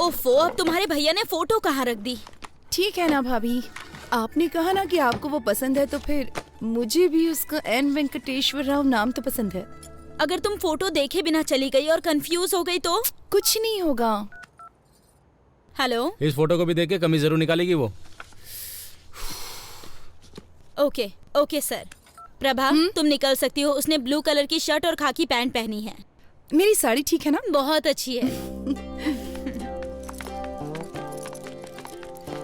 ओफो, अब तुम्हारे भैया ने फोटो कहाँ रख दी? ठीक है ना भाभी, आपने कहा ना कि आपको वो पसंद है, तो फिर मुझे भी उसका एन वेंकटेश्वर राव नाम तो पसंद है। अगर तुम फोटो देखे बिना चली गई और कंफ्यूज हो गई तो? कुछ नहीं होगा। हेलो, इस फोटो को भी देख के कमीज जरूर निकालेगी वो। Okay okay sir. प्रभा, तुम निकल सकती हो। उसने ब्लू कलर की शर्ट और खाकी पैंट पहनी है। मेरी साड़ी ठीक है ना? बहुत अच्छी है।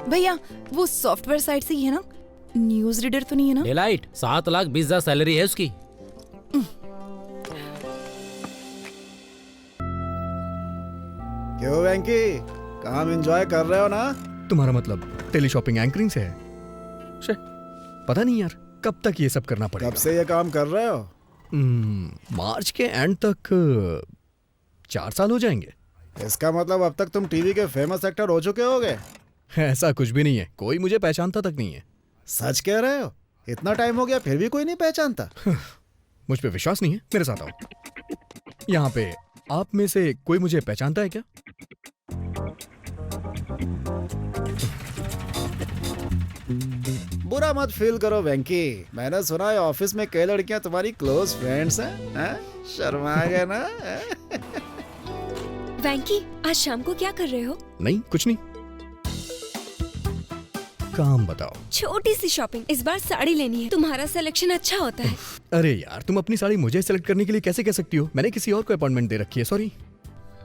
भैया, वो सॉफ्टवेयर साइट से ही है ना? न्यूज रीडर तो नहीं है ना? डेलाइट 7,20,000 सैलरी है उसकी। क्यों वेंकी, काम एंजॉय कर रहे हो ना? तुम्हारा मतलब टेली शॉपिंग एंकरिंग से है? शे, पता नहीं यार कब तक ये सब करना पड़ेगा। कब से ये काम कर रहे हो? मार्च के एंड तक 4 साल हो जाएंगे। इसका मतलब अब तक तुम टीवी के फेमस एक्टर हो चुके होगे। ऐसा कुछ भी नहीं है, कोई मुझे पहचानता तक नहीं है। सच कह रहे हो? इतना टाइम हो गया फिर भी कोई नहीं पहचानता? मुझ पे विश्वास नहीं है? मेरे साथ आओ। यहाँ पे आप में से कोई मुझे पहचानता है क्या? बुरा मत फील करो वेंकी, मैंने सुना है ऑफिस में कई लड़कियां तुम्हारी क्लोज फ्रेंड्स हैं? शर्मा गए ना? वेंकी, आज शाम को क्या कर रहे हो? नहीं, कुछ नहीं। काम बताओ। छोटी सी शॉपिंग, इस बार साड़ी लेनी है। तुम्हारा सिलेक्शन अच्छा होता है। अरे यार, तुम अपनी साड़ी मुझे सेलेक्ट करने के लिए कैसे कह सकती हो? मैंने किसी और को अपॉइंटमेंट दे रखी है, सॉरी।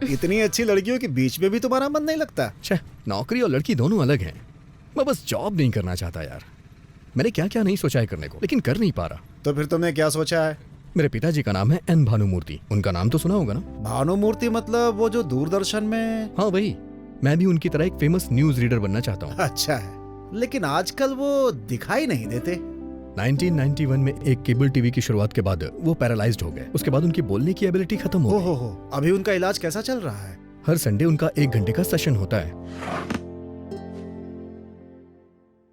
इतनी अच्छी लड़कियों के बीच में भी तुम्हारा मन नहीं लगता? छह, नौकरी और लड़की दोनों अलग हैं। मैं बस जॉब नहीं करना चाहता यार। मैंने क्या क्या नहीं सोचा है करने को, लेकिन कर नहीं पा रहा। तो फिर तुमने क्या सोचा है? मेरे पिताजी का नाम है एन भानुमूर्ति। उनका नाम तो सुना होगा ना? भानुमूर्ति मतलब वो जो दूरदर्शन में? हाँ वही। मैं भी उनकी तरह एक फेमस न्यूज रीडर बनना चाहता हूँ। अच्छा है, लेकिन आजकल वो दिखाई नहीं देते। 1991 में एक केबल टीवी की शुरुआत के बाद वो पैरालाइज्ड हो गए। उसके बाद उनकी बोलने की एबिलिटी खत्म हो गई। हो, अभी उनका इलाज कैसा चल रहा है? हर संडे उनका 1 घंटे का सेशन होता है।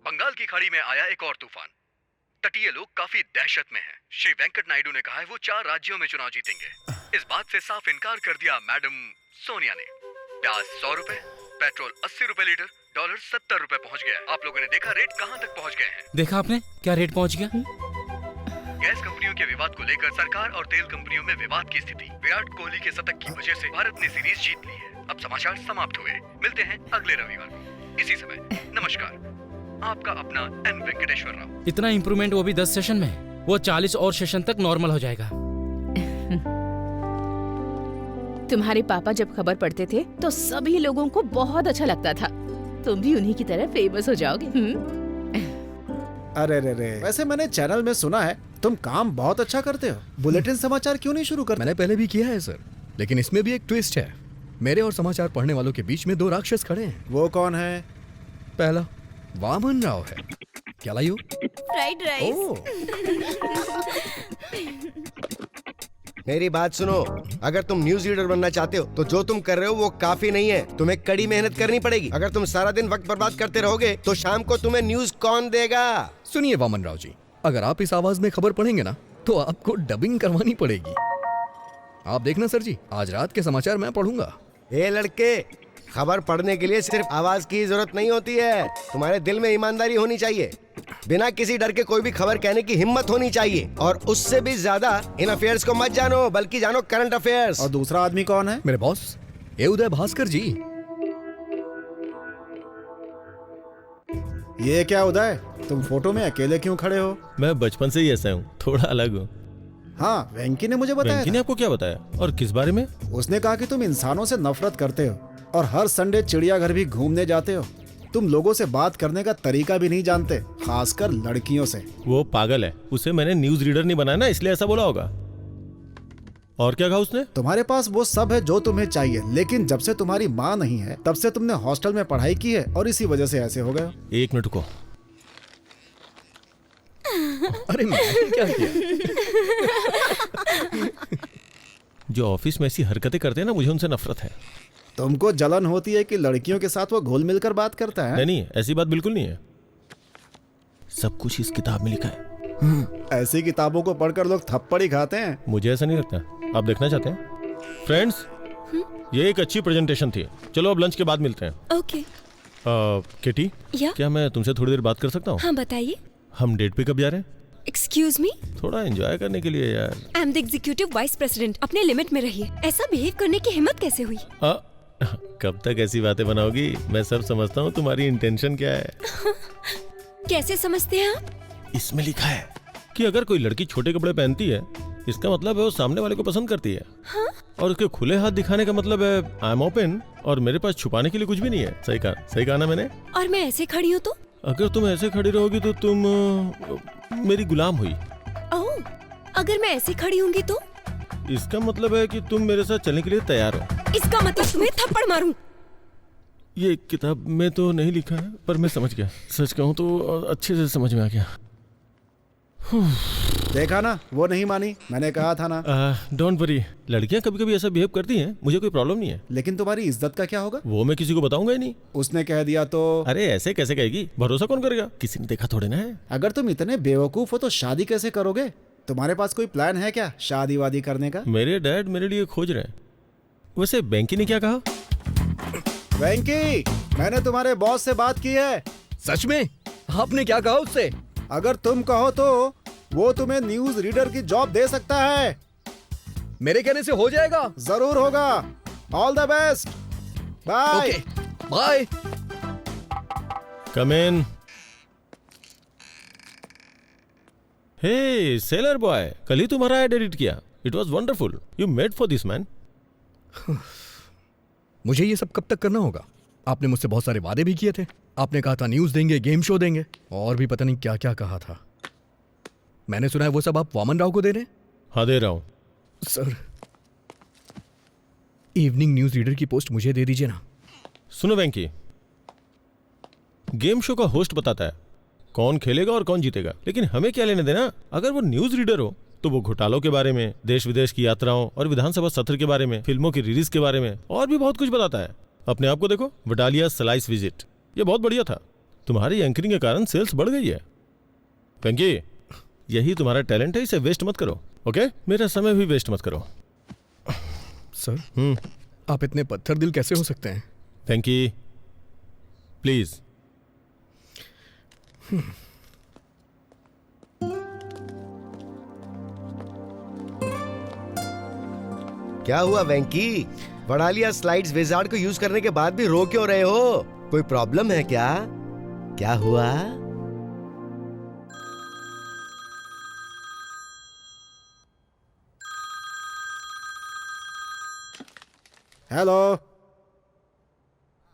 बंगाल की खाड़ी में आया एक और तूफान। तटीय लोग काफी दहशत में हैं। श्री वेंकट नायडू ने कहा है वो 4 राज्यों में चुनाव जीतेंगे। इस बात से साफ इनकार कर दिया मैडम सोनिया ने। प्याज 100 रुपए, पेट्रोल 80 रुपए लीटर, डॉलर 70 रुपए पहुंच गया। आप लोगों ने देखा रेट कहां तक पहुंच गए हैं? देखा आपने क्या रेट पहुंच गया? गैस कंपनियों के विवाद को लेकर सरकार और तेल कंपनियों में विवाद की स्थिति। विराट कोहली के शतक की वजह से भारत ने सीरीज जीत ली है। अब समाचार समाप्त हुए। मिलते हैं अगले रविवार को इसी समय। नमस्कार, आपका अपना एन वेंकटेश्वर राव। इतना इम्प्रूवमेंट, वो भी 10 सेशन में। वो 40 और सेशन तक नॉर्मल हो जाएगा। तुम्हारे पापा जब खबर पढ़ते थे तो सभी लोगों को बहुत अच्छा लगता था। तुम भी उन्हीं की तरह फेमस हो जाओगे। अरे रे रे, वैसे मैंने चैनल में सुना है तुम काम बहुत अच्छा करते हो। बुलेटिन समाचार क्यों नहीं शुरू करते? मैंने पहले भी किया है सर, लेकिन इसमें भी एक ट्विस्ट है। मेरे और समाचार पढ़ने वालों के बीच में 2 राक्षस खड़े हैं। वो कौन है? पहला वामन राव है। क्या लाइयो? Fried rice. मेरी बात सुनो, अगर तुम न्यूज रीडर बनना चाहते हो तो जो तुम कर रहे हो वो काफी नहीं है। तुम्हें कड़ी मेहनत करनी पड़ेगी। अगर तुम सारा दिन वक्त बर्बाद करते रहोगे तो शाम को तुम्हें न्यूज कौन देगा? सुनिए वामन राव जी, अगर आप इस आवाज में खबर पढ़ेंगे ना तो आपको डबिंग करवानी पड़ेगी। आप देखना सर जी, आज रात के समाचार मैं पढ़ूंगा। ए लड़के, खबर पढ़ने के लिए सिर्फ आवाज की जरूरत नहीं होती है। तुम्हारे दिल में ईमानदारी होनी चाहिए। बिना किसी डर के कोई भी खबर कहने की हिम्मत होनी चाहिए। और उससे भी ज्यादा इन अफेयर्स को मत जानो, बल्कि जानो करंट अफेयर्स। और दूसरा आदमी कौन है? मेरे बॉस, ये उदय भास्कर जी। ये क्या उदय, तुम फोटो में अकेले क्यों खड़े हो? मैं बचपन से ही ऐसा हूँ, थोड़ा अलग हूँ। हाँ, वेंकी ने मुझे बताया वेंकी ने था। आपको क्या बताया और किस बारे में? उसने कहा कि तुम इंसानों से नफरत करते हो और हर संडे चिड़ियाघर भी घूमने जाते हो। तुम लोगों से बात करने का तरीका भी नहीं जानते, खासकर लड़कियों से। वो पागल है, उसे मैंने न्यूज रीडर नहीं बनाया ना, इसलिए ऐसा बोला होगा। और क्या कहा उसने? तुम्हारे पास वो सब है जो तुम्हें चाहिए, लेकिन जब से तुम्हारी माँ नहीं है तब से तुमने हॉस्टल में पढ़ाई की है और इसी वजह से ऐसे हो गए। 1 मिनट को। अरे मैंने क्या किया? जो ऑफिस में ऐसी हरकतें करते हैं ना, मुझे उनसे नफरत है। तुमको जलन होती है कि लड़कियों के साथ वो घुल मिलकर बात करता है? नहीं, ऐसी बात बिल्कुल नहीं है। सब कुछ इस किताब में लिखा है। ऐसी किताबों को पढ़कर लोग थप्पड़ ही खाते हैं। मुझे ऐसा नहीं लगता। आप देखना चाहते हैं? फ्रेंड्स, ये एक अच्छी प्रेजेंटेशन थी। चलो अब लंच के बाद मिलते हैं। ओके। किटी, या क्या मैं तुमसे थोड़ी देर बात कर सकता हूँ? हाँ बताइए। हम डेट पे कब जा रहे हैं? एक्सक्यूज मी, थोड़ा एंजॉय करने के लिए यार। I am the executive vice president, अपने लिमिट में रहिए। ऐसा बिहेव करने की हिम्मत कैसे हुई? कब तक ऐसी बातें बनाओगी? मैं सब समझता हूँ तुम्हारी इंटेंशन क्या है। कैसे समझते हैं आप? इसमें लिखा है कि अगर कोई लड़की छोटे कपड़े पहनती है, इसका मतलब है वो सामने वाले को पसंद करती है। हाँ? और उसके खुले हाथ दिखाने का मतलब है आई एम ओपन, और मेरे पास छुपाने के लिए कुछ भी नहीं है। सही कहा ना मैंने? और मैं ऐसे खड़ी हूँ तो? अगर तुम ऐसे खड़ी रहोगी तो तुम मेरी गुलाम हुई। ओह, अगर मैं ऐसे खड़ी होंगी तो? इसका मतलब है कि तुम मेरे साथ चलने के लिए तैयार हो। इसका मतलब तुम्हें थप्पड़ मारूं? ये किताब में तो नहीं लिखा है, पर मैं समझ गया। सच कहूँ तो अच्छे से समझ में आ गया। देखा ना, वो नहीं मानी, मैंने कहा था ना। डोंट वरी, लड़कियां कभी कभी ऐसा बिहेव करती हैं, मुझे कोई प्रॉब्लम नहीं है। लेकिन तुम्हारी इज्जत का क्या होगा? वो मैं किसी को बताऊंगा ही नहीं। उसने कह दिया तो? अरे ऐसे कैसे कहेगी? भरोसा कौन करेगा? किसी ने देखा थोड़े ना है। अगर तुम इतने बेवकूफ हो तो शादी कैसे करोगे? तुम्हारे पास कोई प्लान है क्या शादी वादी करने का? मेरे डैड मेरे लिए खोज रहे हैं। वैसे बैंकी ने क्या कहा? वेंकी, मैंने तुम्हारे बॉस से बात की है। सच में? आपने क्या कहा उससे? अगर तुम कहो तो वो तुम्हें न्यूज रीडर की जॉब दे सकता है। मेरे कहने से हो जाएगा? जरूर होगा। All the best, bye. Okay, bye. Come in. Hey sailor boy, कल ही तुम्हारा एड एडिट किया। It was wonderful. You made for this man. मुझे ये सब कब तक करना होगा? आपने मुझसे बहुत सारे वादे भी किए थे। आपने कहा था न्यूज देंगे, गेम शो देंगे, और भी पता नहीं क्या क्या कहा था। मैंने सुना है वो सब आप वामन राव को दे रहे हैं? हाँ, दे रहा हूं। सर, इवनिंग न्यूज रीडर की पोस्ट मुझे दे दीजिए ना। सुनो वेंकी, गेम शो का होस्ट बताता है कौन खेलेगा और कौन जीतेगा, लेकिन हमें क्या लेने देना? अगर वो न्यूज रीडर हो तो वो घोटालों के बारे में, देश विदेश की यात्राओं और विधानसभा सत्र के बारे में, फिल्मों की रिलीज के बारे में और भी बहुत कुछ बताता है। अपने आप को देखो, वडालिया स्लाइस विजिट, ये बहुत बढ़िया था। तुम्हारी एंकरिंग के कारण सेल्स बढ़ गई है। वेंकी, यही तुम्हारा टैलेंट है, इसे वेस्ट मत करो। ओके? मेरा समय भी वेस्ट मत करो। सर, आप इतने पत्थर दिल कैसे हो सकते हैं? वेंकी, प्लीज। क्या हुआ वेंकी? बढ़ा लिया स्लाइड्स विजार्ड को यूज करने के बाद भी रो क्यों रहे हो? कोई प्रॉब्लम है क्या? क्या हुआ? हेलो।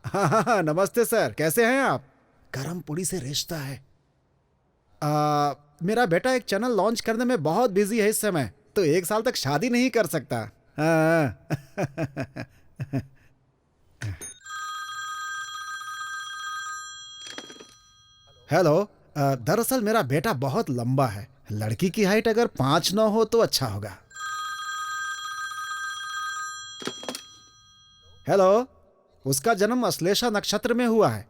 हाँ, नमस्ते सर, कैसे हैं आप? गरम पूड़ी से रिश्ता है। मेरा बेटा एक चैनल लॉन्च करने में बहुत बिजी है इस समय, तो 1 साल तक शादी नहीं कर सकता। हाँ। हेलो। दरअसल मेरा बेटा बहुत लंबा है। लड़की की हाइट अगर 5'9" हो तो अच्छा होगा। हेलो। उसका जन्म अश्लेषा नक्षत्र में हुआ है।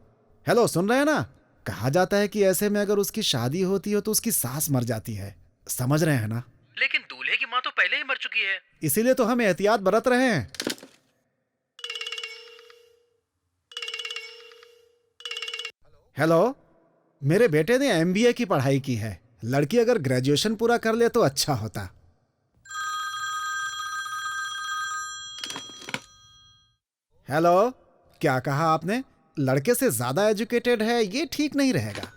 हेलो, सुन रहे हैं ना? कहा जाता है कि ऐसे में अगर उसकी शादी होती हो तो उसकी सास मर जाती है। समझ रहे हैं ना? लेकिन दूल्हे की माँ तो पहले ही मर चुकी है। इसीलिए तो हम एहतियात बरत रहे हैं। हेलो। मेरे बेटे ने MBA की पढ़ाई की है। लड़की अगर ग्रेजुएशन पूरा कर ले तो अच्छा होता। हेलो। क्या कहा आपने? लड़के से ज्यादा एजुकेटेड है, ये ठीक नहीं रहेगा।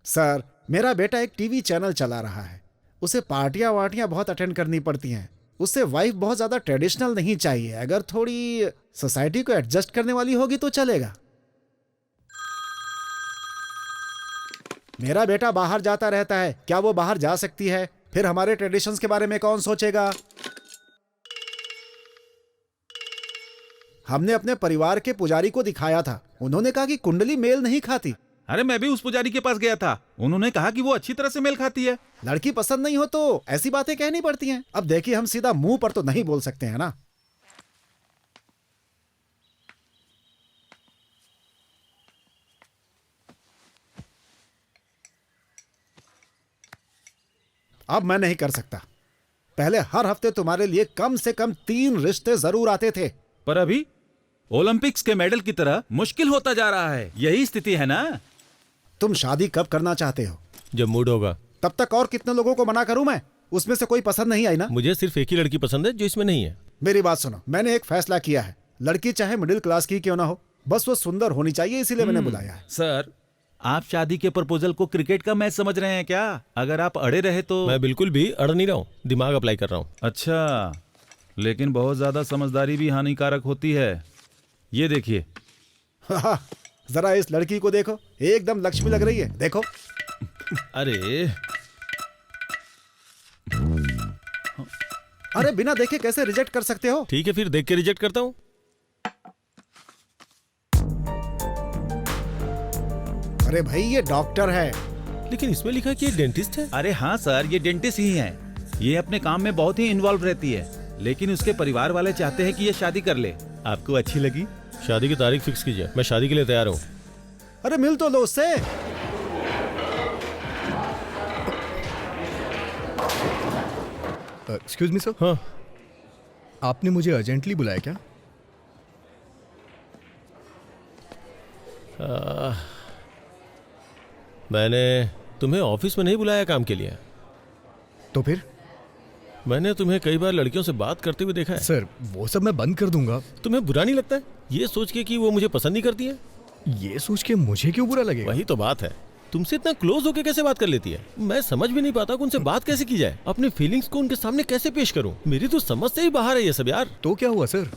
सर, मेरा बेटा एक टीवी चैनल चला रहा है। उसे पार्टियां वार्टियां बहुत अटेंड करनी पड़ती हैं। उससे वाइफ बहुत ज्यादा ट्रेडिशनल नहीं चाहिए। अगर थोड़ी सोसाइटी को एडजस्ट करने वाली होगी तो चलेगा। मेरा बेटा बाहर जाता रहता है, क्या वो बाहर जा सकती है? फिर हमारे ट्रेडिशंस के बारे में कौन सोचेगा? हमने अपने परिवार के पुजारी को दिखाया था, उन्होंने कहा कि कुंडली मेल नहीं खाती। अरे मैं भी उस पुजारी के पास गया था, उन्होंने कहा कि वो अच्छी तरह से मेल खाती है। लड़की पसंद नहीं हो तो ऐसी बातें कहनी पड़ती हैं। अब देखिए, हम सीधा मुंह पर तो नहीं बोल सकते हैं ना। अब मैं नहीं कर सकता। पहले हर हफ्ते तुम्हारे लिए कम से कम 3 रिश्ते जरूर आते थे। पर अभी ओलंपिक्स के मेडल की तरह मुश्किल होता जा रहा है। यही स्थिति है ना। तुम शादी कब करना चाहते हो? जब मूड होगा। तब तक और कितने लोगों को मना करूं मैं? उसमें से कोई पसंद नहीं आई ना? मुझे सिर्फ एक ही लड़की पसंद है जो इसमें नहीं है। मेरी बात सुनो, मैंने एक फैसला किया है। लड़की चाहे मिडिल क्लास की क्यों ना हो, बस वो सुंदर होनी चाहिए, इसीलिए मैंने बुलाया है। सर, आप शादी के प्रपोजल को क्रिकेट का मैच समझ रहे हैं क्या? अगर आप अड़े रहे तो। मैं बिल्कुल भी अड़ नहीं रहा हूँ, दिमाग अप्लाई कर रहा हूँ। अच्छा, लेकिन बहुत ज्यादा समझदारी भी हानिकारक होती है। ये देखिए। हाँ, जरा इस लड़की को देखो, एकदम लक्ष्मी लग रही है। देखो। अरे बिना देखे कैसे रिजेक्ट कर सकते हो? ठीक है, फिर देख के रिजेक्ट करता हूँ। अरे भाई, ये डॉक्टर है। लेकिन इसमें लिखा है कि ये डेंटिस्ट है। अरे हाँ सर, ये डेंटिस्ट ही है। ये अपने काम में बहुत ही इन्वॉल्व रहती है, लेकिन उसके परिवार वाले चाहते हैं कि ये शादी कर ले। आपको अच्छी लगी? शादी की तारीख फिक्स कीजिए, मैं शादी के लिए तैयार हूँ। अरे मिल तो लो उससे। Excuse me sir. हाँ, आपने मुझे अर्जेंटली बुलाया क्या? मैंने तुम्हें ऑफिस में नहीं बुलाया काम के लिए। तो फिर? मैंने तुम्हें कई बार लड़कियों से बात करते हुए देखा है। सर, वो सब मैं बंद कर दूंगा। तुम्हें बुरा नहीं लगता है ये सोच के कि वो मुझे पसंद नहीं करती है? ये सोच के मुझे क्यों बुरा लगेगा? वही तो बात है, तुमसे इतना क्लोज होके कैसे बात कर लेती है? मैं समझ भी नहीं पाता कि उनसे बात कैसे की जाए, अपनी फीलिंग्स को उनके सामने कैसे पेश करूं। मेरी तो समझ से ही बाहर है ये सब यार। तो क्या हुआ सर?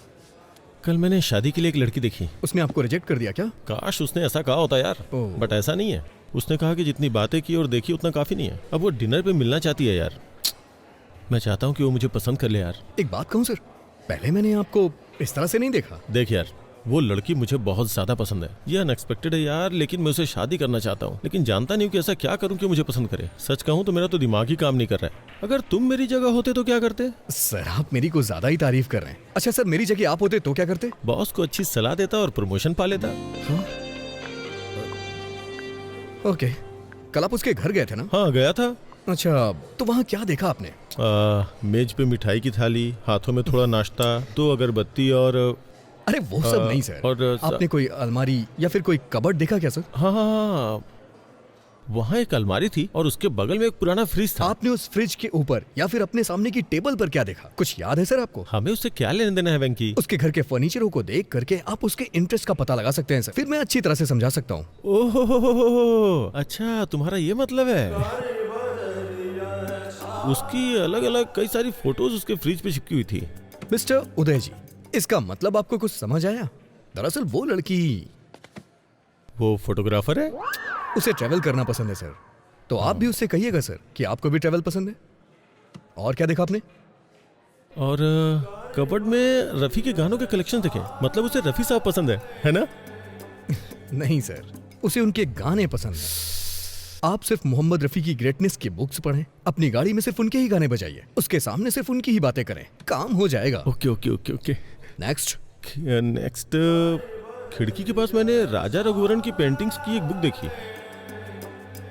कल मैंने शादी के लिए एक लड़की देखी। उसने आपको रिजेक्ट कर दिया क्या? काश उसने ऐसा कहा होता यार, बट ऐसा नहीं है। उसने कहा कि जितनी बातें की और देखी उतना काफी नहीं है। अब वो डिनर पे मिलना चाहती है यार। मैं चाहता हूँ कि वो मुझे पसंद कर ले यार। एक बात कहूँ सर, पहले मैंने आपको इस तरह से नहीं देखा। देख यार, वो लड़की मुझे बहुत ज्यादा पसंद है। ये अनएक्सपेक्टेड है यार, लेकिन मैं उसे शादी करना चाहता हूँ, लेकिन जानता नहीं हूँ कि ऐसा क्या करूँ कि मुझे पसंद करे। सच कहूँ तो मेरा तो दिमाग ही काम नहीं कर रहा है। अगर तुम मेरी जगह होते तो क्या करते? सर, आप मेरी को ज्यादा ही तारीफ कर रहे हैं। अच्छा सर, मेरी जगह आप होते तो क्या करते? बॉस को अच्छी सलाह देता और प्रमोशन पा लेता। हाँ? ओके, कल आप उसके घर गए थे ना? हाँ, गया था। अच्छा, तो वहाँ क्या देखा आपने? मेज पे मिठाई की थाली, हाथों में थोड़ा नाश्ता, 2 अगरबत्ती और अरे वो सब नहीं सर। और आपने कोई अलमारी या फिर कोई कबर्ड देखा क्या सर? हाँ, वहाँ एक अलमारी थी और उसके बगल में एक पुराना फ्रिज था। आपने उस फ्रिज के ऊपर या फिर अपने सामने की टेबल पर क्या देखा? कुछ याद है सर आपको? हमें उससे क्या लेने देना है वेंकी? उसके घर के फर्नीचरों को देख करके आप उसके इंटरेस्ट का पता लगा सकते हैं सर। फिर मैं अच्छी तरह से समझा सकता हूँ। ओहो, अच्छा तुम्हारा ये मतलब है। उसकी अलग अलग कई सारी फोटोज उसके फ्रिज पे चिपकी हुई थी। मिस्टर उदय जी, इसका मतलब आपको कुछ समझ आया? दरअसल वो लड़की, वो फोटोग्राफर है। उसे ट्रैवल करना पसंद है सर। तो आप भी उससे कहिएगा सर कि आपको भी ट्रैवल पसंद है। और क्या देखा आपने? और कबर्ड में रफी के गानों के कलेक्शन देखे। मतलब उसे रफी साहब पसंद है ना? नहीं सर, उसे उनके गाने पसंद है। आप सिर्फ मोहम्मद रफी की ग्रेटनेस की बुक्स पढ़ें, अपनी गाड़ी में सिर्फ उनके ही गाने बजाइए, उसके सामने सिर्फ उनकी ही बातें करें, काम हो जाएगा। Okay okay okay okay. Next. खिड़की के पास मैंने राजा रघुवरन की पेंटिंग्स की एक बुक देखी।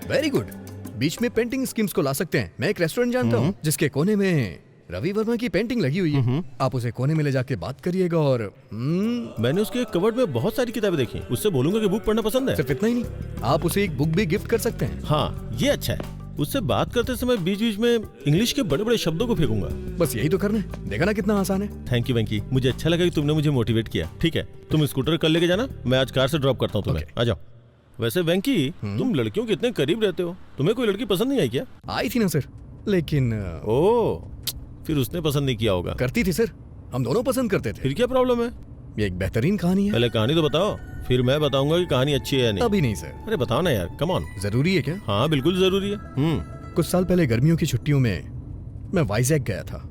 Very good. बीच में पेंटिंग स्कीम्स को ला सकते हैं। मैं एक रेस्टोरेंट जानता हूँ जिसके कोने में रवि वर्मा की पेंटिंग लगी हुई है। आप उसे कोने में ले जाके बात करिएगा। और मैंने उसके कबर्ड में बहुत सारी किताबें देखी। उससे बोलूंगा कि बुक पढ़ना पसंद है। सिर्फ इतना ही नहीं, आप उसे एक बुक भी गिफ्ट कर सकते हैं। हाँ, ये अच्छा है। उससे बात करते समय बीच बीच में इंग्लिश के बड़े बड़े शब्दों को फेंकूंगा। बस यही तो करना है। देखा ना कितना आसान है। थैंक यू वेंकी, मुझे अच्छा लगा कि तुमने मुझे मोटिवेट किया। ठीक है, तुम स्कूटर कल लेके जाना, मैं आज कार से ड्रॉप करता हूँ तुम्हें। आ जाओ। वैसे वेंकी, तुम लड़कियों के इतने करीब रहते हो, तुम्हें कोई लड़की पसंद नहीं आई क्या? आई थी ना सर, लेकिन फिर उसने पसंद नहीं किया होगा। करती थी सर, हम दोनों पसंद करते थे। फिर क्या प्रॉब्लम है? ये एक बेहतरीन कहानी है। पहले कहानी तो बताओ, फिर मैं बताऊंगा कि कहानी अच्छी है या नहीं। अभी नहीं सर। अरे बताओ ना यार, कम ऑन। जरूरी है क्या? हाँ बिल्कुल जरूरी है। कुछ साल पहले गर्मियों की छुट्टियों में मैं वाइजैक गया था।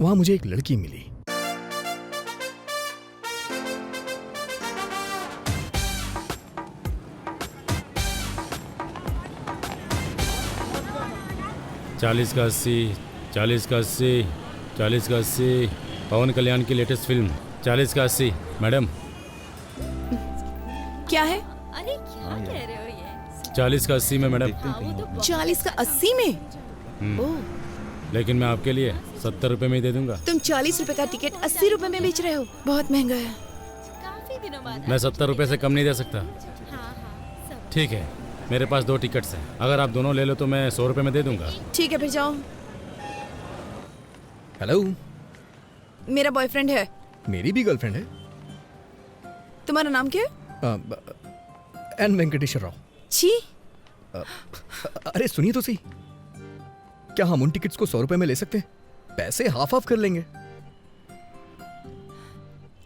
वहां मुझे एक लड़की मिली। चालीस का 80, 40 का 80, 40 का 80। पवन कल्याण की लेटेस्ट फिल्म 40 का 80। मैडम, क्या है? अरे क्या कह रहे हो ये? 40 का 80 में मैडम। 40 का 80 में? ओह, लेकिन मैं आपके लिए 70 रुपए में ही दे दूंगा। तुम 40 रुपए का टिकट 80 रुपए में बेच रहे हो, बहुत महंगा है। काफी दिनों बाद मैं 70 रुपए से कम नहीं दे सकता। ठीक है, मेरे पास 2 टिकट्स हैं, अगर आप दोनों ले लो तो मैं 100 रुपए में दे दूंगा। ठीक है फिर जाओ। हेलो, मेरा बॉयफ्रेंड है। मेरी भी गर्लफ्रेंड है। तुम्हारा नाम क्या है? एन वेंकटेश्वर राव। छी, अरे सुनिए तो सही, क्या हम उन टिकट्स को 100 रुपए में ले सकते हैं? पैसे हाफ हाफ कर लेंगे।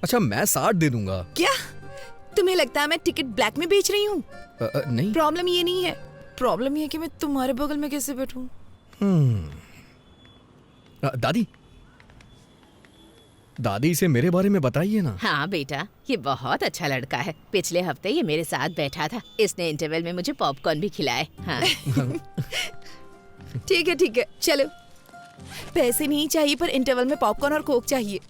अच्छा, मैं 60 दे दूंगा। क्या तुम्हें लगता है मैं टिकट ब्लैक में बेच रही हूँ? नहीं। प्रॉब्लम ये नहीं है, प्रॉब्लम ये है कि मैं तुम्हारे बगल में कैसे बैठूं। दादी इसे मेरे बारे में बताइए ना। हाँ बेटा, ये बहुत अच्छा लड़का है। पिछले हफ्ते ये मेरे साथ बैठा था। इसने इंटरवल में मुझे पॉपकॉर्न भी खिलाए। हाँ। ठीक है, चलो। पैसे नहीं चाहिए पर इंटरवल में पॉपकॉर्न और कोक चाहिए।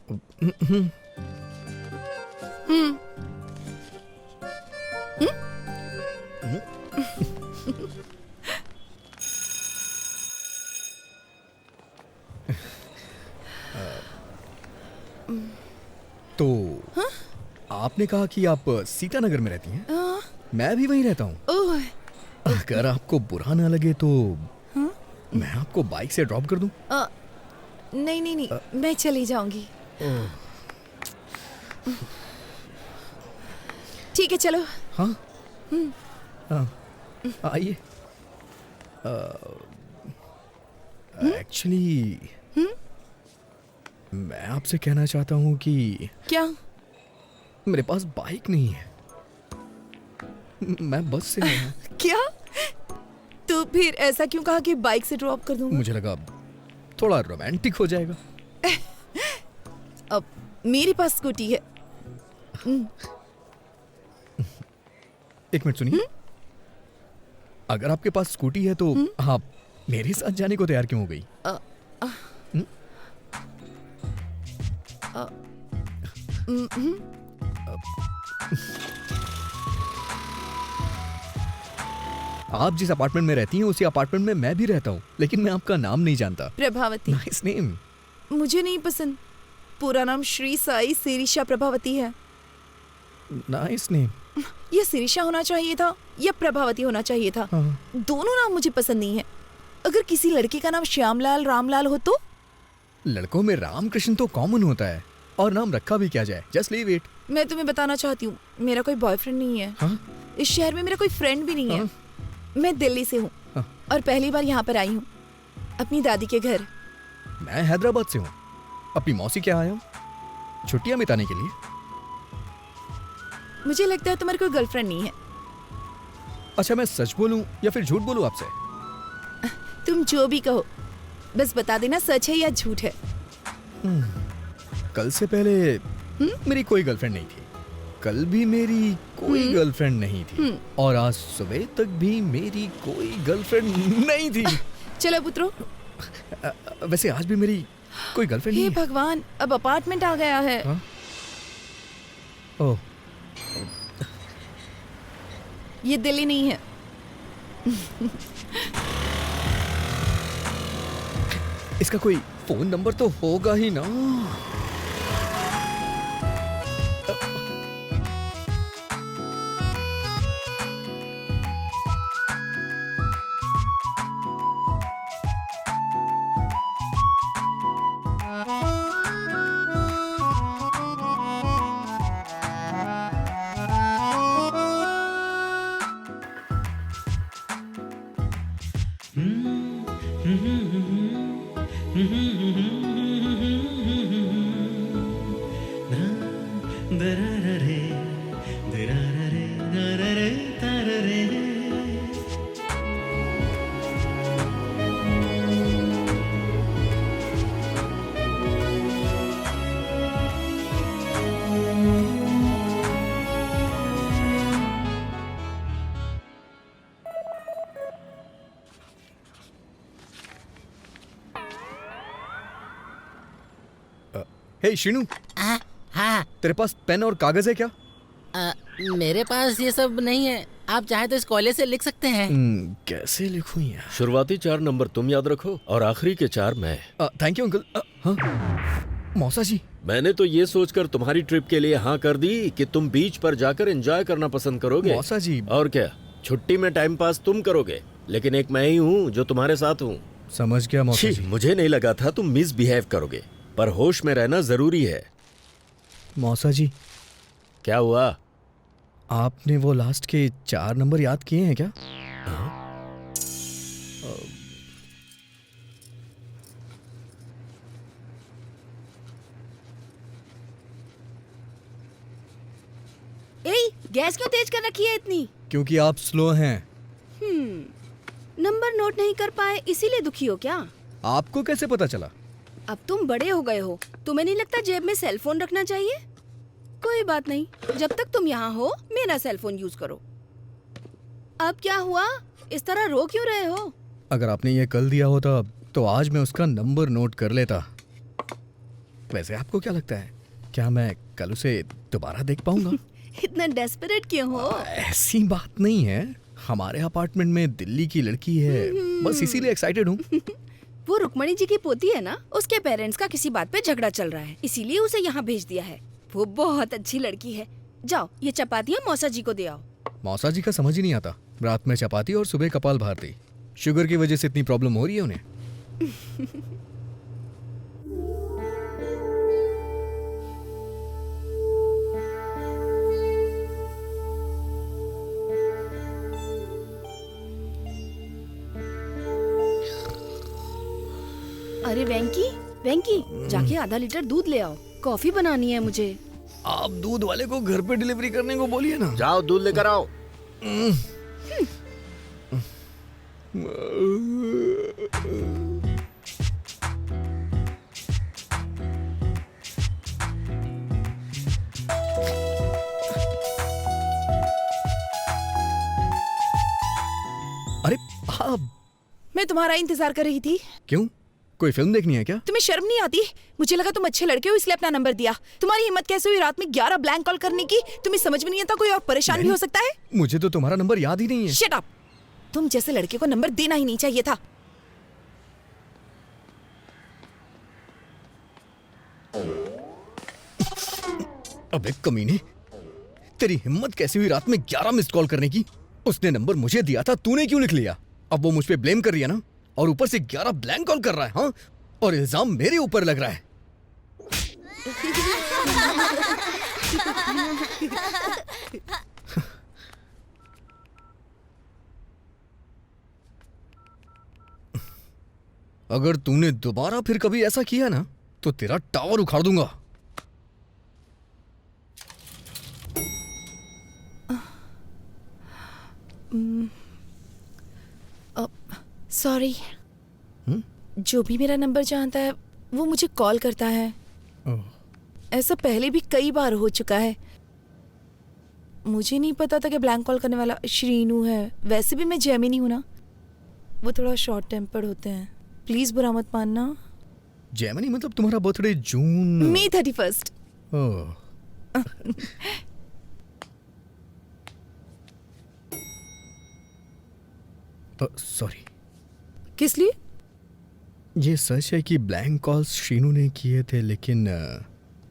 तो आपने कहा कि आप सीतानगर में रहती हैं? मैं भी वहीं रहता हूँ। अगर आपको बुरा ना लगे तो मैं आपको बाइक से ड्रॉप कर दूं? नहीं, मैं चली जाऊंगी। ठीक है, चलो। हाँ, आइए। एक्चुअली मैं आपसे कहना चाहता हूँ कि क्या? मेरे पास बाइक नहीं है, मैं बस से आया। क्या? तो फिर ऐसा क्यों कहा कि बाइक से ड्रॉप कर दूंगा? मुझे लगा थोड़ा रोमांटिक हो जाएगा। अब मेरे पास स्कूटी है। एक मिनट सुनिए, अगर आपके पास स्कूटी है तो आप मेरे साथ जाने को तैयार क्यों हो गई? आप जिस अपार्टमेंट में रहती हैं उसी अपार्टमेंट में मैं भी रहता हूँ, लेकिन मैं आपका नाम नहीं जानता। प्रभावती। Nice name. मुझे नहीं पसंद। पूरा नाम श्री साई सिरिशा प्रभावती है। Nice name. यह सिरिशा होना चाहिए था या प्रभावती होना चाहिए था। दोनों नाम मुझे पसंद नहीं है। अगर किसी लड़के का नाम श्यामलाल रामलाल हो तो? लड़कों में रामकृष्ण तो कॉमन होता है, और नाम रखा भी क्या जाए। Just leave it. मैं तुम्हें बताना चाहती हूँ, मेरा कोई बॉयफ्रेंड नहीं है। इस शहर में मेरा कोई फ्रेंड भी नहीं है। मैं दिल्ली से हूँ और पहली बार यहाँ पर आई हूँ अपनी दादी के घर। मैं हैदराबाद से हूँ, अपनी मौसी के आया हूँ छुट्टियाँ बिताने के लिए। मुझे लगता है तुम्हारी कोई गर्लफ्रेंड नहीं है। अच्छा, मैं सच बोलूं या फिर झूठ बोलूं आपसे? तुम जो भी कहो, बस बता देना सच है या झूठ है। कल से पहले मेरी कोई गर्लफ्रेंड नहीं थी, कल भी मेरी कोई गर्लफ्रेंड नहीं थी, और आज सुबह तक भी मेरी कोई गर्लफ्रेंड नहीं थी। चलो पुत्रो। वैसे आज भी मेरी कोई गर्लफ्रेंड नहीं है। हे भगवान, अब अपार्टमेंट आ गया है। ओह, ये दिल्ली नहीं है। इसका कोई फोन नंबर तो होगा ही ना। हे शिनू, हाँ, तेरे पास पेन और कागज है क्या? मेरे पास ये सब नहीं है। आप चाहे तो इस कोयले से लिख सकते हैं। कैसे लिखूं यार? शुरुआती 4 नंबर तुम याद रखो और आखिरी के 4 मैं। Thank you uncle. हाँ मौसा जी, मैंने तो ये सोचकर तुम्हारी ट्रिप के लिए हाँ कर दी कि तुम बीच पर जाकर एंजॉय करना पसंद करोगे। मौसा जी। और क्या, छुट्टी में टाइम पास तुम करोगे, लेकिन एक मैं ही हूँ जो तुम्हारे साथ हूँ। समझ गया मौसा जी। मुझे नहीं लगा था तुम मिसबिहेव करोगे, पर होश में रहना जरूरी है। मौसा जी, क्या हुआ? आपने वो लास्ट के 4 नंबर याद किए हैं क्या? गैस क्यों तेज कर रखी है इतनी? क्योंकि आप स्लो हैं। नंबर नोट नहीं कर पाए इसीलिए दुखी हो क्या? आपको कैसे पता चला? अब तुम बड़े हो गए हो, तुम्हें नहीं लगता जेब में सेल फोन रखना चाहिए? कोई बात नहीं, जब तक तुम यहाँ हो मेरा सेल फोन यूज करो। अब क्या हुआ, इस तरह रो क्यों रहे हो? अगर आपने ये कल दिया होता तो आज मैं उसका नंबर नोट कर लेता। वैसे आपको क्या लगता है, क्या मैं कल उसे दोबारा देख पाऊंगा? इतना डेस्परेट क्यों हो? ऐसी बात नहीं है, हमारे अपार्टमेंट में दिल्ली की लड़की है, बस इसीलिए एक्साइटेड हूँ। वो रुक्मणी जी की पोती है ना, उसके पेरेंट्स का किसी बात पे झगड़ा चल रहा है, इसीलिए उसे यहाँ भेज दिया है। वो बहुत अच्छी लड़की है। जाओ ये चपातियाँ मौसा जी को दे आओ। मौसा जी का समझ ही नहीं आता, रात में चपाती और सुबह कपाल भारती। शुगर की वजह से इतनी प्रॉब्लम हो रही है उन्हें। अरे वेंकी, वेंकी, जाके आधा लीटर दूध ले आओ, कॉफी बनानी है मुझे। आप दूध वाले को घर पे डिलीवरी करने को बोलिए ना। जाओ दूध लेकर आओ। अरे आप, मैं तुम्हारा इंतजार कर रही थी। क्यों, कोई फिल्म देखनी है क्या? तुम्हें शर्म नहीं आती? मुझे लगा तुम अच्छे लड़के हो इसलिए अपना नंबर दिया। तुम्हारी हिम्मत कैसे हुई रात में 11 ब्लैंक कॉल करने की? तुम्हें समझ में नहीं आता कोई और परेशान भी हो सकता है? मुझे तो तुम्हारा नंबर याद ही नहीं है। Shut up! तुम जैसे लड़के को नंबर देना ही नहीं चाहिए था। अबे कमीने, तेरी हिम्मत कैसे हुई रात में 11 मिस्ड कॉल करने की? उसने नंबर मुझे दिया था, तूने क्यों लिख लिया? अब वो मुझ पे ब्लेम कर रही है ना, और ऊपर से 11 ब्लैंक कॉल कर रहा है। हाँ, और इल्जाम मेरे ऊपर लग रहा है। अगर तूने दोबारा फिर कभी ऐसा किया ना तो तेरा टावर उखाड़ दूंगा। सॉरी, जो भी मेरा नंबर जानता है वो मुझे कॉल करता है। ऐसा पहले भी कई बार हो चुका है। मुझे नहीं पता था कि ब्लैंक कॉल करने वाला श्रीनू है। वैसे भी मैं जेमिनी हूं ना, वो थोड़ा शॉर्ट टेम्पर्ड होते हैं। प्लीज बुरा मत मानना। जेमिनी मतलब तुम्हारा बर्थडे जून मई 31। सॉरी। किस लिए? ये सच है कि ब्लैंक कॉल्स शीनू ने किए थे, लेकिन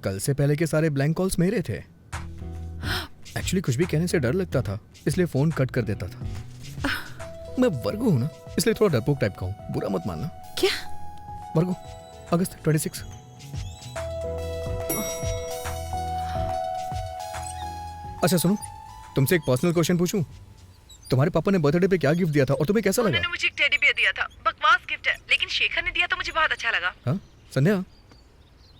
कल से पहले के सारे ब्लैंक कॉल्स मेरे थे। एक्चुअली कुछ भी कहने से डर लगता था, इसलिए फोन कट कर देता था। मैं वर्गो हूँ ना, इसलिए थोड़ा डरपोक टाइप का हूँ, बुरा मत मानना। क्या? वर्गो, अगस्त 26। अच्छा सुनो, तुमसे एक पर्सनल क्वेश्चन पूछूं? तुम्हारे पापा ने बर्थडे पे क्या गिफ्ट दिया था और तुम्हें कैसा लगा? उन्होंने मुझे एक टेडी बियर दिया था। बकवास गिफ्ट है, लेकिन शेखर ने दिया तो मुझे बहुत अच्छा लगा। हाँ संध्या,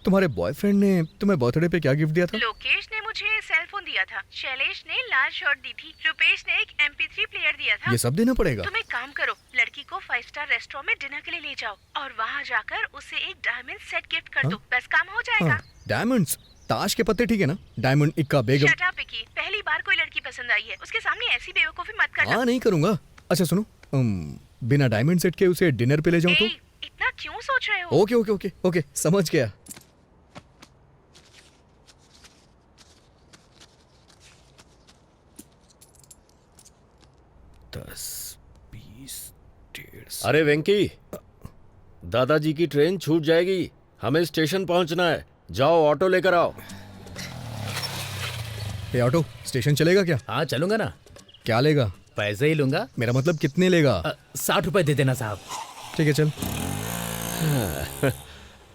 तुम्हारे बॉयफ्रेंड ने तुम्हें बर्थडे पे क्या गिफ्ट दिया था? लोकेश ने मुझे सेल फोन दिया था, शैलेश ने लाल शर्ट दी थी, रुपेश ने एक MP3 प्लेयर दिया था। ये सब देना पड़ेगा? तुम एक काम करो, लड़की को 5 स्टार रेस्टोरेंट में डिनर के लिए ले जाओ और वहाँ जाकर उसे एक डायमंड सेट गिफ्ट कर दो। बस काम हो जाएगा। डायमंड्स? ताश के पत्ते ठीक है ना? डायमंड, इक्का, बेगम। शट अप विकी, पहली बार कोई लड़की पसंद आई है, उसके सामने ऐसी बेवकूफी मत करना। हाँ नहीं करूंगा। अच्छा सुनो, बिना डायमंड सेट के उसे डिनर पे ले जाऊं तो? इतना क्यों सोच रहे हो? ओके ओके ओके ओके, समझ गया। अरे वेंकी, दादाजी की ट्रेन छूट जाएगी, हमें स्टेशन पहुंचना है। जाओ ऑटो लेकर आओ। ये ऑटो स्टेशन चलेगा क्या? हाँ चलूंगा ना। क्या लेगा? पैसे ही लूंगा। मेरा मतलब कितने लेगा? 60 रुपए दे देना साहब। ठीक है चल।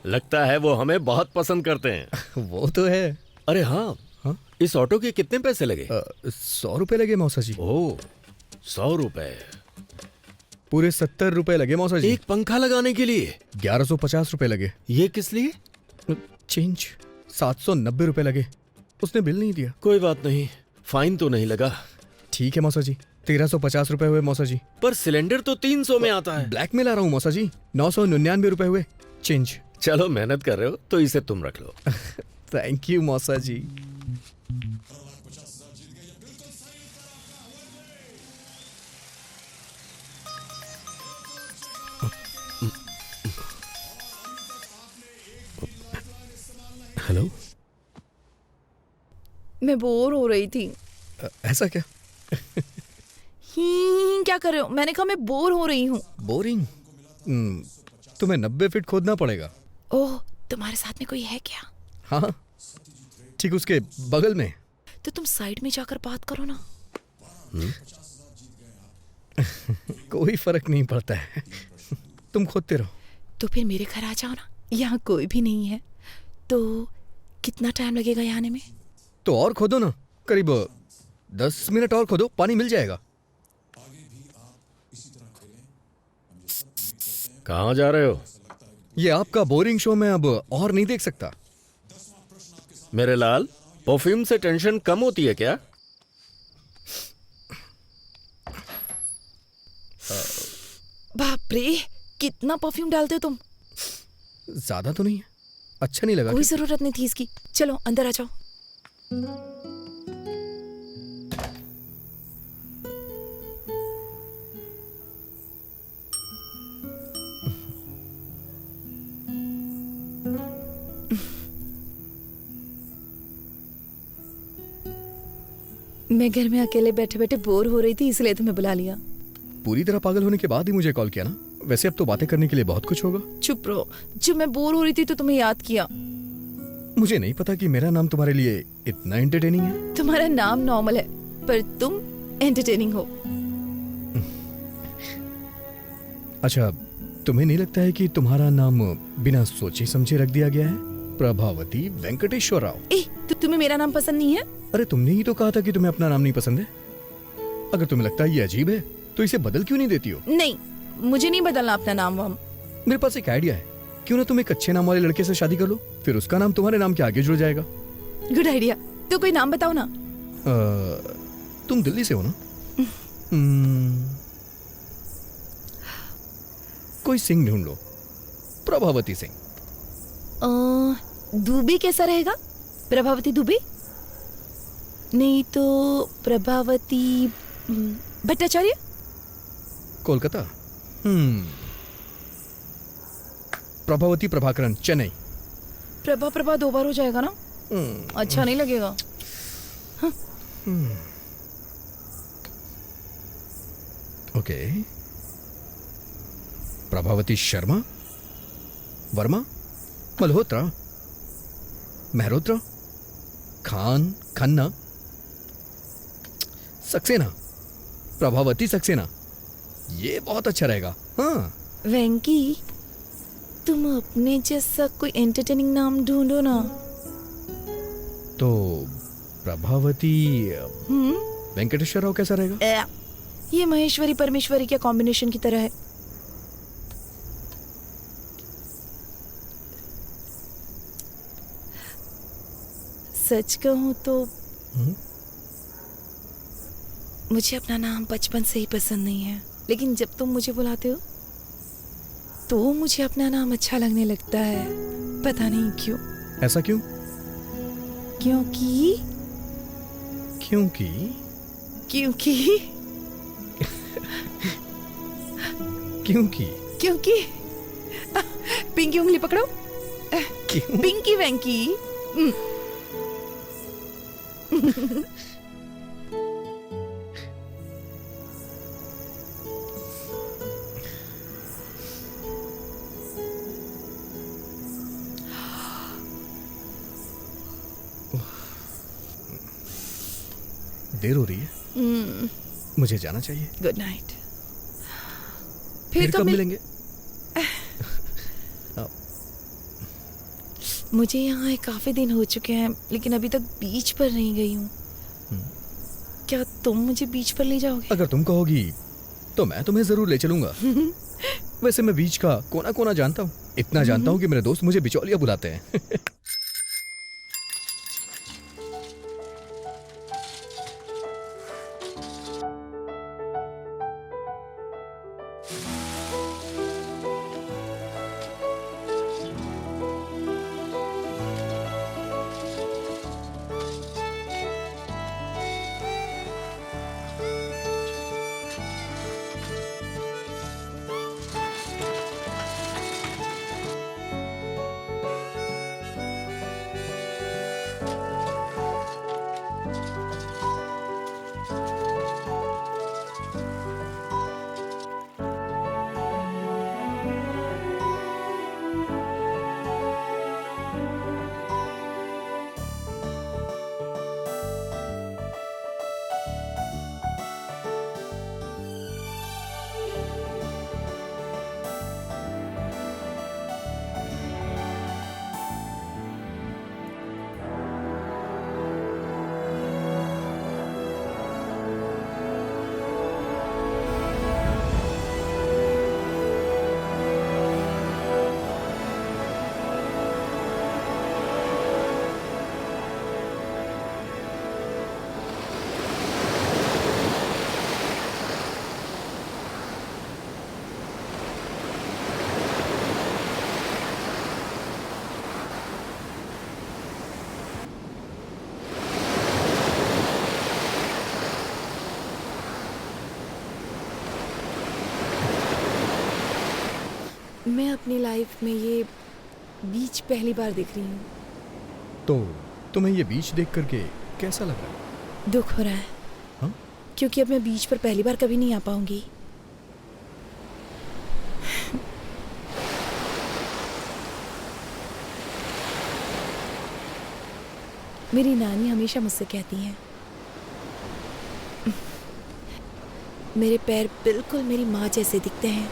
लगता है वो हमें बहुत पसंद करते हैं। वो तो है। अरे हाँ, इस ऑटो के कितने पैसे लगे? 100 रुपए लगे मौसा जी। ओह, 100 रुपए। पूरे 70 रुपए लगे मौसा जी। एक पंखा लगाने के लिए 1150 रुपए लगे। ये किस लिए? चेंज 790 रुपए लगे। उसने बिल नहीं दिया। कोई बात नहीं, फाइन तो नहीं लगा। ठीक है मौसा जी, 1350 रुपए हुए मौसा जी। पर सिलेंडर तो 300 में आता है। ब्लैक में ला रहा हूँ मौसा जी। 999 रुपए हुए चेंज। चलो मेहनत कर रहे हो तो इसे तुम रख लो। थैंक यू मौसा जी। हेलो, मैं बोर हो रही थी। ऐसा क्या? क्या कर रहे हो? मैंने कहा मैं बोर हो रही हूँ। बोरिंग? तुम्हें 90 फीट खोदना पड़ेगा। ओह, तुम्हारे साथ में कोई है क्या? हाँ, ठीक उसके बगल में। तो तुम साइड में जाकर बात करो ना। कोई फर्क नहीं पड़ता है, तुम खोदते रहो। तो फिर मेरे घर आ जाओ ना। यहाँ कोई भी नहीं है। तो कितना टाइम लगेगा यहाँ आने में? तो और खोदो ना, करीब 10 मिनट और खोदो, पानी मिल जाएगा। कहाँ जा रहे हो? ये आपका बोरिंग शो मैं अब और नहीं देख सकता। मेरे लाल, परफ्यूम से टेंशन कम होती है क्या? बाप रे, कितना परफ्यूम डालते हो तुम? ज्यादा तो नहीं है, अच्छा नहीं लगा? कोई जरूरत नहीं थी इसकी। चलो अंदर आ जाओ। मैं घर में अकेले बैठे बैठे बोर हो रही थी, इसलिए तुम्हें बुला लिया। पूरी तरह पागल होने के बाद ही मुझे कॉल किया ना? वैसे अब तो बातें करने के लिए बहुत कुछ होगा। चुप रहो। जब मैं बोर हो रही थी तो तुम्हें याद किया। मुझे नहीं पता कि मेरा नाम तुम्हारे लिए इतना एंटरटेनिंग है। तुम्हारा नाम नॉर्मल है, पर तुम एंटरटेनिंग हो। अच्छा, तुम्हें नहीं लगता है कि तुम्हारा नाम बिना सोचे समझे रख दिया गया है? प्रभावती वेंकटेश्वर राव। तो तुम्हें मेरा नाम पसंद नहीं है? अरे तुमने ही तो कहा था कि तुम्हें अपना नाम नहीं पसंद है। अगर तुम्हें लगता है ये अजीब है तो इसे बदल क्यों नहीं देती हो? नहीं, मुझे नहीं बदलना अपना नाम वाम। मेरे पास एक आइडिया है, क्यों ना तुम एक अच्छे नाम वाले लड़के से शादी कर लो, फिर उसका नाम तुम्हारे नाम के आगे जुड़ जाएगा। Good idea. तो कोई नाम बताओ ना। तुम दिल्ली से हो ना? कोई सिंह ढूंढ लो, प्रभावती सिंह। दुबे कैसा रहेगा? प्रभावती दुबे? नहीं तो प्रभावती भट्टाचार्य? कोलकाता। प्रभावती प्रभाकरन, चेन्नई। प्रभा 2 बार हो जाएगा ना? अच्छा नहीं लगेगा। ओके। प्रभावती शर्मा, वर्मा, मल्होत्रा, मेहरोत्रा, खान, खन्ना, सक्सेना, प्रभावती सक्सेना। ये बहुत अच्छा रहेगा। हाँ वेंकी, तुम अपने जैसा कोई एंटरटेनिंग नाम ढूंढो ना। तो प्रभावती वेंकटेश्वर राव कैसा रहेगा? ये महेश्वरी परमेश्वरी के कॉम्बिनेशन की तरह है। सच कहूं तो मुझे अपना नाम बचपन से ही पसंद नहीं है, लेकिन जब तुम मुझे बुलाते हो तो मुझे अपना नाम अच्छा लगने लगता है। पता नहीं क्यों। ऐसा क्यों? क्योंकि क्योंकि क्योंकि क्योंकि क्योंकि पिंकी उंगली पकड़ो। पिंकी वेंकी। देर हो रही है, मुझे जाना चाहिए। Good night. फिर कब मिलेंगे? मुझे यहाँ काफी दिन हो चुके हैं, लेकिन अभी तक बीच पर नहीं गई हूँ। क्या तुम मुझे बीच पर ले जाओगे? अगर तुम कहोगी तो मैं तुम्हें जरूर ले चलूंगा। वैसे मैं बीच का कोना कोना जानता हूँ, इतना जानता हूँ कि मेरे दोस्त मुझे बिचौलिया बुलाते हैं। मैं अपनी लाइफ में ये बीच पहली बार देख रही हूँ। तो तुम्हें ये बीच देख करके कैसा लग रहा है? दुख हो रहा है। हाँ? क्योंकि अब मैं बीच पर पहली बार कभी नहीं आ पाऊंगी। मेरी नानी हमेशा मुझसे कहती हैं, मेरे पैर बिल्कुल मेरी माँ जैसे दिखते हैं।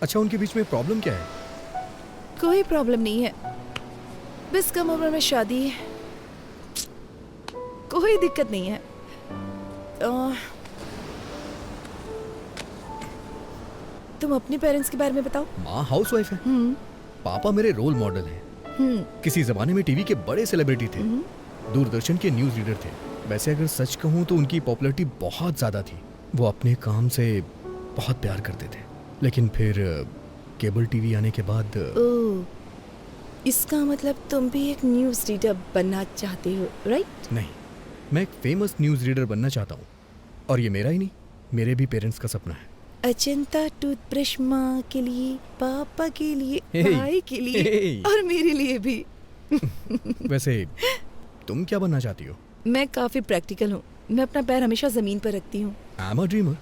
अच्छा, उनके बीच में प्रॉब्लम क्या है? कोई प्रॉब्लम नहीं है, बस कम उम्र में शादी है, कोई दिक्कत नहीं है। तुम अपने पेरेंट्स के बारे में बताओ। माँ हाउसवाइफ है, पापा मेरे रोल मॉडल हैं। किसी जमाने में टीवी के बड़े सेलिब्रिटी थे, दूरदर्शन के न्यूज रीडर थे। वैसे अगर सच कहूँ तो उनकी पॉपुलैरिटी बहुत ज्यादा थी। वो अपने काम से बहुत प्यार करते थे, लेकिन फिर केबल टीवी आने के बाद इसका मतलब तुम भी एक न्यूज रीडर बनना चाहते हो, राइट? नहीं, मैं एक फेमस न्यूज रीडर बनना चाहता हूँ, और ये मेरा ही नहीं, मेरे भी पेरेंट्स का सपना है। अजंता टूथब्रश माँ के लिए, पापा के लिए, भाई के लिए और मेरे लिए भी। वैसे तुम क्या बनना चाहती हो? मैं काफी प्रैक्टिकल हूँ, मैं अपना पैर हमेशा जमीन पर रखती हूँ। आई एम अ ड्रीमर,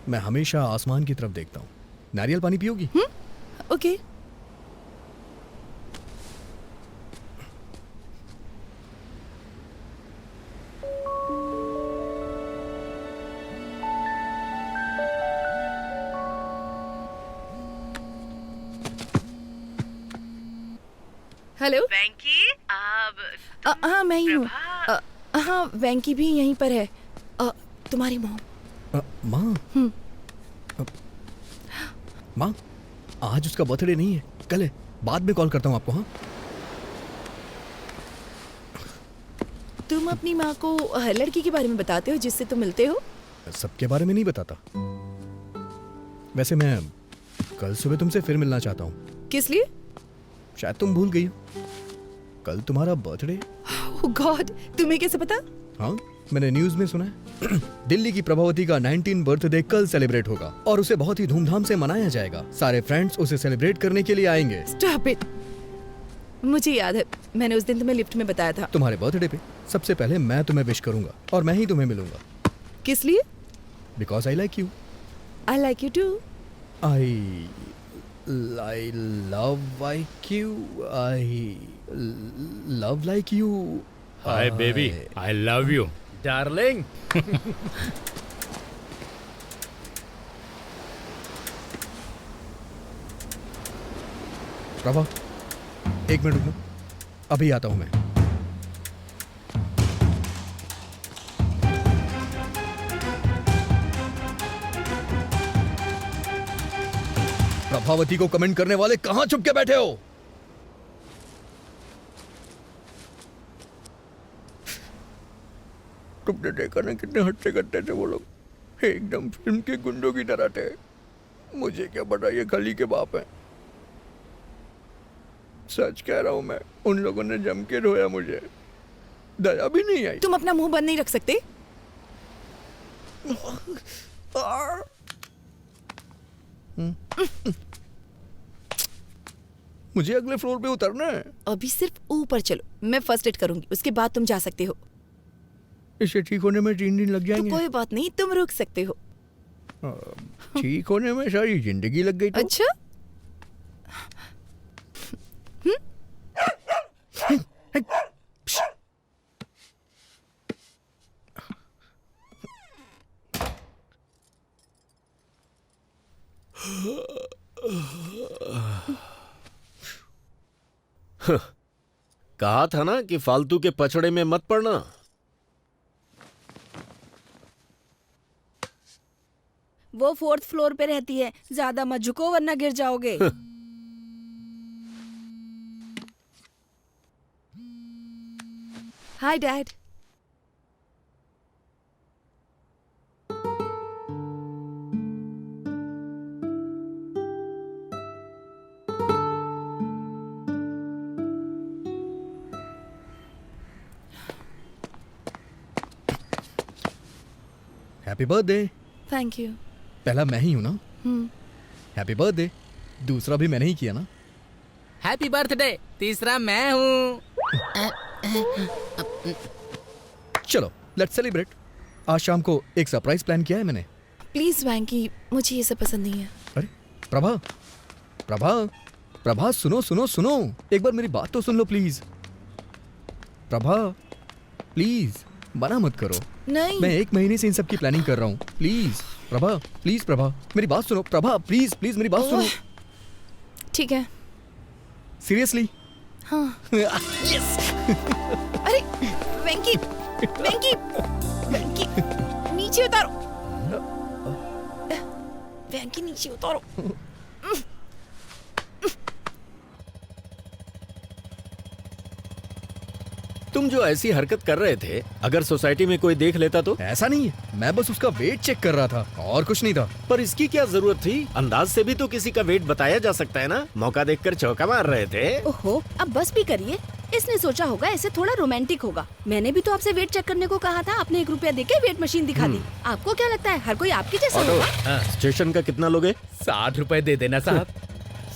मैं हमेशा आसमान की तरफ देखता हूँ। नारियल पानी पियोगी? ओके। हेलो वेंकी, हाँ मैं ही हूँ। हाँ वेंकी भी यहीं पर है। तुम्हारी मॉम। माँ? माँ, आज उसका बर्थडे नहीं है, कल है। बाद में कॉल करता हूँ आपको। हाँ, तुम अपनी माँ को हर लड़की के बारे में बताते हो जिससे तुम मिलते हो? सबके बारे में नहीं बताता। वैसे मैं कल सुबह तुमसे फिर मिलना चाहता हूँ। किस लिए? शायद तुम भूल गई हो, कल तुम्हारा बर्थडे। ओह गॉड, तुम्हें कैसे पता? हाँ, मैंने न्यूज में सुना है। दिल्ली की प्रभावती का 19 बर्थडे कल सेलिब्रेट होगा और उसे बहुत ही धूमधाम से मनाया जाएगा। सारे फ्रेंड्स उसे सेलिब्रेट करने के लिए आएंगे। Stop it. मुझे याद है, मैंने उस दिन तुम्हें लिफ्ट में बताया था। तुम्हारे बर्थडे पे सबसे पहले मैं तुम्हें विश करूंगा और मैं ही तुम्हें मिलूंगा। किस लिए? Because I like you. I like you too. I love like you. I love like you. Hi baby, I love you darling. Prabha, एक मिनट रुको, अभी आता हूं मैं। प्रभावती को कमेंट करने वाले कहां चुप के बैठे हो? तुमने देखा ना कितने हट्टे कट्टे थे वो लोग, एकदम फिल्म के गुंडों की तरह थे। मुझे क्या पता ये खली के बाप हैं। सच कह रहा हूं मैं, उन लोगों ने जम के रोया, मुझे दया भी नहीं आई। तुम अपना मुंह बंद नहीं रख सकते? मुझे अगले फ्लोर पे उतरना है। अभी सिर्फ ऊपर चलो, मैं फर्स्ट एड करूंगी, उसके बाद तुम जा सकते हो। इसे ठीक होने में 3 दिन लग जाएंगे। तो कोई बात नहीं, तुम रुक सकते हो। ठीक होने में सारी जिंदगी लग गई तो? अच्छा? कहा था ना कि फालतू के पचड़े में मत पड़ना। वो 4th फ्लोर पे रहती है, ज्यादा मत झुको वरना गिर जाओगे। Hi dad. Happy birthday. Thank you. पहला मैं ही हूं ना? Happy birthday. दूसरा भी मैंने ही किया ना? Happy birthday. तीसरा मैं हूँ। चलो लेट्स सेलिब्रेट। आज शाम को एक सरप्राइज प्लान किया है मैंने। प्लीज वैंकी, मुझे ये सब पसंद नहीं है। अरे प्रभा, प्रभा, प्रभा, सुनो सुनो सुनो, एक बार मेरी बात तो सुन लो प्लीज। प्रभा प्लीज, मना मत करो। नहीं, मैं 1 महीने से इन सब की प्लानिंग कर रहा हूँ। प्लीज प्रभा, प्लीज प्रभा, मेरी बात सुनो। प्रभा प्लीज प्लीज मेरी बात सुनो। ठीक है। सीरियसली? हाँ। यस। अरे वेंकी, वेंकी, वेंकी, नीचे उतारो। वेंकी नीचे उतारो। तुम जो ऐसी हरकत कर रहे थे, अगर सोसाइटी में कोई देख लेता तो? ऐसा नहीं है, मैं बस उसका वेट चेक कर रहा था और कुछ नहीं था। पर इसकी क्या जरूरत थी? अंदाज से भी तो किसी का वेट बताया जा सकता है ना। मौका देखकर चौका मार रहे थे। ओहो, अब बस भी करिए। इसने सोचा होगा ऐसे थोड़ा रोमांटिक होगा। मैंने भी तो आपसे वेट चेक करने को कहा था, आपने 1 रुपया देके वेट मशीन दिखा दी। आपको क्या लगता है हर कोई आपके जैसा होगा? स्टेशन का कितना लोगे? 60 रुपए दे देना साहब।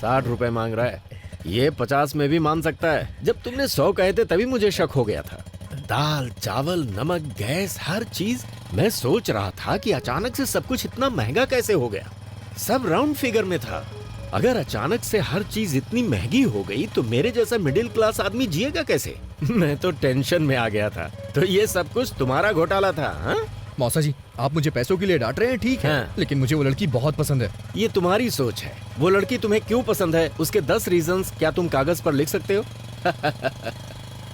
60 रुपए मांग रहा है। ये 50 में भी मान सकता है। जब तुमने 100 कहे थे तभी मुझे शक हो गया था। दाल, चावल, नमक, गैस, हर चीज। मैं सोच रहा था कि अचानक से सब कुछ इतना महंगा कैसे हो गया। सब राउंड फिगर में था। अगर अचानक से हर चीज इतनी महंगी हो गई तो मेरे जैसा मिडिल क्लास आदमी जिएगा कैसे? मैं तो टेंशन में आ गया था। तो ये सब कुछ तुम्हारा घोटाला था? हाँ? मौसा जी, आप मुझे पैसों के लिए डांट रहे हैं, ठीक है, लेकिन मुझे वो लड़की बहुत पसंद है। ये तुम्हारी सोच है। वो लड़की तुम्हें क्यों पसंद है, उसके 10 रीजंस क्या तुम कागज पर लिख सकते हो?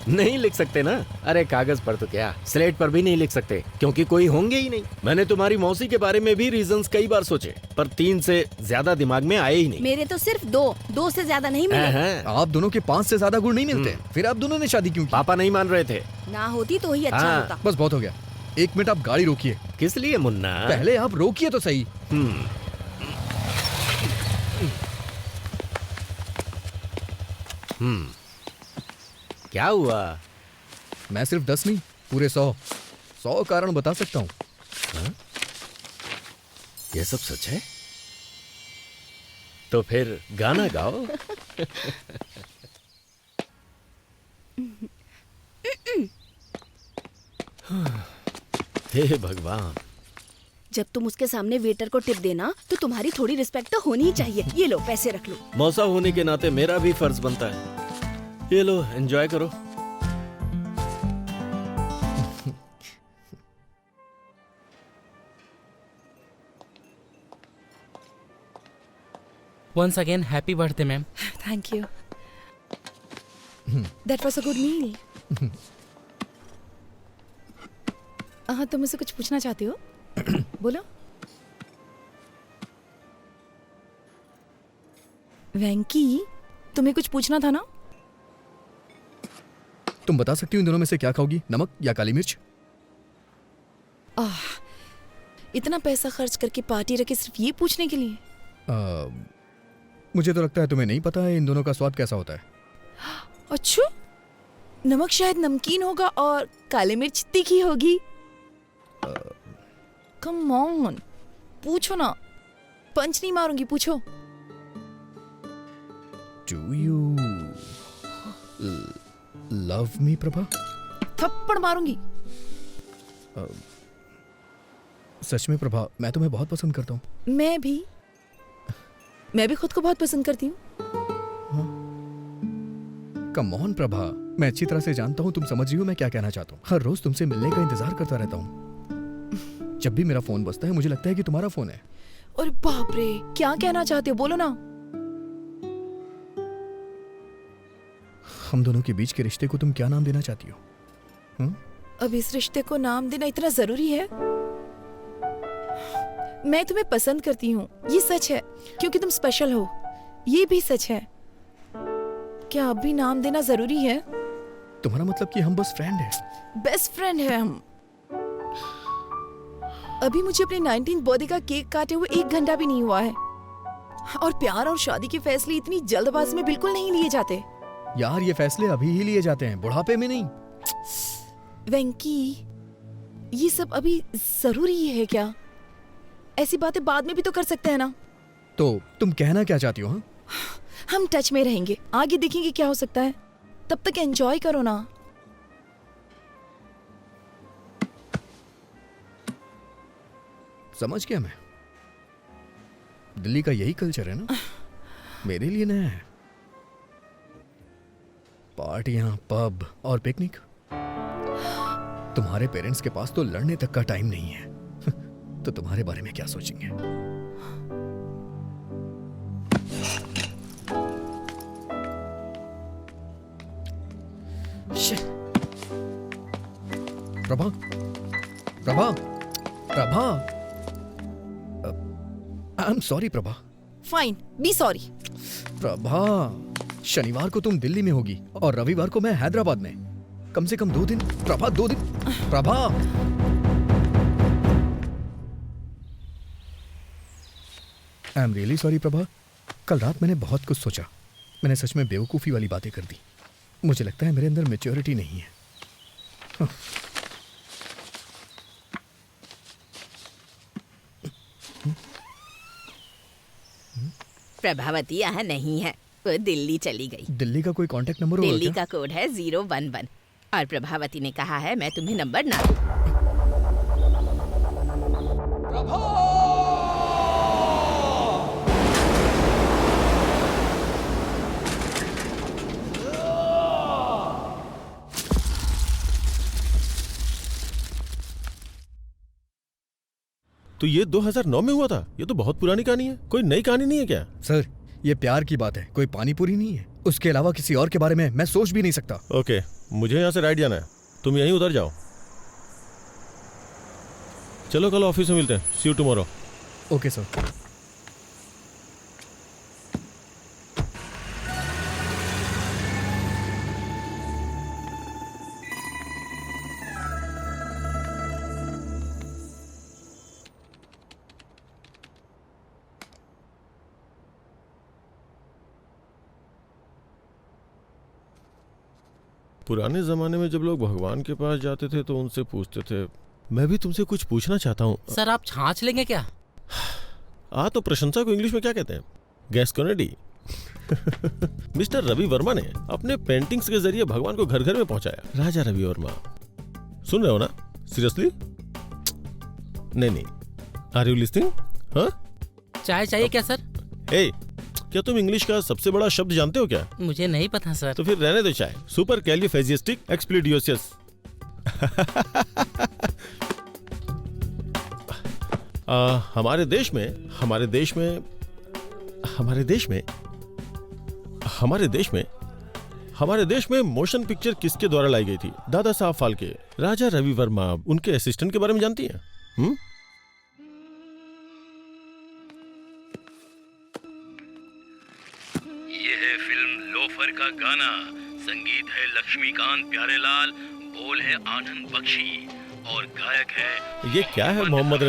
नहीं लिख सकते ना। अरे कागज पर तो क्या, स्लेट पर भी नहीं लिख सकते, क्योंकि कोई होंगे ही नहीं। मैंने तुम्हारी मौसी के बारे में भी रीजंस कई बार सोचे, पर 3 से ज्यादा दिमाग में आए ही नहीं। मेरे तो सिर्फ 2 से ज्यादा नहीं मिले। आप दोनों के 5 से ज्यादा गुण नहीं मिलते। फिर आप दोनों ने शादी क्यों की? पापा नहीं मान रहे थे। ना होती तो ही अच्छा होता। बस बहुत हो गया। 1 मिनट आप गाड़ी रोकिए। किस लिए मुन्ना? पहले आप रोकिए तो सही। क्या हुआ? मैं सिर्फ 10 नहीं, पूरे 100 कारण बता सकता हूँ। ये सब सच है? तो फिर गाना गाओ। हे भगवान, जब तुम उसके सामने वेटर को टिप देना तो तुम्हारी थोड़ी रिस्पेक्ट तो होनी ही चाहिए। ये लो पैसे रख लो। मौसा होने के नाते मेरा भी फर्ज बनता है। ये लो एंजॉय करो। Once again, happy birthday, ma'am. Thank you. That was a good meal. तुम मुझसे कुछ पूछना चाहते हो? बोलो। वेंकी, तुम्हें कुछ पूछना था ना? तुम बता सकती हो इन दोनों में से क्या खाओगी, नमक या काली मिर्च? इतना पैसा खर्च करके पार्टी रखे सिर्फ ये पूछने के लिए? मुझे तो लगता है तुम्हें नहीं पता है इन दोनों का स्वाद कैसा होता है। अच्छा, नमक शायद नमकीन होगा और काली मिर्च तीखी होगी। कम ऑन, पूछो ना, पंच नहीं मारूंगी, पूछो। Do you love me, Prabha? थप्पड़ मारूंगी। सच में प्रभा, मैं तुम्हें बहुत पसंद करता हूँ। मैं भी खुद को बहुत पसंद करती हूँ। कम ऑन प्रभा, मैं अच्छी तरह से जानता हूँ तुम समझ रही हो मैं क्या कहना चाहता हूँ। हर रोज तुमसे मिलने का इंतजार करता रहता हूँ। जब भी मेरा फोन बजता है मुझे लगता है कि तुम्हारा फोन है। और बाप रे, क्या कहना चाहते हो, बोलो ना। हम दोनों के बीच के रिश्ते को तुम क्या नाम देना चाहती हो? अब इस रिश्ते को नाम देना इतना जरूरी है? मैं तुम्हें पसंद करती हूँ, ये सच है, क्योंकि तुम स्पेशल हो, ये भी सच है। क्या अब भी नाम देना जरूरी है? तुम्हारा मतलब कि हम बस फ्रेंड हैं? बेस्ट फ्रेंड है हम। अभी मुझे अपने 19th बर्थडे का केक काटे हुए 1 घंटा भी नहीं हुआ है। और प्यार और शादी के फैसले इतनी जल्दबाजी में बिल्कुल नहीं लिए जाते। यार, ये फैसले अभी ही लिए जाते हैं, बुढ़ापे में नहीं। वेंकी, ये सब अभी जरूरी है क्या? ऐसी बातें बाद में भी तो कर सकते हैं ना। तो तुम कहना क्या चाहती हो? हाँ, हम टच में रहेंगे, आगे देखेंगे क्या हो सकता है। तब तक एंजॉय करो ना। समझ गया मैं। दिल्ली का यही कल्चर है ना, मेरे लिए नया है। पार्टियां, पब और पिकनिक। तुम्हारे पेरेंट्स के पास तो लड़ने तक का टाइम नहीं है। तो तुम्हारे बारे में क्या सोचेंगे? Prabha, Prabha, Prabha, I am sorry Prabha. Fine, be sorry. Prabha, शनिवार को तुम दिल्ली में होगी और रविवार को मैं हैदराबाद में। कम से कम 2 दिन। प्रभा, 2 दिन। Prabha, I am really sorry Prabha. कल रात मैंने बहुत कुछ सोचा। मैंने सच में बेवकूफ़ी वाली बातें कर दी। मुझे लगता है मेरे अंदर मैच्योरिटी नहीं है। प्रभावती यहाँ नहीं है, वो दिल्ली चली गई। दिल्ली का कोई कांटेक्ट नंबर होगा? दिल्ली का कोड है 011 और प्रभावती ने कहा है मैं तुम्हें नंबर ना दूं। तो ये 2009 में हुआ था? ये तो बहुत पुरानी कहानी है। कोई नई कहानी नहीं है क्या? सर, ये प्यार की बात है, कोई पानी पूरी नहीं है। उसके अलावा किसी और के बारे में मैं सोच भी नहीं सकता। ओके, मुझे यहाँ से राइट जाना है, तुम यहीं उतर जाओ। चलो कल ऑफिस में मिलते हैं। सी यू टुमारो। Okay sir. पुराने जमाने में जब लोग भगवान के पास जाते थे तो उनसे पूछते थे। मैं भी तुमसे कुछ पूछना चाहता हूँ। सर, आप छाछ लेंगे क्या? तो प्रशंसा को इंग्लिश में क्या कहते हैं? गैस्कोनेडी। मिस्टर रवि वर्मा ने अपने पेंटिंग्स के जरिए भगवान को घर घर में पहुंचाया। राजा रवि वर्मा, सुन रहे हो ना? सीरियसली? नहीं, आर यू लिस्निंग? हाँ? चाय चाहिए क्या सर? ए, क्या तुम इंग्लिश का सबसे बड़ा शब्द जानते हो क्या? मुझे नहीं पता सर। तो फिर रहने दो चाय। सुपर कैलिफेजिस्टिक एक्सप्लिडियोसियस। हमारे देश में मोशन पिक्चर किसके द्वारा लाई गई थी? दादा साहब फाल्के, राजा रवि वर्मा, उनके असिस्टेंट के बारे में जानती हैं? ये है फिल्म लोफर का गाना, संगीत है लक्ष्मीकांत प्यारेलाल, बोल है आनंद बख्शी और गायक है ये क्या है? मोहम्मद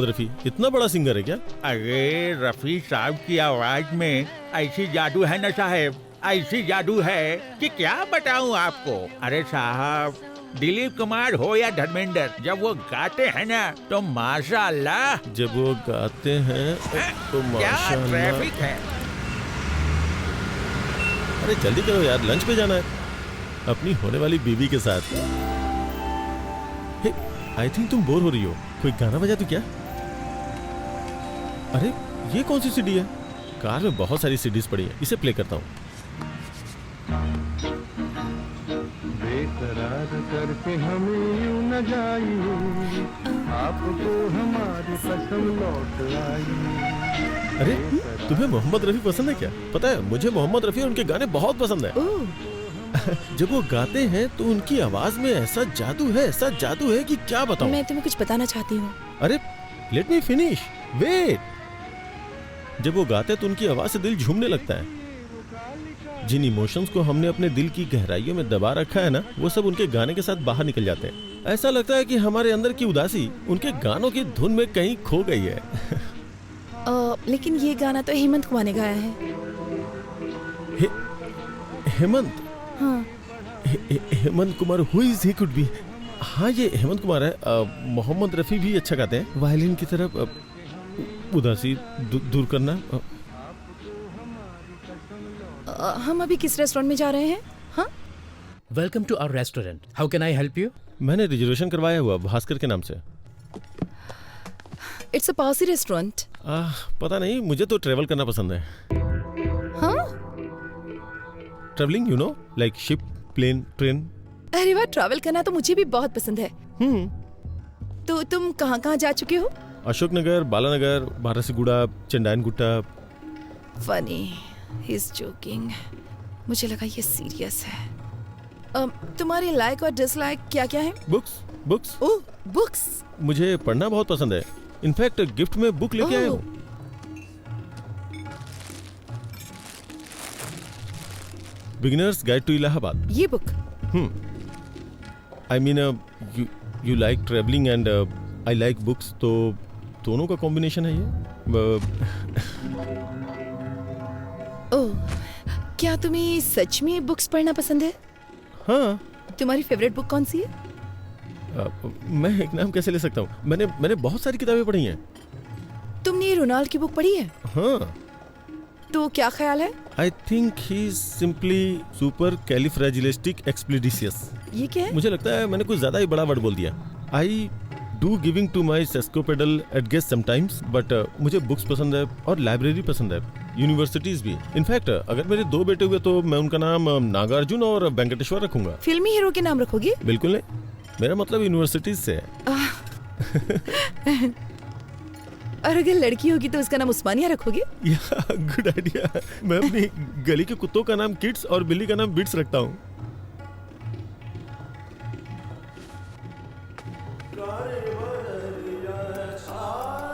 रफी इतना बड़ा सिंगर है क्या? अरे रफी साहब की आवाज में ऐसी जादू है ना साहब, ऐसी जादू है कि क्या बताऊं आपको। अरे साहब, दिलीप कुमार हो या धर्मेंद्र, जब वो गाते हैं ना तो माशाअल्लाह। जब वो गाते हैं तो क्या ट्रैफिक है। अरे जल्दी करो यार, लंच पे जाना है अपनी होने वाली बीवी के साथ। आई थिंक तुम बोर हो रही हो, कोई गाना बजा तू क्या? अरे ये कौन सी सीडी है? कार में बहुत सारी सीडीज पड़ी है, इसे प्ले करता हूँ। बेकरार करके हमें यूं न जाइए, आपको हमारी कसम लौट आई। अरे तुम्हें मोहम्मद रफी पसंद है क्या? पता है मुझे मोहम्मद रफी और उनके गाने बहुत पसंद है। जब वो गाते हैं तो उनकी आवाज में ऐसा जादू है कि क्या बताऊं। मैं तुम्हें कुछ बताना चाहती हूँ। अरे लेट मी फिनिश, वेट। जब वो गाते हैं तो उनकी आवाज से दिल झूमने लगता है। जिन इमोशंस को हमने अपने दिल की गहराइयों में दबा रखा है ना, वो सब उनके गाने के साथ बाहर निकल जाते हैं। ऐसा लगता है कि हमारे अंदर की उदासी उनके गानों की धुन में कहीं खो गई है। लेकिन ये गाना तो हेमंत कुमार ने गाया है। हेमंत? हाँ। Hemant Kumar, who is he could be? हाँ ये हेमंत कुमार है। मोहम्मद रफी भी अच्छा गाते हैं। वायलिन की तरफ उदासी दूर करना। हम अभी किस रेस्टोरेंट में जा रहे हैं? हाँ? Welcome to our restaurant, how can I help you? मैंने रिजर्वेशन करवाया हुआ भास्कर के नाम से। It's a Parsi restaurant. पता नहीं, मुझे तो ट्रेवल करना पसंद है। हाँ? Travelling, you know, like ship, plane, train. अरे वाह, ट्रैवल करना तो मुझे भी बहुत पसंद है। तो तुम कहाँ जा चुके हो? Ashoknagar, Balanagar, Barasiguda, Chandayanagutta. Funny, he is joking. मुझे लगा ये सीरियस है। तुम्हारे लाइक और डिसलाइक क्या है? बुक्स। ओह, बुक्स। मुझे पढ़ना बहुत पसंद है। इनफैक्ट गिफ्ट में बुक लेके आया हूँ। Beginners guide to Allahabad. ये book? I mean you like travelling and I like books, तो दोनों का कॉम्बिनेशन है ये। ओह, क्या तुम्हें सच में बुक्स पढ़ना पसंद है? हाँ। तुम्हारी फेवरेट बुक कौन सी है? मैं एक नाम कैसे ले सकता हूँ? मैंने बहुत सारी किताबें पढ़ी हैं। तुमने रोनाल्ड की बुक पढ़ी है? हाँ। तो क्या ख्याल है? I think he is simply supercalifragilisticexpialidocious. ये क्या है? मुझे लगता है मैंने कुछ ज्यादा ही बड़ा वर्ड बोल दिया। I do giving to my sesquipedal at guest sometimes, but मुझे बुक्स पसंद है और लाइब्रेरी पसंद है, यूनिवर्सिटीज भी। इनफैक्ट अगर मेरे 2 बेटे हुए तो मैं उनका नाम नागार्जुन और वेंकटेश्वर रखूंगा। फिल्मी हीरो के नाम रखोगे? बिल्कुल नहीं, मेरा मतलब यूनिवर्सिटीज से है। और अगर लड़की होगी तो उसका नाम उस्मानिया रखोगे? Good idea. मैं अपनी गली के कुत्तों का नाम किड्स और बिल्ली का नाम बिट्स रखता हूँ।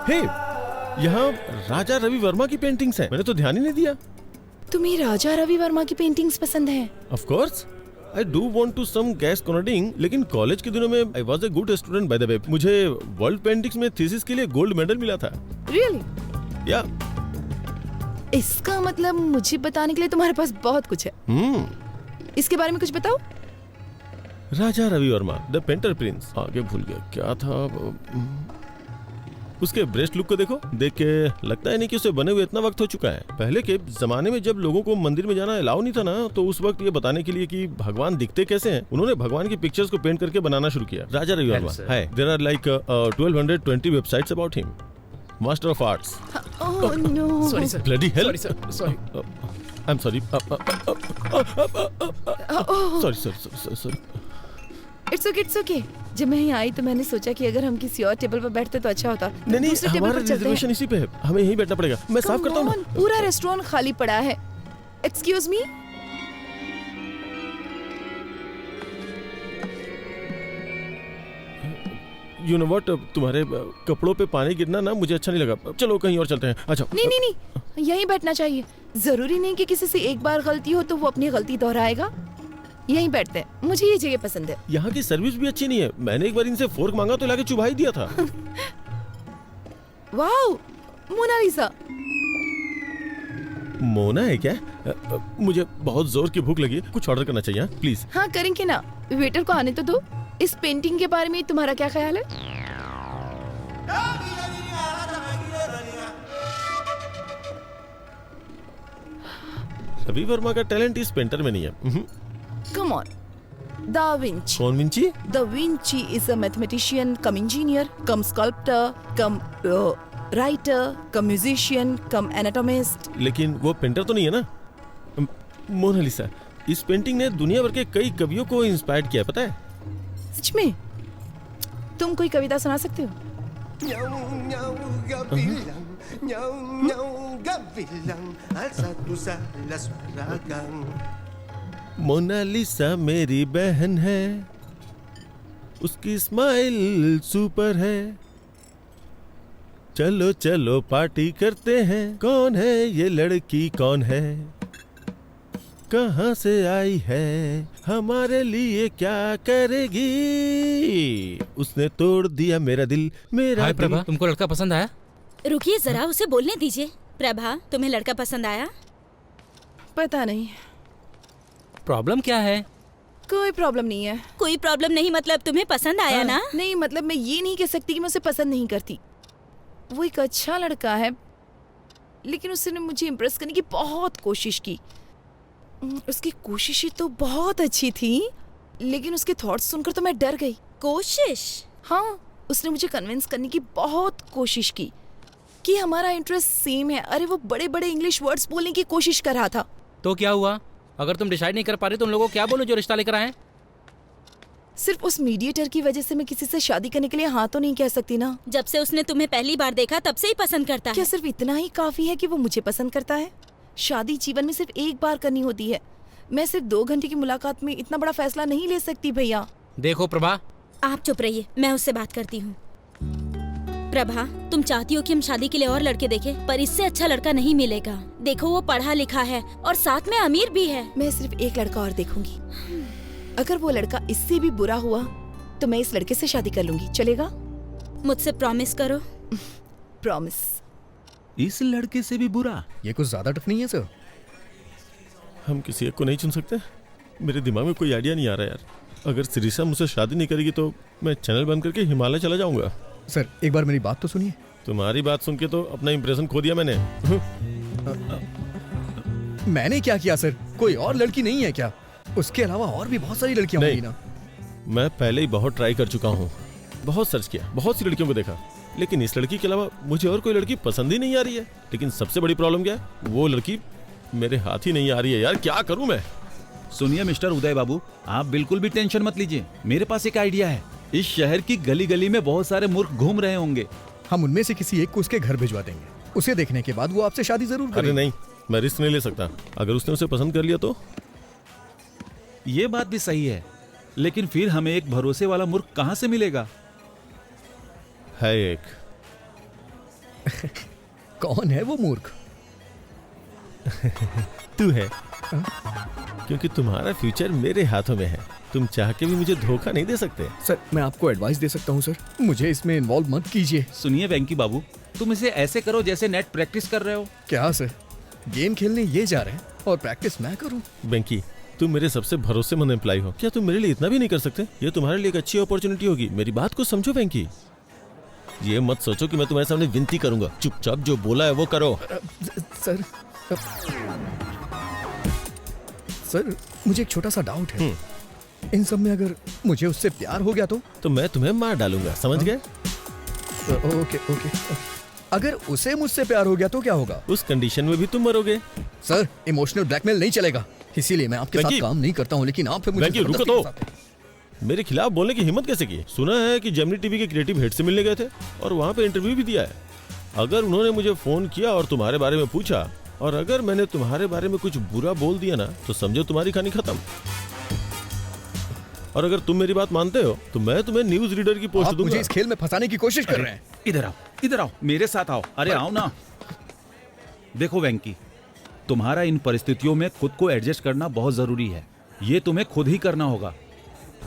हे, यहाँ राजा रवि वर्मा की पेंटिंग्स हैं। मैंने तो ध्यान ही नहीं दिया। तुम्हें राजा रवि वर्मा की पेंटिंग्स पसंद हैं? Of course, I do want to some gas cornering, लेकिन कॉलेज के दिनों में I was a good student by the way। मुझे वर्ल्ड पेंटिंग्स में थीसिस के लिए गोल्ड मेडल मिला था। Really? Yeah। इसका मतलब मुझे बताने के लिए तुम्हारे पास बहुत कुछ है। इसके बारे में कुछ बताओ। Raja Ravi Varma, the painter prince. आगे भूल गया क्या था। उसके ब्रेस्ट लुक को देखो, देख के लगता है नहीं कि उसे बने हुए इतना वक्त हो चुका है। पहले के जमाने में जब लोगों को मंदिर में जाना अलाउ नहीं था ना, तो उस वक्त ये बताने के लिए कि भगवान दिखते कैसे हैं, उन्होंने भगवान की पिक्चर्स को पेंट करके बनाना शुरू किया। राजा रवि वर्मा है। There are like 1220 websites about him. Master of arts. Oh no. Sorry sir. Bloody hell. Sorry sir, sorry. I am sorry. Sorry sir, sorry. It's okay. जब मैं यहाँ आई तो मैंने सोचा कि अगर हम किसी और टेबल पर बैठते तो अच्छा होता। नहीं, दूसरे टेबल हमारा पर चलते हैं। रिजर्वेशन इसी पे है, हमें यहीं बैठना पड़ेगा। मैं साफ करता हूँ ना। पूरा रेस्टोरेंट खाली पड़ा है। Excuse me. You know what, तुम्हारे कपड़ों पे पानी गिरना ना मुझे अच्छा नहीं लगा। चलो कहीं और चलते हैं। अच्छा। नहीं, यहीं बैठना चाहिए। जरूरी नहीं कि किसी से एक बार गलती हो तो वो अपनी गलती दोहराएगा। यहीं बैठते हैं, मुझे ये जगह पसंद है। यहाँ की सर्विस भी अच्छी नहीं है। मैंने एक बार इनसे फोर्क मांगा तो लाके चुभा ही दिया था। Wow, Mona Lisa. मोना है क्या? मुझे बहुत जोर की भूख लगी है, कुछ ऑर्डर करना चाहिए प्लीज। हाँ करेंगे ना, वेटर को आने तो दो। इस पेंटिंग के बारे में तुम्हारा क्या ख्याल है? रवि वर्मा का टैलेंट इस पेंटर में नहीं है। Come on, da Vinci. कौन Vinci? Da Vinci is a mathematician cum engineer cum sculptor cum writer cum musician cum anatomist. लेकिन वो पेंटर तो नहीं है ना। मोनालिसा, इस पेंटिंग ने दुनिया भर के कई कवियों को इंस्पायर किया है, पता है? सच में? तुम कोई कविता सुना सकते हो? मोनालिसा मेरी बहन है, उसकी स्माइल सुपर है, चलो चलो पार्टी करते हैं। कौन है ये लड़की, कौन है, कहाँ से आई है, हमारे लिए क्या करेगी, उसने तोड़ दिया मेरा दिल, मेरा हाय दिल। प्रभा, तुमको लड़का पसंद आया? रुकिए जरा, उसे बोलने दीजिए। प्रभा, तुम्हें लड़का पसंद आया? पता नहीं। प्रॉब्लम क्या है? कोई प्रॉब्लम नहीं है। कोई प्रॉब्लम नहीं मतलब तुम्हें पसंद आया ना? नहीं मतलब मैं ये नहीं कह सकती कि मैं उसे पसंद नहीं करती। वो एक अच्छा लड़का है, लेकिन उसने मुझे इम्प्रेस करने की बहुत कोशिश की। उसकी कोशिशें तो बहुत अच्छी थी, लेकिन उसके थॉट्स सुनकर तो मैं डर गई। कोशिश? हाँ, उसने मुझे कन्विंस करने की बहुत कोशिश की कि हमारा इंटरेस्ट सेम है। अरे वो बड़े बड़े इंग्लिश वर्ड्स बोलने की कोशिश कर रहा था। तो क्या हुआ? अगर तुम डिसाइड नहीं कर पा रहे तो उन लोगों को क्या बोलो जो रिश्ता लेकर आए? सिर्फ उस मीडिएटर की वजह से मैं किसी से शादी करने के लिए हाँ तो नहीं कह सकती ना। जब से उसने तुम्हें पहली बार देखा तब से ही पसंद करता क्या है। सिर्फ इतना ही काफी है कि वो मुझे पसंद करता है? शादी जीवन में सिर्फ एक बार करनी होती है। मैं सिर्फ 2 घंटे की मुलाकात में इतना बड़ा फैसला नहीं ले सकती भैया। देखो प्रभा, आप चुप रहिए, मैं उससे बात करती हूँ। प्रभा, तुम चाहती हो कि हम शादी के लिए और लड़के देखें, पर इससे अच्छा लड़का नहीं मिलेगा। देखो वो पढ़ा लिखा है और साथ में अमीर भी है। मैं सिर्फ एक लड़का और देखूंगी। अगर वो लड़का इससे भी बुरा हुआ तो मैं इस लड़के से शादी कर लूंगी। चलेगा? मुझसे प्रॉमिस करो। प्रॉमिस। इस लड़के से भी बुरा? ये कुछ ज्यादा टफ नहीं है सर? हम किसी एक को नहीं चुन सकते? मेरे दिमाग में कोई आइडिया नहीं आ रहा यार। अगर सिरिसा मुझसे शादी नहीं करेगी तो मैं चैनल बंद करके हिमालय चला जाऊंगा। सर एक बार मेरी बात तो सुनिए। तुम्हारी बात सुन के तो अपना इंप्रेशन खो दिया मैंने। मैंने क्या किया सर? कोई और लड़की नहीं है क्या? उसके अलावा और भी बहुत सारी लड़कियां होंगी ना। मैं पहले ही बहुत ट्राई कर चुका हूँ, बहुत सर्च किया, बहुत सी लड़कियों को देखा, लेकिन इस लड़की के अलावा मुझे और कोई लड़की पसंद ही नहीं आ रही है। लेकिन सबसे बड़ी प्रॉब्लम क्या है, वो लड़की मेरे हाथ ही नहीं आ रही है यार। क्या करूं मैं? सुनिए मिस्टर उदय बाबू, आप बिल्कुल भी टेंशन मत लीजिए। मेरे पास एक आइडिया है। इस शहर की गली गली में बहुत सारे मूर्ख घूम रहे होंगे। हम उनमें से किसी एक को उसके घर भिजवा देंगे। उसे देखने के बाद वो आपसे शादी जरूर करेगा। अरे नहीं, मैं रिस्क नहीं ले सकता। अगर उसने उसे पसंद कर लिया तो? ये बात भी सही है, लेकिन फिर हमें एक भरोसे वाला मूर्ख कहाँ से मिलेगा? है एक। कौन है वो मूर्ख? तू है, क्योंकि तुम्हारा फ्यूचर मेरे हाथों में है। तुम चाह के भी मुझे धोखा नहीं दे सकते। सर मैं आपको एडवाइस दे सकता हूँ सर, मुझे इसमें इन्वॉल्व मत कीजिए। सुनिए वेंकी बाबू, तुम इसे ऐसे करो जैसे नेट प्रैक्टिस कर रहे हो। क्या सर, गेम खेलने ये जा रहे हैं और प्रैक्टिस मैं करूँ? बेंकी, तुम मेरे सबसे भरोसेमंद एम्प्लॉय हो, क्या तुम मेरे लिए इतना भी नहीं कर सकते? ये तुम्हारे लिए एक अच्छी अपॉर्चुनिटी होगी। मेरी बात को समझो बेंकी। ये मत सोचो कि मैं तुम्हारे सामने विनती करूंगा। चुपचाप जो बोला है वो करो। सर सर मुझे एक छोटा सा डाउट है। इन सब में अगर मुझे उससे प्यार हो गया तो? मैं तुम्हें मार डालूंगा, समझ गए? ओके ओके, अगर उसे मुझसे प्यार हो गया तो क्या होगा? उस कंडीशन में भी तुम मरोगे। सर, इमोशनल ब्लैकमेल नहीं चलेगा, इसीलिए मैं आपके साथ काम नहीं करता हूँ, लेकिन आप फिर मुझे रुको तो। मेरे खिलाफ बोलने की हिम्मत कैसे की? सुना है कि जेमिनी टीवी के क्रिएटिव हेड से मिलने गए थे और वहाँ पे इंटरव्यू भी दिया है। अगर उन्होंने मुझे फोन किया और तुम्हारे बारे में पूछा, और अगर मैंने तुम्हारे बारे में कुछ बुरा बोल दिया ना, तो समझो तुम्हारी कहानी खत्म। और अगर तुम मेरी बात मानते हो तो मैं तुम्हें न्यूज रीडर की पोस्ट दूंगा। मुझे इस खेल में फंसाने की कोशिश कर रहे हैं। इधर आओ, मेरे साथ आओ। अरे आओ ना। देखो वेंकी, तुम्हारा इन परिस्थितियों में खुद को एडजस्ट करना बहुत जरूरी है। ये तुम्हें खुद ही करना होगा।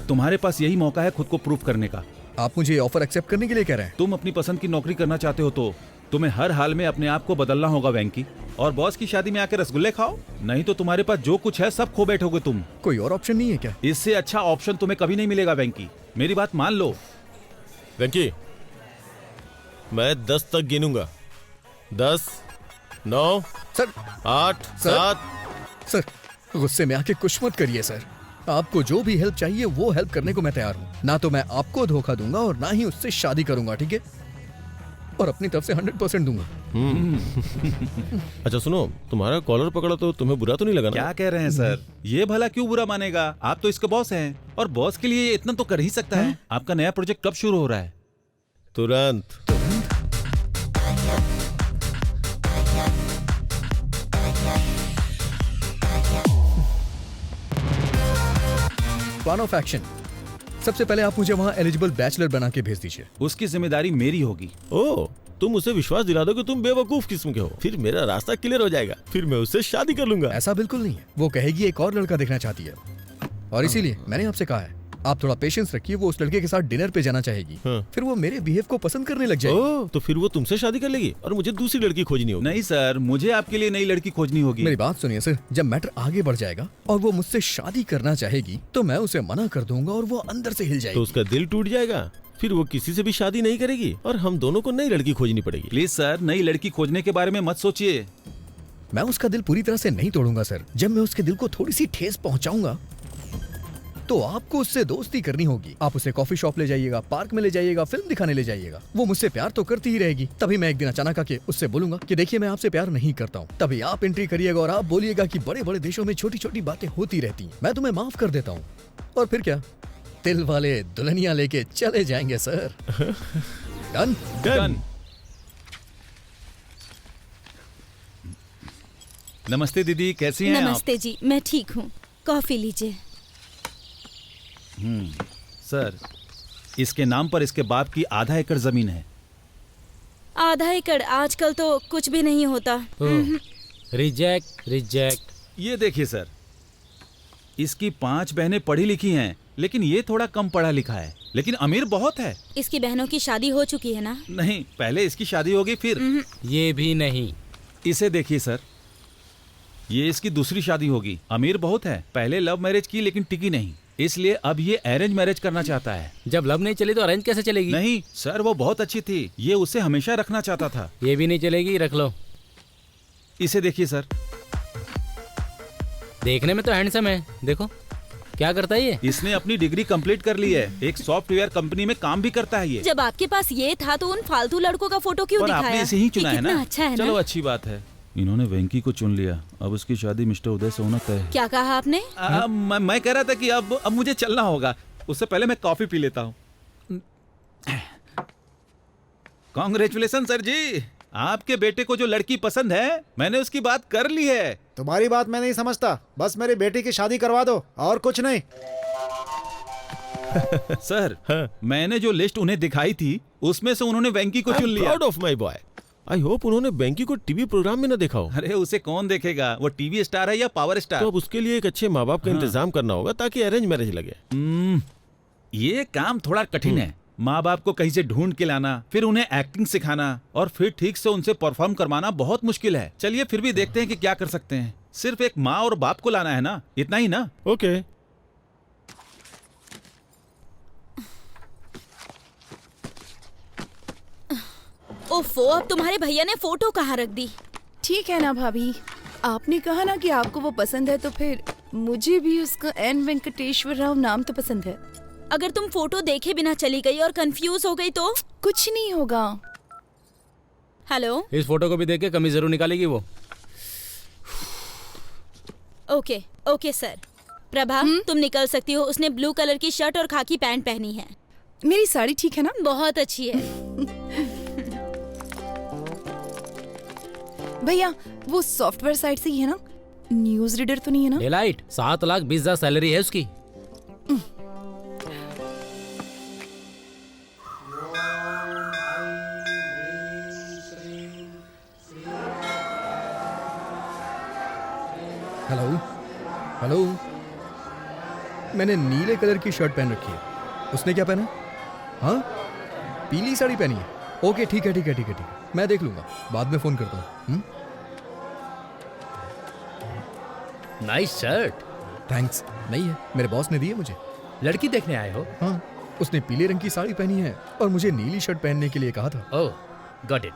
तुम्हारे पास यही मौका है खुद को प्रूव करने का। आप मुझे ऑफर एक्सेप्ट करने के लिए कह रहे हैं? तुम अपनी पसंद की नौकरी करना चाहते हो तो तुम्हें हर हाल में अपने आप को बदलना होगा वेंकी। और बॉस की शादी में आकर रसगुल्ले खाओ, नहीं तो तुम्हारे पास जो कुछ है सब खो बैठोगे तुम। कोई और ऑप्शन नहीं है क्या? इससे अच्छा ऑप्शन तुम्हें कभी नहीं मिलेगा वेंकी, मेरी बात मान लो। वेंकी, मैं 10 तक गिनूंगा। 10, 9, सर, 8, 7। सर, गुस्से में आके कुछ मत करिए सर। आपको जो भी हेल्प चाहिए वो हेल्प करने को मैं तैयार हूँ। ना तो मैं आपको धोखा दूंगा और ना ही उससे शादी करूंगा, ठीक है? और अपनी तरफ से 100% दूंगा। अच्छा सुनो, तुम्हारा कॉलर पकड़ा तो तुम्हें बुरा तो नहीं लगा ना? क्या कह रहे हैं सर? ये भला क्यों बुरा मानेगा? आप तो इसके बॉस हैं और बॉस के लिए इतना तो कर ही सकता है। आपका नया प्रोजेक्ट कब शुरू हो रहा है? तुरंत। Plan of action. सबसे पहले आप मुझे वहाँ एलिजिबल बैचलर बना के भेज दीजिए। उसकी जिम्मेदारी मेरी होगी। ओह, तुम उसे विश्वास दिला दो कि तुम बेवकूफ किस्म के हो, फिर मेरा रास्ता क्लियर हो जाएगा, फिर मैं उससे शादी कर लूंगा। ऐसा बिल्कुल नहीं है। वो कहेगी एक और लड़का देखना चाहती है, और इसीलिए मैंने आपसे कहा है आप थोड़ा पेशेंस रखिए। वो उस लड़के के साथ डिनर पे जाना चाहेगी। फिर वो मेरे बिहेव को पसंद करने लग जाएगी। ओह, तो फिर वो तुमसे शादी कर लेगी और मुझे दूसरी लड़की खोजनी होगी। नहीं सर, मुझे आपके लिए नई लड़की खोजनी होगी। मेरी बात सुनिए सर, जब मैटर आगे बढ़ जाएगा और वो मुझसे शादी करना चाहेगी तो मैं उसे मना कर दूंगा और वो अंदर से हिल जाएगी। तो उसका दिल टूट जाएगा, फिर वो किसी से भी शादी नहीं करेगी और हम दोनों को नई लड़की खोजनी पड़ेगी। प्लीज सर, नई लड़की खोजने के बारे में मत सोचिए। मैं उसका दिल पूरी तरह से नहीं तोड़ूंगा सर। जब मैं उसके दिल को थोड़ी सी ठेस पहुंचाऊंगा तो आपको उससे दोस्ती करनी होगी। आप उसे कॉफी शॉप ले जाइएगा, पार्क में ले जाइएगा, फिल्म दिखाने ले जाइएगा। वो मुझसे प्यार तो करती ही रहेगी। तभी मैं एक दिन अचानक आके उससे बोलूंगा कि देखिए मैं आपसे प्यार नहीं करता हूँ। तभी आप एंट्री करिएगा और आप बोलिएगा कि बड़े बड़े देशों में छोटी छोटी बातें होती रहती हैं, मैं तुम्हें माफ कर देता हूँ। और फिर क्या, दिल वाले दुल्हनिया लेके चले जाएंगे सर। Done done. नमस्ते दीदी, कैसी हैं आप? नमस्ते जी, मैं ठीक हूँ। कॉफी लीजिए। सर, इसके नाम पर इसके बाप की आधा एकड़ जमीन है। आधा एकड़ आजकल तो कुछ भी नहीं होता। Reject reject. ये देखिए सर, इसकी 5 बहनें पढ़ी लिखी हैं, लेकिन ये थोड़ा कम पढ़ा लिखा है, लेकिन अमीर बहुत है। इसकी बहनों की शादी हो चुकी है ना? नहीं, पहले इसकी शादी होगी फिर। ये भी नहीं। इसे देखिए सर, ये इसकी दूसरी शादी होगी। अमीर बहुत है, पहले लव मैरिज की लेकिन टिकी नहीं, इसलिए अब ये अरेंज मैरिज करना चाहता है। जब लव नहीं चली तो अरेंज कैसे चलेगी? नहीं सर, वो बहुत अच्छी थी, ये उसे हमेशा रखना चाहता था। ये भी नहीं चलेगी, रख लो। इसे देखिए सर, देखने में तो हैंडसम है, देखो क्या करता है ये। इसने अपनी डिग्री कंप्लीट कर ली है, एक सॉफ्टवेयर कंपनी में काम भी करता है ये। जब आपके पास ये था तो उन फालतू लड़कों का फोटो क्यों दिखाया? आपने इसे ही चुना है ना? अच्छा है चलो ना? अच्छी बात है, इन्होंने वेंकी को चुन लिया। अब उसकी शादी मिस्टर उदय से होना तय है। क्या कहा आपने? मैं कह रहा था कि अब मुझे चलना होगा, उससे पहले मैं कॉफी पी लेता हूँ। कांग्रेचुलेशन सर जी, आपके बेटे को जो लड़की पसंद है मैंने उसकी बात कर ली है। तुम्हारी बात मैं नहीं समझता, बस मेरी बेटी की शादी करवा दो और कुछ नहीं। सर, मैंने जो लिस्ट उन्हें दिखाई थी उसमें से उन्होंने वेंकी को चुन लिया। Proud of my boy. I hope उन्होंने वेंकी को टीवी प्रोग्राम में न देखा हो। अरे उसे कौन देखेगा, वो टीवी स्टार है या पावर स्टार। तो अब उसके लिए एक अच्छे माँ बाप का इंतजाम करना होगा ताकि अरेंज मैरिज लगे। ये काम थोड़ा कठिन है। माँ बाप को कहीं से ढूंढ के लाना, फिर उन्हें एक्टिंग सिखाना और फिर ठीक से उनसे परफॉर्म करवाना बहुत मुश्किल है। चलिए फिर भी देखते हैं कि क्या कर सकते हैं। सिर्फ एक माँ और बाप को लाना है ना, इतना ही ना? ओके। ओफो, अब तुम्हारे भैया ने फोटो कहाँ रख दी? ठीक है ना भाभी, आपने कहा ना कि आपको वो पसंद है, तो फिर मुझे भी उसका एन वेंकटेश्वर राव नाम तो पसंद है। अगर तुम फोटो देखे बिना चली गई और कंफ्यूज हो गई तो? कुछ नहीं होगा। हेलो। इस फोटो को भी देख के कमी जरूर निकालेगी वो। Okay okay sir. प्रभा तुम निकल सकती हो। उसने ब्लू कलर की शर्ट और खाकी पैंट पहनी है। मेरी साड़ी ठीक है ना? बहुत अच्छी है। भैया वो सॉफ्टवेयर साइट से ही है ना? न्यूज रीडर तो नहीं है ना? डेलाइट 7,20,000 सैलरी है उसकी। हेलो हेलो, मैंने नीले कलर की शर्ट पहन रखी है। उसने क्या पहना? हाँ, पीली साड़ी पहनी है। ओके ठीक है ठीक है ठीक है ठीक है, मैं देख लूंगा, बाद में फोन करता हूँ। Nice shirt. थैंक्स। नहीं है, मेरे बॉस ने दी है मुझे। लड़की देखने आए हो? हाँ, उसने पीले रंग की साड़ी पहनी है और मुझे नीली शर्ट पहनने के लिए कहा था। Oh got it.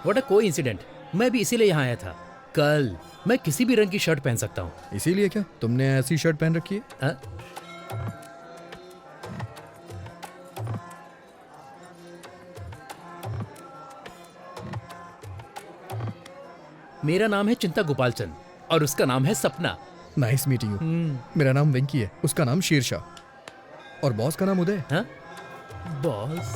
What a coincident. मैं भी इसीलिए यहाँ आया था। कल मैं किसी भी रंग की शर्ट पहन सकता हूँ। इसीलिए क्या तुमने ऐसी शर्ट पहन रखी है? हाँ? मेरा नाम है चिंता गोपालचंद और उसका नाम है सपना। Nice meeting you. मेरा नाम वेंकी है, उसका नाम शेरशाह और बॉस का नाम उदय। हाँ? बॉस?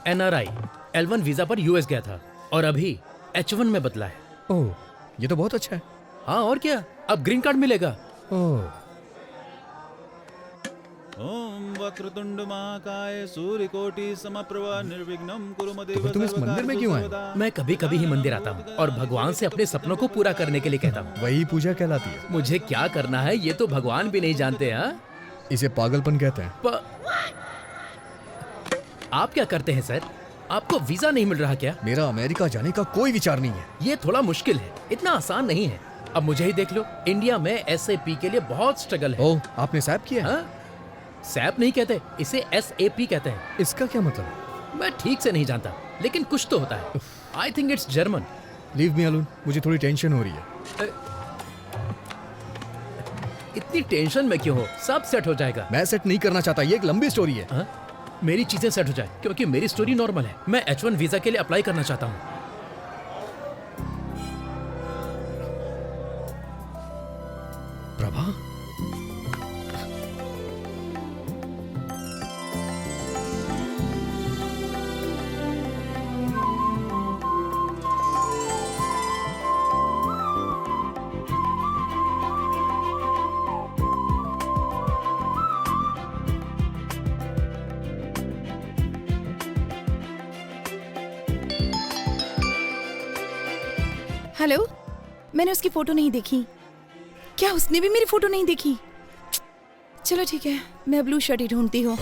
NRI L1 वीजा पर US गया था और अभी H1 में बदला है। ओह, ये तो बहुत अच्छा है। हाँ और क्या, अब ग्रीन कार्ड मिलेगा। ओह। ओम वक्रतुंड महाकाय सूर्यकोटि समप्रभा निर्विघ्नं कुरु मदेव तो तुम इस मंदिर में क्यों आए? मैं कभी कभी ही मंदिर आता हूँ और भगवान से अपने सपनों को पूरा करने के लिए कहता हूँ। वही पूजा कहलाती है। मुझे क्या करना है ये तो भगवान भी नहीं जानते। हाँ, इसे पागलपन कहते हैं। आप क्या करते हैं सर? आपको वीजा नहीं मिल रहा क्या? मेरा अमेरिका जाने का कोई विचार नहीं है। ये थोड़ा मुश्किल है, इतना आसान नहीं है। अब मुझे ही देख लो, इंडिया में SAP के लिए बहुत स्ट्रगल है। ओह, आपने सैप किया? हाँ? सैप नहीं कहते, इसे SAP कहते हैं। इसका क्या मतलब? मैं ठीक से नहीं जानता, लेकिन कुछ तो होता है। I think it's German. Leave me alone, मुझे थोड़ी टेंशन हो रही है। इतनी टेंशन में क्यों हो? सब सेट हो जाएगा। मैं सेट नहीं करना चाहता, ये एक लंबी स्टोरी है। हाँ? मेरी चीजें सेट हो जाए, क्योंकि मेरी स्टोरी नॉर्मल है। मैं H1 वीजा के लिए अप्लाई करना चाहता हूँ। प्रभा, हेलो, मैंने उसकी फोटो नहीं देखी। क्या उसने भी मेरी फोटो नहीं देखी? चलो ठीक है, मैं ब्लू शर्ट ही ढूंढती हूँ।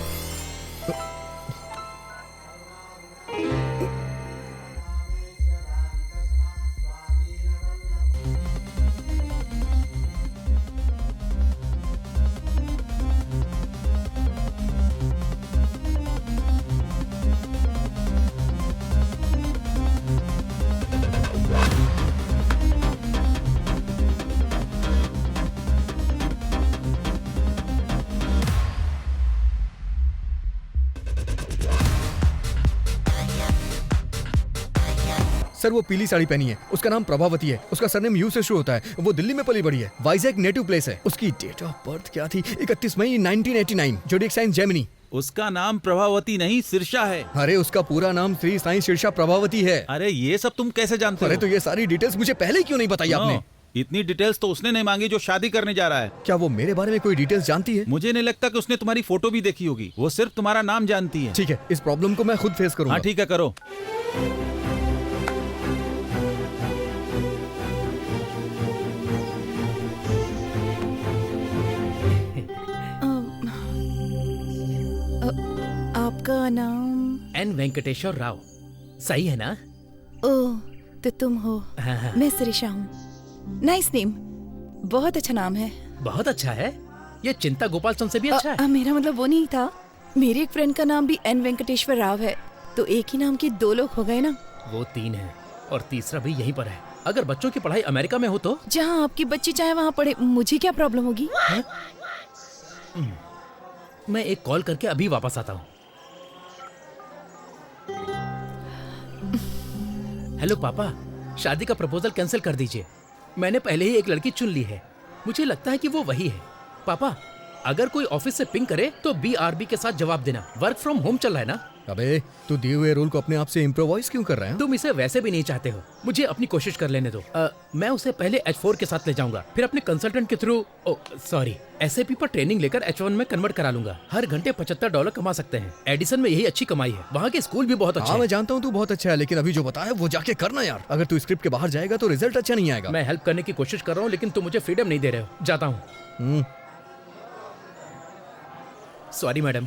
सर वो पीली साड़ी पहनी है, उसका नाम प्रभावती है, उसका सरनेम यू से शुरू होता है, वो दिल्ली में पली बड़ी है, वाइजैक नेटिव प्लेस है। उसकी डेट ऑफ बर्थ क्या थी? 31 मई 1989, जोडिएक साइन जेमिनी। उसका नाम प्रभावती नहीं सिरसा है। अरे उसका पूरा नाम श्री साईं सिरसा प्रभावती है। अरे ये सब तुम कैसे जानते हो? अरे तो ये सारी डिटेल्स मुझे पहले क्यों नहीं बताई आपने? इतनी डिटेल्स तो उसने नहीं मांगी जो शादी करने जा रहा है। क्या वो मेरे बारे में कोई डिटेल्स जानती है? मुझे नहीं लगता कि उसने तुम्हारी फोटो भी देखी होगी, वो सिर्फ तुम्हारा नाम जानती है। ठीक है, इस प्रॉब्लम को मैं खुद फेस करूंगा। हाँ ठीक है, करो। आपका नाम? N वेंकटेश्वर राव। सही है ना? ओह, तो तुम हो। हाँ। मैं सिरिशा हूँ। नाइस नेम, बहुत अच्छा नाम है। बहुत अच्छा है, ये चिंता गोपालचंद से भी अच्छा है। मेरा मतलब वो नहीं था, मेरे एक फ्रेंड का नाम भी N वेंकटेश्वर राव है, तो एक ही नाम के दो लोग हो गए ना। वो 3 है और तीसरा भी यहीं पर है। अगर बच्चों की पढ़ाई अमेरिका में हो तो? जहाँ आपकी बच्ची चाहे वहाँ पढ़े, मुझे क्या प्रॉब्लम होगी? मैं एक कॉल करके अभी वापस आता हूँ। हेलो पापा, शादी का प्रपोजल कैंसिल कर दीजिए। मैंने पहले ही एक लड़की चुन ली है। मुझे लगता है कि वो वही है। पापा, अगर कोई ऑफिस से पिंग करे तो BRB के साथ जवाब देना। वर्क फ्रॉम होम चल रहा है ना। अबे तू दिए हुए रोल को अपने आप से इम्प्रोवाइज क्यों कर रहा है? तुम इसे वैसे भी नहीं चाहते हो। मुझे अपनी कोशिश कर लेने दो। मैं उसे पहले H4 के साथ ले जाऊंगा, फिर अपने कंसल्टेंट के थ्रू SAP पर ट्रेनिंग लेकर H1 में कन्वर्ट करा लूंगा। हर घंटे $75 कमा सकते हैं। एडिसन में यही अच्छी कमाई है। वहाँ के स्कूल भी बहुत अच्छे हैं। मैं जानता हूँ तू बहुत अच्छा है, लेकिन अभी जो बताया वो जाके करना यार। अगर तू स्क्रिप्ट के बाहर जाएगा तो रिजल्ट अच्छा नहीं आएगा। मैं हेल्प करने की कोशिश कर रहा हूँ, लेकिन तुम मुझे फ्रीडम नहीं दे रहे हो। जाता हूँ। सॉरी मैडम,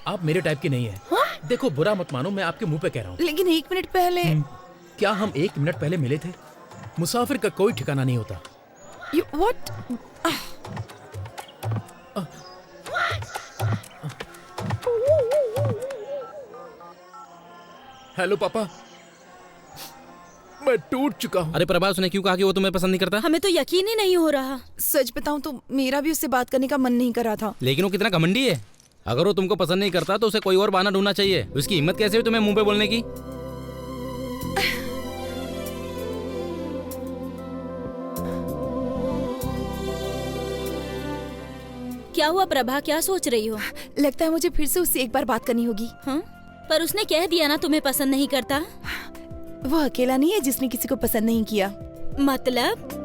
आप मेरे टाइप की नहीं है। देखो, बुरा मत मानो, मैं आपके मुंह पे कह रहा हूँ। लेकिन 1 मिनट पहले क्या हम 1 मिनट पहले मिले थे? मुसाफिर का कोई ठिकाना नहीं होता। व्हाट? हेलो पापा, मैं टूट चुका हूँ। अरे प्रभा, उसने क्यों कहा कि वो तुम्हें पसंद नहीं करता? हमें तो यकीन ही नहीं हो रहा। सच बताऊं तो मेरा भी उससे बात करने का मन नहीं कर रहा था। लेकिन वो कितना घमंडी है। अगर वो तुमको पसंद नहीं करता तो उसे कोई और बहाना ढूंढना चाहिए। उसकी हिम्मत कैसे हुई तुम्हें मुंह पे बोलने की? क्या हुआ प्रभा, क्या सोच रही हो? लगता है मुझे फिर से उससे एक बार बात करनी होगी। हाँ, पर उसने कह दिया ना तुम्हें पसंद नहीं करता। वो अकेला नहीं है जिसने किसी को पसंद नहीं किया। मतलब?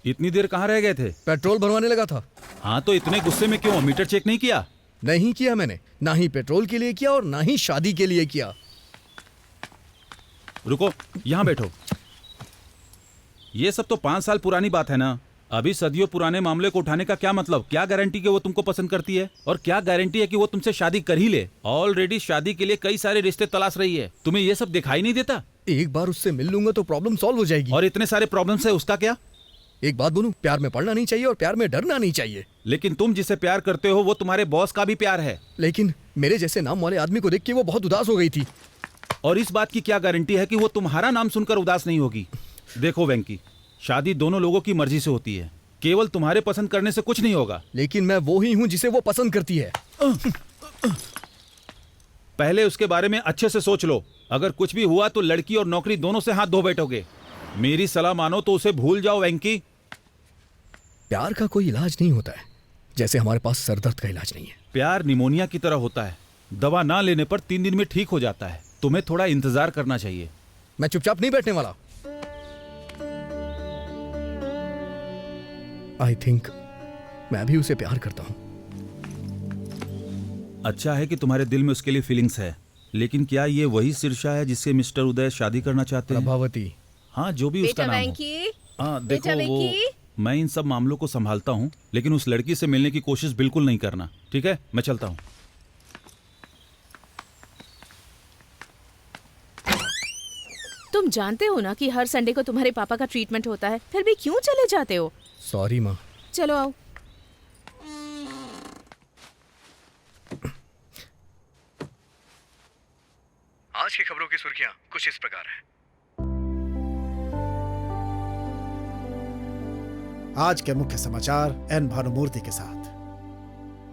इतनी देर कहाँ रह गए थे? पेट्रोल भरवाने लगा था। हाँ, तो इतने गुस्से में क्यों? मीटर चेक नहीं किया? नहीं किया मैंने, ना ही पेट्रोल के लिए किया और ना ही शादी के लिए किया। रुको, यहाँ बैठो। ये सब तो 5 साल पुरानी बात है ना। अभी सदियों पुराने मामले को उठाने का क्या मतलब? क्या गारंटी कि वो तुमको पसंद करती है? और क्या गारंटी है कि वो तुमसे शादी कर ही ले? ऑलरेडी शादी के लिए कई सारे रिश्ते तलाश रही है। तुम्हें ये सब दिखाई नहीं देता? एक बार उससे मिल लूंगा तो प्रॉब्लम सॉल्व हो जाएगी। और इतने सारे प्रॉब्लम्स है, उसका क्या? एक बात बोलूं, प्यार में पड़ना नहीं चाहिए और प्यार में डरना नहीं चाहिए। लेकिन तुम जिसे प्यार करते हो वो तुम्हारे बॉस का भी प्यार है। लेकिन मेरे जैसे नाम वाले आदमी को देख के वो बहुत उदास हो गई थी। और इस बात की क्या गारंटी है कि वो तुम्हारा नाम सुनकर उदास नहीं होगी? देखो वेंकी, शादी दोनों लोगों की मर्जी से होती है। केवल तुम्हारे पसंद करने से कुछ नहीं होगा। लेकिन मैं वो ही हूँ जिसे वो पसंद करती है। पहले उसके बारे में अच्छे से सोच लो। अगर कुछ भी हुआ तो लड़की और नौकरी दोनों से हाथ धो बैठोगे। मेरी सलाह मानो तो उसे भूल जाओ वेंकी। प्यार का कोई इलाज नहीं होता है, जैसे हमारे पास सरदर्द का इलाज नहीं है। प्यार निमोनिया की तरह होता है, दवा ना लेने पर 3 दिन में ठीक हो जाता है। तुम्हें थोड़ा इंतजार करना चाहिए। मैं चुपचाप नहीं बैठने वाला। आई थिंक मैं भी उसे प्यार करता हूं। अच्छा है कि तुम्हारे दिल में उसके लिए फीलिंग्स है, लेकिन क्या ये वही शीर्षा है जिससे मिस्टर उदय शादी करना चाहते हैं? प्रभावती। हाँ, जो भी उसका नाम हो। हाँ देखो, वो मैं इन सब मामलों को संभालता हूँ, लेकिन उस लड़की से मिलने की कोशिश बिल्कुल नहीं करना, ठीक है? मैं चलता हूँ। तुम जानते हो ना कि हर संडे को तुम्हारे पापा का ट्रीटमेंट होता है, फिर भी क्यों चले जाते हो? सॉरी माँ। चलो आओ। आज की खबरों की सुर्खियां कुछ इस प्रकार हैं। आज के मुख्य समाचार एन भानुमूर्ति के साथ।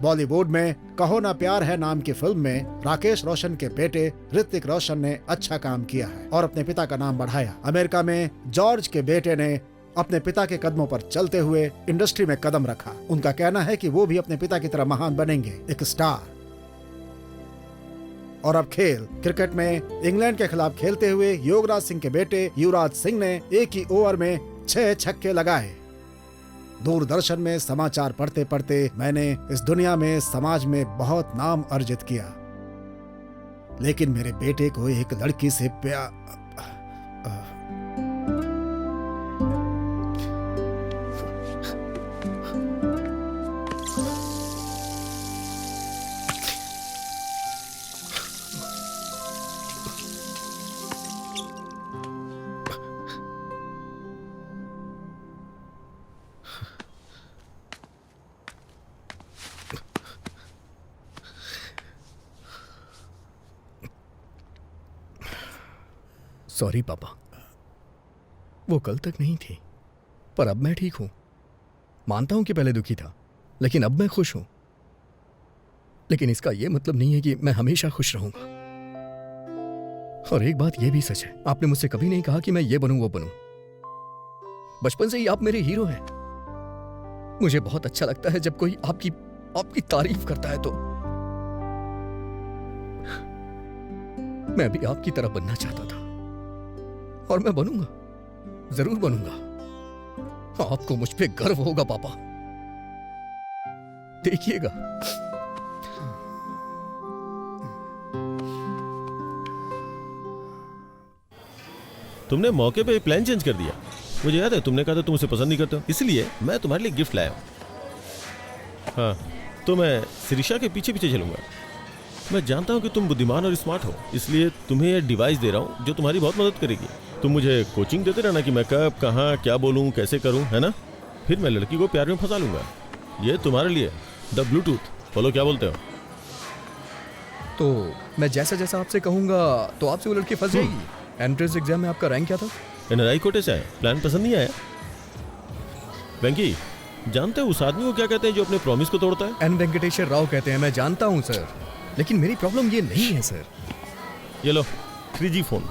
बॉलीवुड में कहो ना प्यार है नाम की फिल्म में राकेश रोशन के बेटे ऋतिक रोशन ने अच्छा काम किया है और अपने पिता का नाम बढ़ाया। अमेरिका में जॉर्ज के बेटे ने अपने पिता के कदमों पर चलते हुए इंडस्ट्री में कदम रखा। उनका कहना है कि वो भी अपने पिता की तरह महान बनेंगे, एक स्टार। और अब खेल। क्रिकेट में इंग्लैंड के खिलाफ खेलते हुए युवराज सिंह के बेटे युवराज सिंह ने एक ही ओवर में 6 छक्के लगाए। दूरदर्शन में समाचार पढ़ते पढ़ते मैंने इस दुनिया में, समाज में बहुत नाम अर्जित किया, लेकिन मेरे बेटे को एक लड़की से प्यार। सॉरी पापा, वो कल तक नहीं थी, पर अब मैं ठीक हूं। मानता हूं कि पहले दुखी था, लेकिन अब मैं खुश हूं। लेकिन इसका यह मतलब नहीं है कि मैं हमेशा खुश रहूंगा। और एक बात यह भी सच है, आपने मुझसे कभी नहीं कहा कि मैं ये बनूं वो बनूं। बचपन से ही आप मेरे हीरो हैं। मुझे बहुत अच्छा लगता है जब कोई आपकी तारीफ करता है। तो मैं भी आपकी तरह बनना चाहता था, और मैं बनूंगा, जरूर बनूंगा। आपको मुझ पे गर्व होगा पापा, देखिएगा। तुमने मौके पे प्लान चेंज कर दिया। मुझे याद है तुमने कहा था तुम उसे पसंद नहीं करते हो, इसलिए मैं तुम्हारे लिए गिफ्ट लाया हूं। हाँ, तो मैं सिरिशा के पीछे पीछे चलूंगा। मैं जानता हूं कि तुम बुद्धिमान और स्मार्ट हो, इसलिए तुम्हें यह डिवाइस दे रहा हूं जो तुम्हारी बहुत मदद करेगी। तुम मुझे कोचिंग देते रहना कि मैं कब, कहाँ, क्या बोलूं, कैसे करूं, है ना? फिर मैं लड़की को प्यार में फंसा लूंगा। ये तुम्हारे लिए द ब्लूटूथ। बोलो क्या बोलते हो? तो मैं जैसा जैसा आपसे कहूंगा तो आपसे वो लड़की फंस जाएगी। एंट्रेंस एग्जाम में आपका रैंक क्या था? NRI कोटे से आए। प्लान पसंद नहीं आया? वेंकी, जानते हो उस आदमी को क्या कहते हैं जो अपने प्रॉमिस को तोड़ता है? एन वेंकटेश्वर राव कहते हैं। मैं जानता हूं सर, लेकिन मेरी प्रॉब्लम ये नहीं है सर। ये लो 3G फोन।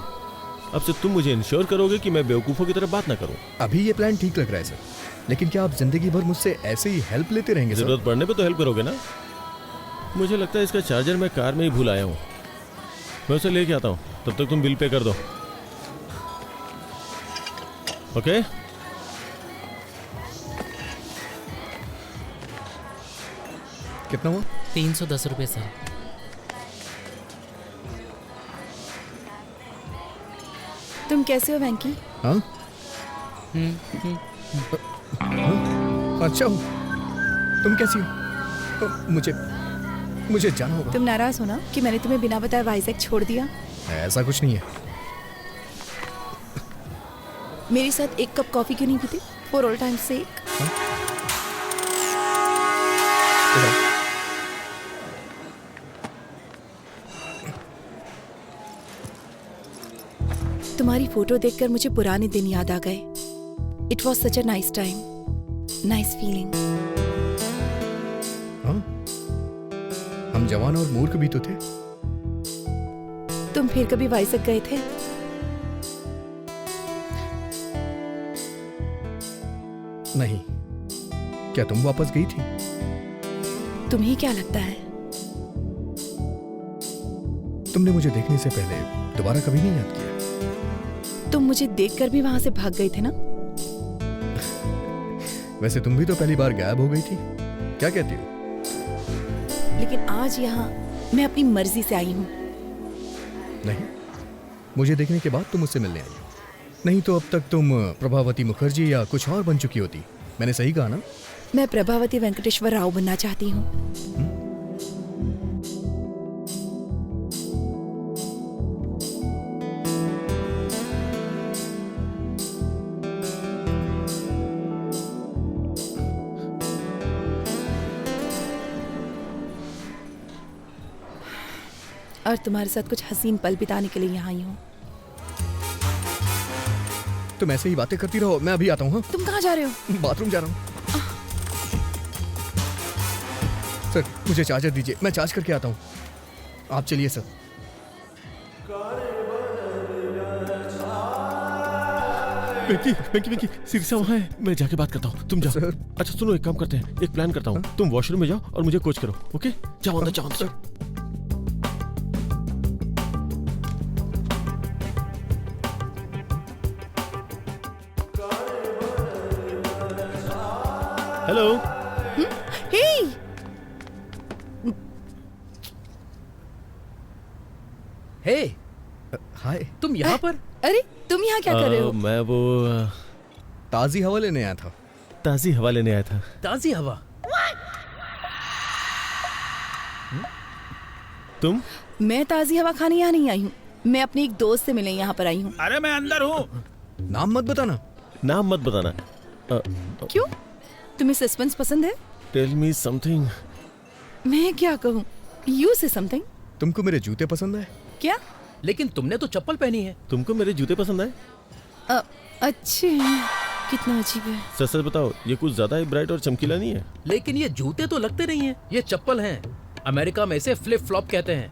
अब से तुम मुझे इंश्योर करोगे कि मैं बेवकूफों की तरह बात ना करूं। अभी ये प्लान ठीक लग रहा है सर, लेकिन क्या आप जिंदगी भर मुझसे ऐसे ही हेल्प लेते रहेंगे सर? जरूरत पड़ने पे तो हेल्प करोगे ना? मुझे लगता है इसका चार्जर मैं कार में ही भूल आया हूँ। मैं उसे लेके आता हूँ, तब तक तुम बिल पे कर दो। ओके? कितना हुआ? 310 रुपए सर। तुम कैसे हो वेंकी? हाँ? अच्छा हूँ। तुम कैसी हो? मुझे जाना होगा। तुम नाराज हो ना कि मैंने तुम्हें बिना बताए वाइजैक छोड़ दिया? ऐसा कुछ नहीं है। मेरे साथ एक कप कॉफी क्यों नहीं पीती? फॉर ऑल टाइम सेक। तुम्हारी फोटो देखकर मुझे पुराने दिन याद आ गए। It was such a nice time, nice feeling. हम जवान और मूर्ख भी तो थे। तुम फिर कभी वाइजैक गए थे? नहीं। क्या तुम वापस गई थी? तुम्हें क्या लगता है? तुमने मुझे देखने से पहले दोबारा कभी नहीं याद किया। तुम मुझे देखकर भी वहां से भाग गए थे ना? वैसे तुम भी तो पहली बार गायब हो गई थी। क्या कहती हो? लेकिन आज यहाँ मैं अपनी मर्जी से आई हूँ। नहीं, मुझे देखने के बाद तुम मुझसे मिलने आई हो। नहीं तो अब तक तुम प्रभावती मुखर्जी या कुछ और बन चुकी होती। मैंने सही कहा ना? मैं प्रभावती वेंकटेश्वर राव बनना चाहती हूँ। और तुम्हारे साथ कुछ हसीन पल बिताने के लिए यहाँ आई हूँ। तुम ऐसे ही बातें करती रहो, मैं अभी आता हूँ। हाँ? तुम कहाँ जा रहे हो? बाथरूम जा रहा हूँ। सर मुझे चार्जर दीजिए, मैं चार्ज करके आता हूँ। आप चलिए सर। वेंकी, सिरसा वहाँ है। मैं जाके बात करता हूँ, तुम जाओ। अच्छा सुनो, एक काम करते हैं, एक प्लान करता हूँ। तुम वॉशरूम में जाओ और मुझे कोच करो। ओके? जाओ अंदर, जाओ। हेलो। हे! हे! हाय। तुम यहाँ पर? अरे तुम यहाँ क्या कर रहे हो? मैं वो ताजी हवा लेने आया था। ताजी हवा लेने आया था। ताजी हवा? तुम? मैं ताजी हवा खाने यहाँ नहीं आई हूँ। मैं अपने एक दोस्त से मिलने यहाँ पर आई हूँ। अरे मैं अंदर हूँ। नाम मत बताना। नाम मत बताना। क्यों? तुम्हें सस्पेंस पसंद है? Tell me something. मैं क्या कहूँ? यू से समथिंग। तुमको मेरे जूते पसंद है? क्या? लेकिन तुमने तो चप्पल पहनी है। तुमको मेरे जूते पसंद आए? अच्छे हैं। कितना अजीब है। सच सच बताओ, ये कुछ ज्यादा ही ब्राइट और चमकीला नहीं है? लेकिन ये जूते तो लगते नहीं हैं, ये चप्पल हैं। अमेरिका में इसे फ्लिप फ्लॉप कहते हैं।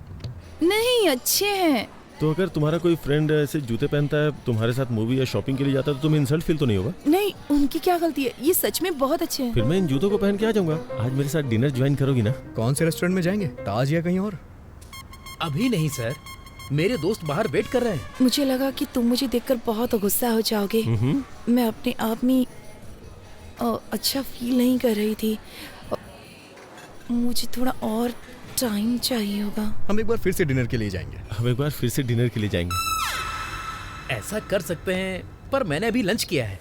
नहीं, अच्छे हैं। तो अगर तुम्हारा कोई फ्रेंड ऐसे जूते पहनता है, तुम्हारे साथ मूवी या शॉपिंग के लिए जाता है, तो तुम्हें इंसल्ट फील तो नहीं होगा? नहीं, उनकी क्या गलती है, ये सच में बहुत अच्छे हैं। फिर मैं इन जूतों को पहन के आ जाऊंगा। आज मेरे साथ डिनर ज्वाइन करोगी ना? कौन से रेस्टोरेंट में जाएंगे, ताज या कहीं और? अभी नहीं सर, मेरे दोस्त बाहर वेट कर रहे हैं। मुझे लगा कि तुम मुझे देखकर बहुत गुस्सा हो जाओगे। मैं अपने आप में अच्छा फील नहीं कर रही थी। मुझे थोड़ा और टाइम चाहिए होगा। हम एक बार फिर से डिनर के लिए जाएंगे। ऐसा कर सकते हैं, पर मैंने अभी लंच किया है।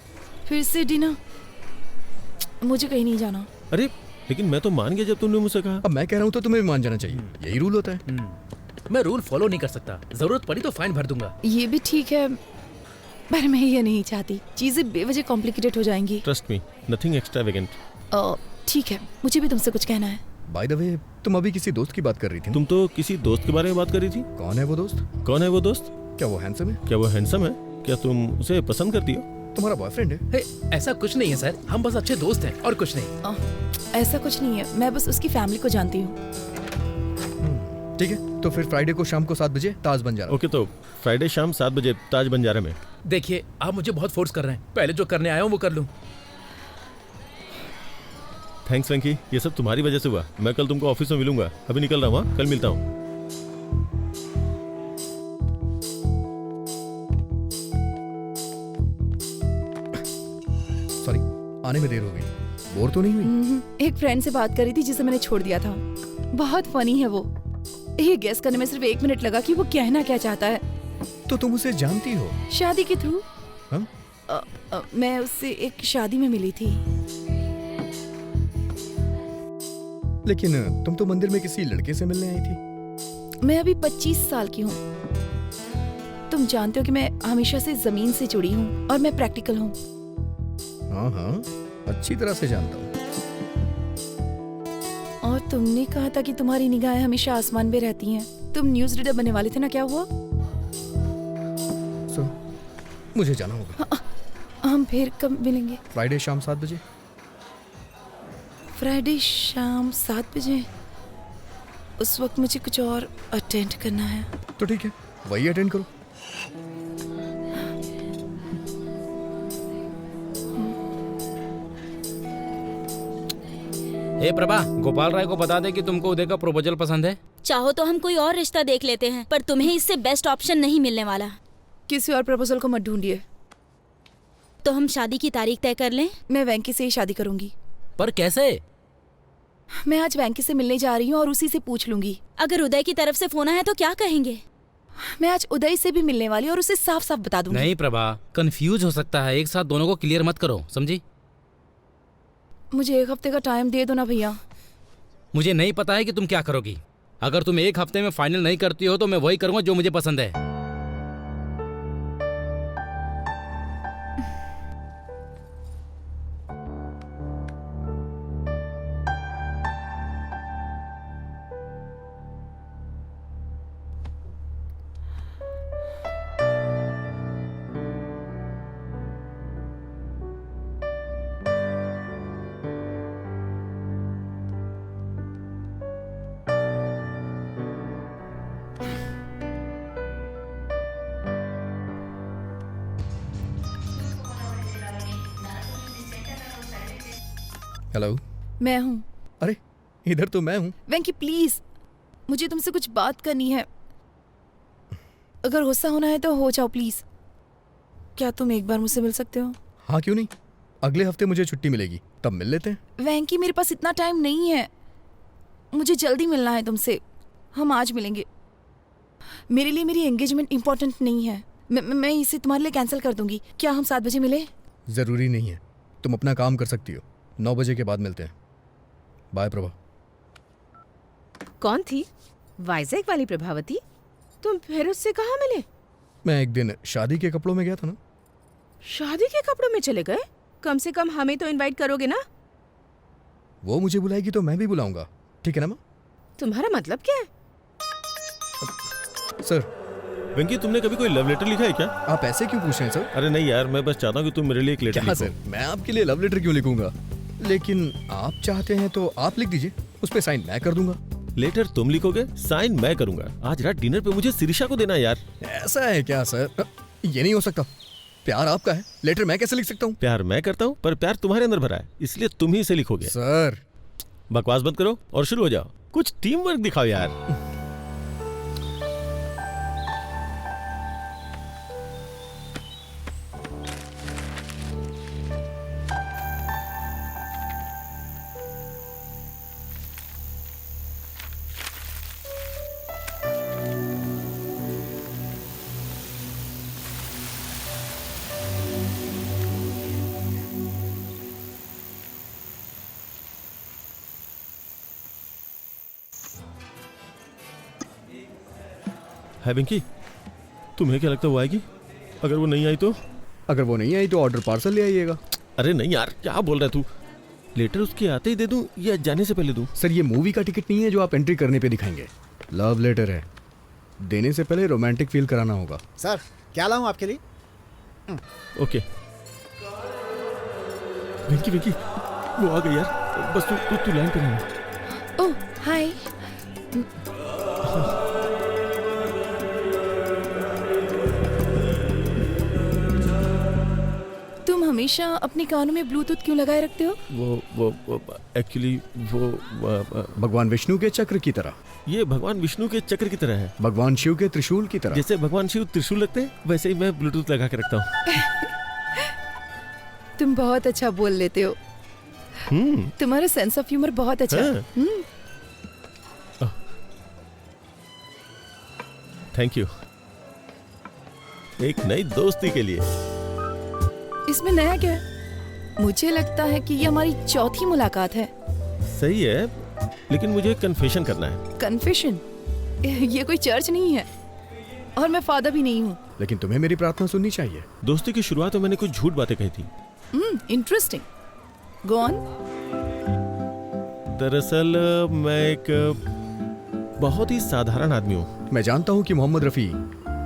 फिर से डिनर? मुझे कहीं नहीं जाना। अरे लेकिन मैं तो मान गया जब तुमने मुझसे कहा। अब मैं कह रहा हूँ तो तुम्हें भी मान जाना चाहिए, यही रूल होता है। मैं रूल फॉलो नहीं कर सकता, जरूरत पड़ी तो फाइन भर दूंगा। ये भी ठीक है, पर मैं ये नहीं चाहती, चीजें बेवजह कॉम्प्लिकेटेड हो जाएंगी। Trust me, nothing extravagant. ठीक है, मुझे भी तुमसे कुछ कहना है। बाय द वे, तुम अभी किसी दोस्त की बात कर रही थी। तुम तो किसी दोस्त के बारे में बात कर रही थी। कौन है वो दोस्त? क्या वो हैंडसम है? क्या तुम उसे पसंद करती हो? तुम्हारा बॉयफ्रेंड है? ऐसा कुछ नहीं है सर, हम बस अच्छे दोस्त हैं और कुछ नहीं। ऐसा कुछ नहीं है, मैं बस उसकी फैमिली को जानती हूँ। ठीक है, तो फिर फ्राइडे को शाम को 7 बजे ताज बंजारा। ओके, तो फ्राइडे शाम 7 बजे ताज बंजारा में। देखिए, आप मुझे बहुत फोर्स कर रहे हैं, पहले जो करने आया हूँ वो कर लूँ। थैंक्स वेंकी, ये सब तुम्हारी वजह से हुआ। मैं कल तुमको ऑफिस में मिलूंगा, अभी निकल रहा हूँ। कल मिलता हूँ। सॉरी, आने में देर हो गई। बोर तो नहीं हुई? एक फ्रेंड से बात कर रही थी जिसे मैंने छोड़ दिया था। बहुत फनी है वो। ये गेस करने में सिर्फ 1 मिनट लगा कि वो कहना क्या चाहता है। तो तुम उसे जानती हो? शादी के थ्रू। हम? मैं उससे एक शादी में मिली थी। लेकिन तुम तो मंदिर में किसी लड़के से मिलने आई थी। मैं अभी 25 साल की हूँ। तुम जानते हो कि मैं हमेशा से जमीन से जुड़ी हूँ और मैं प्रैक्टिकल हूँ। हाँ, अच्छी तरह से जानता हूँ। और तुमने कहा था कि तुम्हारी निगाहें हमेशा आसमान में रहती हैं। तुम न्यूज़ रीडर बनने वाले थे ना, क्या हुआ? मुझे जाना होगा। हम फिर कब मिलेंगे? फ्राइडे शाम 7 बजे। फ्राइडे शाम 7 बजे? उस वक्त मुझे कुछ और अटेंड करना है। तो ठीक है, वही अटेंड करो। हे प्रभा, गोपाल राय को बता दे कि तुमको उदय का प्रपोजल पसंद है। चाहो तो हम कोई और रिश्ता देख लेते हैं, पर तुम्हें इससे बेस्ट ऑप्शन नहीं मिलने वाला। किसी और प्रपोजल को मत ढूंढिए। तो हम शादी की तारीख तय कर लें? मैं वेंकी से ही शादी करूंगी। पर कैसे? मैं आज वेंकी से मिलने जा रही हूँ और उसी से पूछ लूंगी। अगर उदय की तरफ से फोन आया तो क्या कहेंगे? मैं आज उदय से भी मिलने वाली और उसे साफ साफ बता दूंगी। नहीं प्रभा, कंफ्यूज हो सकता है, एक साथ दोनों को क्लियर मत करो, समझी? मुझे 1 हफ्ते का टाइम दे दो ना भैया। मुझे नहीं पता है कि तुम क्या करोगी। अगर तुम 1 हफ्ते में फाइनल नहीं करती हो तो मैं वही करूंगा जो मुझे पसंद है। हेलो, मैं हूँ। अरे इधर तो मैं हूँ। वेंकी प्लीज, मुझे तुमसे कुछ बात करनी है। अगर गुस्सा होना है तो हो जाओ प्लीज। क्या तुम एक बार मुझसे मिल सकते हो? हाँ, क्यों नहीं। अगले हफ्ते मुझे छुट्टी मिलेगी, तब मिल लेते हैं। वेंकी, मेरे पास इतना टाइम नहीं है, मुझे जल्दी मिलना है तुमसे। हम आज मिलेंगे। मेरे लिए मेरी एंगेजमेंट इम्पोर्टेंट नहीं है। मैं इसे तुम्हारे लिए कैंसिल कर दूंगी। क्या हम 7 बजे मिले? जरूरी नहीं है, तुम अपना काम कर सकती हो। 9 बजे के बाद मिलते हैं। बाय प्रभा। कौन थी? वाइजैक वाली प्रभावती? तुम फिर उससे कहाँ मिले? मैं एक दिन शादी के कपड़ों में गया था ना। शादी के कपड़ों में चले गए? कम से कम हमें तो इनवाइट करोगे ना? वो मुझे बुलाएगी तो मैं भी बुलाऊंगा, ठीक है ना माँ? तुम्हारा मतलब क्या है? सर, वेंकी, तुमने कभी कोई लव लेटर लिखा है क्या? आप ऐसे क्यों पूछ रहे हैं सर? अरे नहीं यार, मैं बस चाहता हूँ कि तुम मेरे लिए एक लेटर क्या लिखो। सर, मैं आपके लिए लव लेटर क्यों लिखूंगा? लेकिन आप चाहते हैं तो आप लिख दीजिए, उस पे साइन मैं कर दूंगा। लेटर तुम लिखोगे, साइन मैं करूंगा। आज रात डिनर पे मुझे शिरीषा को देना यार। ऐसा है क्या सर? ये नहीं हो सकता। प्यार आपका है, लेटर मैं कैसे लिख सकता हूँ? प्यार मैं करता हूँ, पर प्यार तुम्हारे अंदर भरा है, इसलिए तुम ही इसे लिखोगे। सर बकवास बंद करो और शुरू हो जाओ। कुछ टीम वर्क दिखाओ यार। है पिंकी, तुम्हें क्या लगता है वो आएगी? अगर वो नहीं आई तो? अगर वो नहीं आई तो ऑर्डर पार्सल ले आइएगा। अरे नहीं यार, क्या बोल रहा है तू? लेटर उसके आते ही दे दूं या जाने से पहले दूं? सर ये मूवी का टिकट नहीं है जो आप एंट्री करने पे दिखाएंगे। लव लेटर है, देने से पहले रोमांटिक फील कराना होगा। सर क्या लाऊं आपके लिए? ओके। पिंकी पिंकी, वो आ गई यार। बस तू लाइन पे रहना। ओह हाय। तुम हमेशा अपने कानों में ब्लूटूथ क्यों लगाए रखते हो? वो एक्चुअली वो भगवान विष्णु के चक्र की तरह। ये भगवान विष्णु के चक्र की तरह है। भगवान शिव के त्रिशूल की तरह। जैसे भगवान शिव त्रिशूल रखते हैं, वैसे ही मैं ब्लूटूथ लगा के रखता हूँ। तुम बहुत अच्छा बोल लेते हो। तुम्हारा सेंस ऑफ ह्यूमर बहुत अच्छा है। Thank you. एक नई दोस्ती के लिए। इसमें नया क्या है? मुझे लगता है कि ये हमारी चौथी मुलाकात है। सही है, लेकिन मुझे कन्फेशन करना है। कन्फेशन? ये कोई चर्च नहीं है और मैं फादर भी नहीं हूँ। लेकिन तुम्हें मेरी प्रार्थना सुननी चाहिए। दोस्ती की शुरुआत में मैंने कुछ झूठ बातें कही थी। इंटरेस्टिंग। Go on. दरअसल मैं एक बहुत ही साधारण आदमी हूँ। मैं जानता हूँ कि मोहम्मद रफी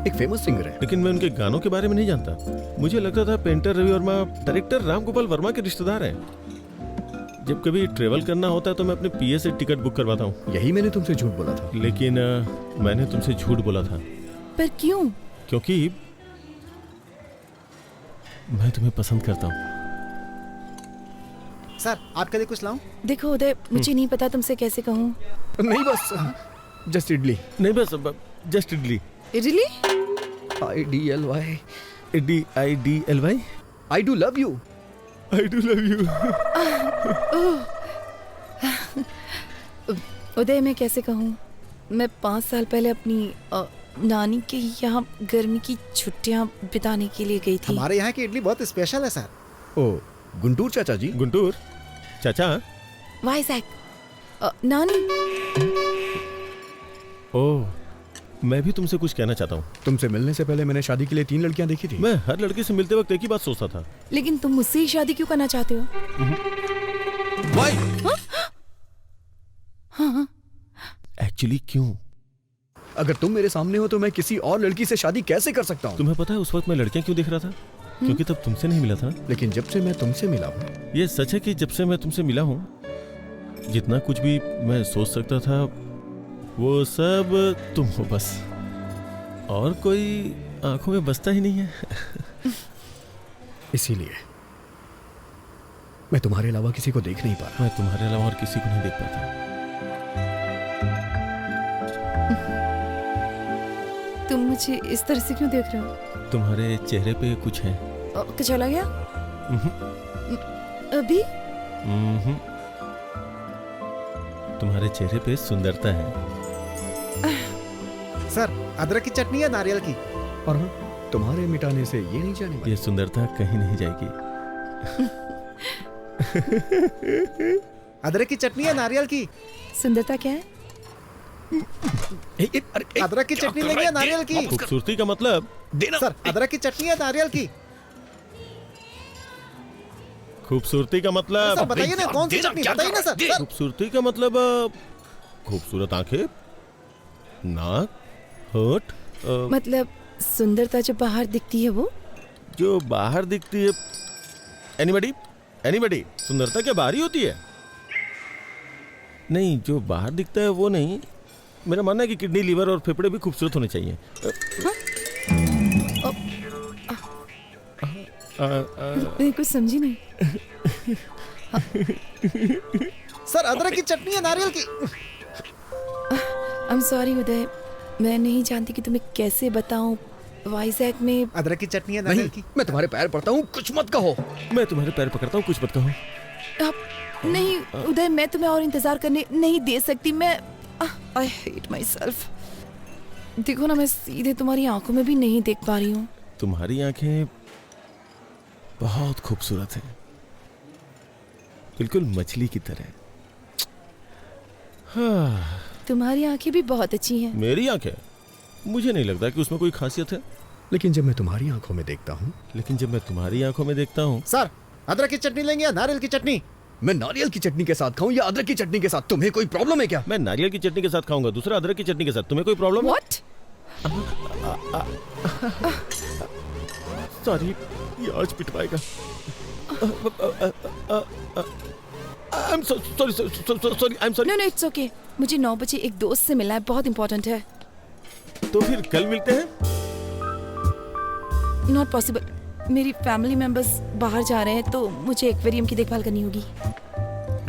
एक फेमस सिंगर है, लेकिन मैं उनके गानों के बारे में नहीं जानता। मुझे लगता था पेंटर रवि वर्मा डायरेक्टर राम गोपाल वर्मा के रिश्तेदार हैं। जब कभी ट्रेवल करना होता है तो मैं अपने पीए से टिकट बुक करवाता हूँ। यही मैंने तुमसे झूठ बोला था। लेकिन मैंने तुमसे झूठ बोला था। पर क्यों? क्योंकि मैं तुम्हें पसंद करता हूँ। सर आपके लिए कुछ लाऊं? देखो उदय, मुझे नहीं पता तुमसे कैसे कहूँ। नहीं बस जस्ट इडली। नहीं बस just idli. Idli? IDLY। IDLY। I do love you। I do love you। उदय मैं कैसे कहूँ, मैं 5 साल पहले अपनी नानी के यहाँ गर्मी की छुट्टियाँ बिताने के लिए गई थी। हमारे यहाँ की इडली बहुत स्पेशल है सर। ओ गुंटूर चाचा जी। गुंटूर चाचा? वाइजैक। नानी। ओह, मैं भी तुमसे कुछ कहना चाहता हूँ। तुमसे मिलने से पहले मैंने शादी के लिए 3 लड़कियां देखी थी। मैं हर लड़की से मिलते वक्त एक ही बात सोचता था। लेकिन तुम मुझसे ही शादी क्यों करना चाहते हो? हाँ? एक्चुअली क्यों? अगर तुम मेरे सामने हो तो मैं किसी और लड़की से शादी कैसे कर सकता हूँ? तुम्हें पता है उस वक्त मैं लड़कियां क्यों देख रहा था? क्योंकि तब तुमसे नहीं मिला था ना। लेकिन जब से मैं तुमसे मिला हूँ। ये सच है कि जब से मैं तुमसे मिला हूँ, जितना कुछ भी मैं सोच सकता था वो सब तुम हो बस। और कोई आंखों में बसता ही नहीं है। इसीलिए मैं तुम्हारे अलावा किसी को देख नहीं पा रहा। मैं तुम्हारे अलावा और किसी को नहीं देख पाता। तुम मुझे इस तरह से क्यों देख रहे हो? तुम्हारे चेहरे पे कुछ है। क्या चला गया? अभी? तुम्हारे चेहरे पे सुंदरता है। सर अदरक की चटनी है नारियल की? और हाँ, तुम्हारे मिटाने से ये नहीं जाने वाली। ये सुंदरता कहीं नहीं जाएगी। अदरक की चटनी है नारियल की? सुंदरता क्या है? अदरक की चटनी लेंगे नारियल की? खूबसूरती का मतलब? सर अदरक की चटनी है नारियल की? खूबसूरती का मतलब? सर बताइए ना कौन सी चटनी, बताइए ना सर। खूबसूरती का मतलब खूबसूरत आंखें, नाक, होठ, मतलब सुंदरता जो बाहर दिखती है वो? जो बाहर दिखती है। एनीबडी? एनीबडी? सुंदरता क्या बाहर ही होती है? नहीं, जो बाहर दिखता है वो नहीं। मेरा मानना है कि किडनी, लीवर और फेफड़े भी खूबसूरत होने चाहिए। मैं कुछ समझी नहीं। सर, अदरक की चटनी है, नारियल की। I'm sorry उदय, मैं नहीं जानती कि तुम्हें कैसे बताऊं। वाइजैक में अदरक की चटनी है, नारियल की। मैं तुम्हारे पैर पड़ता हूँ, कुछ मत कहो। मैं तुम्हारे पैर पकड़ता हूँ, कुछ मत कहो। नहीं उदय, मैं तुम्हें और इंतजार करने नहीं दे सकती। मैं I hate myself। देखो ना, मैं सीधे तुम्हारी आंखों में भी नहीं देख पा रही हूँ। तुम्हारी आंखें बहुत खूबसूरत हैं, बिल्कुल मछली की तरह। हाँ। तुम्हारी आंखें भी बहुत अच्छी हैं। मेरी आंखें? मुझे नहीं लगता कि उसमें कोई खासियत है। लेकिन जब मैं तुम्हारी आंखों में देखता हूँ। सर, अदरक की चटनी लेंगे या नारियल की चटनी? मैं नारियल की चटनी के साथ खाऊं या अदरक की चटनी के साथ? तुम्हें कोई प्रॉब्लम है क्या? मैं नारियल की चटनी के साथ खाऊंगा, दूसरा अदरक की चटनी के साथ। तुम्हें कोई प्रॉब्लम है? What? सॉरी, ये आज पिटवाएगा। I'm sorry। No, it's okay। मुझे 9 बजे एक दोस्त से मिलना है, बहुत इंपॉर्टेंट है। तो फिर कल मिलते हैं? Not possible। मेरी फैमिली मेंबर्स बाहर जा रहे हैं तो मुझे एक्वेरियम की देखभाल करनी होगी।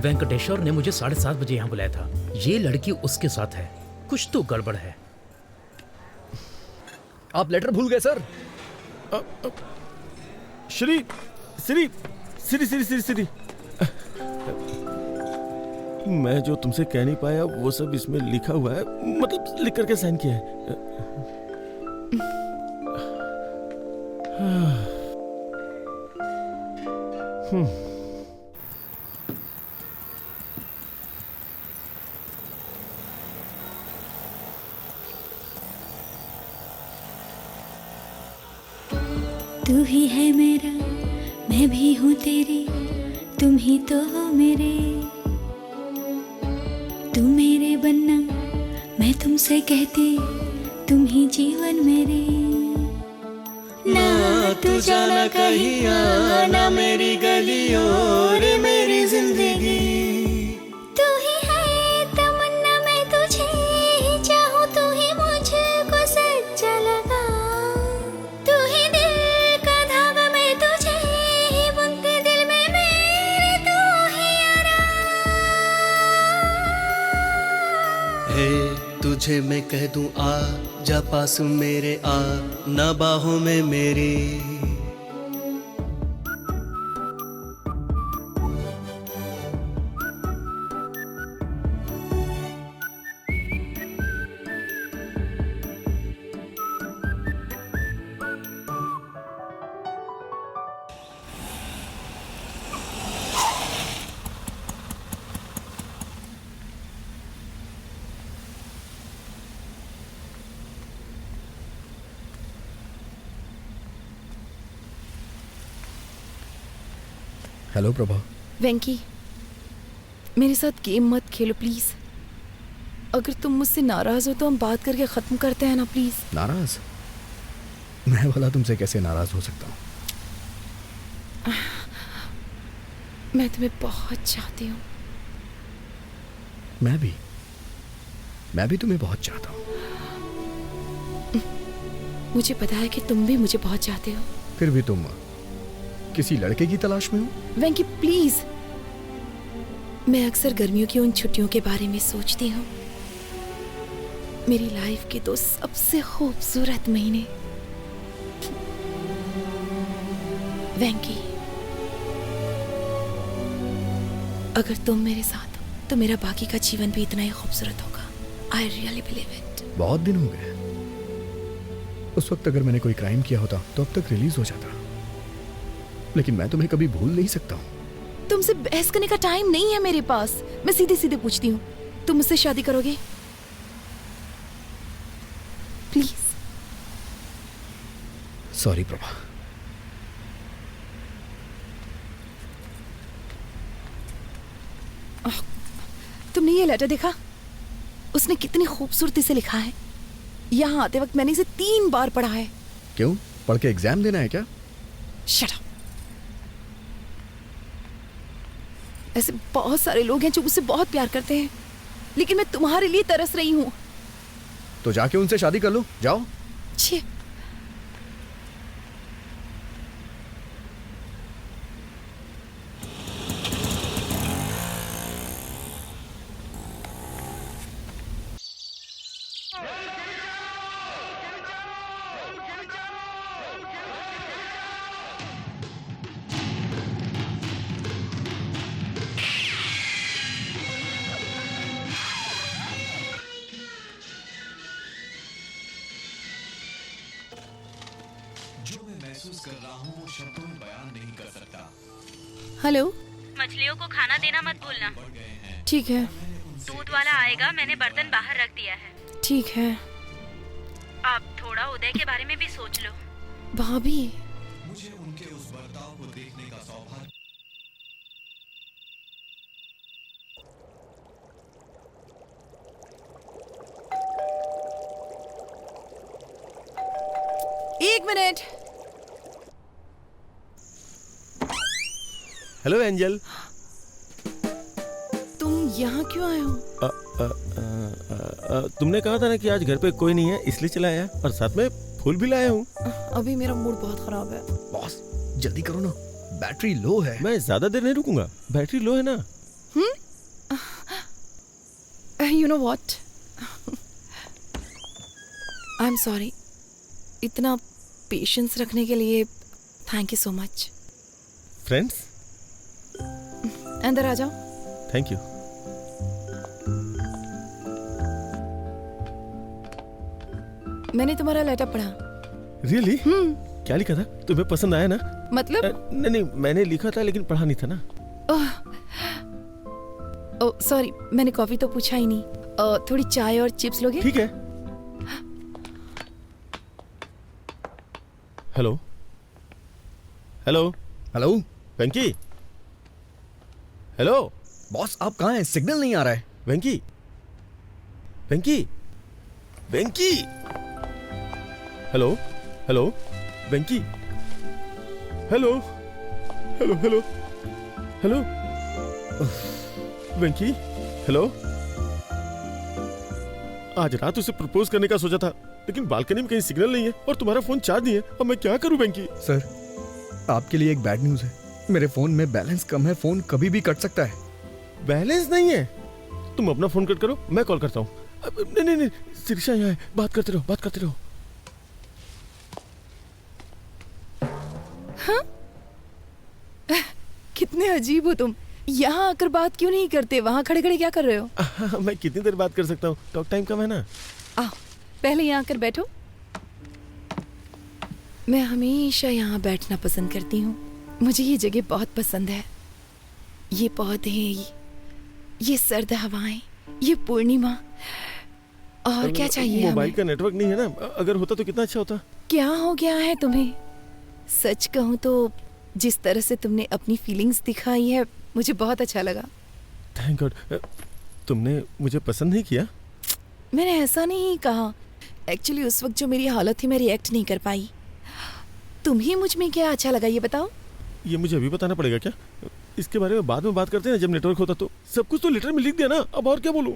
वेंकटेश्वर ने मुझे 7:30 बजे यहाँ बुलाया था। ये लड़की उसके साथ है, कुछ तो गड़बड़ है। आप लेटर भूल गए सर। श्री मैं जो तुमसे कह नहीं पाया वो सब इसमें लिखा हुआ है, मतलब लिख करके साइन किया है। तू ही है मेरा, मैं भी हूँ तेरी, तुम ही तो हो मेरे। तुम मेरे बनना, मैं तुमसे कहती, तुम ही जीवन मेरे। ना तू जाना कहीं आना, मेरी गलियों रे मेरी जिंदगी। तू ही है तमन्ना, मैं तुझे ही चाहूँ, तू ही मुझको सच्चा लगा। तू ही दिल का धागा, मैं तुझे ही बुनती, दिल में मेरे तू ही आराम। हे तुझे मैं कह दूं आ जा पास मेरे, आ ना बाहों में मेरी। हेलो प्रभा। वेंकी, मेरे साथ गेम मत खेलो प्लीज। अगर तुम मुझसे नाराज हो तो हम बात करके खत्म करते हैं ना प्लीज। नाराज? मैं भला तुमसे कैसे नाराज हो सकता हूँ? मैं तुम्हें बहुत चाहती हूँ। मैं भी तुम्हें बहुत चाहता हूँ। मुझे पता है कि तुम भी मुझे बहुत चाहते हो। फिर भी तुम किसी लड़के की तलाश में हो? वेंकी प्लीज, मैं अक्सर गर्मियों की उन छुट्टियों के बारे में सोचती हूँ। मेरी लाइफ के 2 सबसे खूबसूरत महीने। वेंकी, अगर तुम मेरे साथ हो तो मेरा बाकी का जीवन भी इतना ही खूबसूरत होगा। I really believe it. बहुत दिन हो गए। उस वक्त अगर मैंने कोई क्राइम किया होता तो अब तक रिलीज हो जाता, लेकिन मैं तुम्हें कभी भूल नहीं सकता हूँ। तुमसे बहस करने का टाइम नहीं है मेरे पास। मैं सीधे सीधे पूछती हूँ, तुम मुझसे शादी करोगे? प्लीज। सॉरी प्रभा। तुमने ये लेटर देखा? उसने कितनी खूबसूरती से लिखा है। यहाँ आते वक्त मैंने इसे 3 बार पढ़ा है। क्यों? पढ़ के एग्जाम देना है क्या? Shut up. ऐसे बहुत सारे लोग हैं जो मुझसे बहुत प्यार करते हैं, लेकिन मैं तुम्हारे लिए तरस रही हूँ। तो जाके उनसे शादी कर लो, जाओ। छी। हेलो। मछलियों को खाना देना मत भूलना। ठीक है। दूध वाला आएगा, मैंने बर्तन बाहर रख दिया है। ठीक है। आप थोड़ा उदय के बारे में भी सोच लो। भाभी, मुझे उनके उस बर्ताव को देखने का सौभाग्य। एक मिनट। Hello angel. तुम यहाँ क्यों आए हो? तुमने कहा था ना कि आज घर पे कोई नहीं है, इसलिए चला आया, और साथ में फूल भी लाया हूँ। अभी मेरा मूड बहुत खराब है। बॉस जल्दी करो ना, बैटरी लो है। मैं ज्यादा देर नहीं रुकूंगा, बैटरी लो है ना। You know what? I'm sorry. इतना पेशेंस रखने के लिए thank you so much. Friends, अंदर आ जाओ। Thank you. मैंने तुम्हारा लेटर पढ़ा। रियली? क्या लिखा था? तुम्हें पसंद आया ना? मतलब? नहीं, मैंने लिखा था लेकिन पढ़ा नहीं था ना। ओह सॉरी, मैंने कॉफी तो पूछा ही नहीं। थोड़ी चाय और चिप्स लोगे? ठीक है। हेलो हेलो हेलो वेंकी। हेलो बॉस, आप कहाँ हैं? सिग्नल नहीं आ रहा है। वेंकी, वेंकी, वेंकी। हेलो हेलो वेंकी। हेलो हेलो हेलो हेलो वेंकी। हेलो। आज रात उसे प्रपोज करने का सोचा था, लेकिन बालकनी में कहीं सिग्नल नहीं है और तुम्हारा फोन चार्ज नहीं है। अब मैं क्या करूं वेंकी? सर, आपके लिए एक बैड न्यूज है। मेरे फोन में बैलेंस कम है, फोन कभी भी कट सकता है। बैलेंस नहीं है? तुम अपना फोन कट करो, मैं कॉल करता हूँ। नहीं नहीं, शिरीषा यहाँ है, बात करते रहो, बात करते रहो। हाँ? कितने अजीब हो तुम। यहाँ आकर बात क्यों नहीं करते? वहाँ खड़े खड़े क्या कर रहे हो? मैं कितनी देर बात कर सकता हूँ, टॉक टाइम कम है ना। पहले यहाँ आकर बैठो। मैं हमेशा यहाँ बैठना पसंद करती हूँ। मुझे ये जगह बहुत पसंद है। ये पौधे, ये सर्द हवाएं, ये पूर्णिमा, और क्या चाहिए? मोबाइल का नेटवर्क नहीं है ना, अगर होता तो कितना अच्छा होता। क्या हो गया है तुम्हें? सच कहूँ तो जिस तरह से तुमने अपनी फीलिंग्स दिखाई है, मुझे बहुत अच्छा लगा। Thank God. तुमने मुझे पसंद नहीं किया? मैंने ऐसा नहीं कहा। एक्चुअली उस वक्त जो मेरी हालत थी, मैं रिएक्ट नहीं कर पाई। तुम्हें मुझ में क्या अच्छा लगा ये बताओ? ये मुझे अभी बताना पड़ेगा क्या? इसके बारे में बाद में बात करते हैं जब नेटवर्क होता तो। सब कुछ तो लेटर में लिख दिया ना, अब और क्या बोलूं?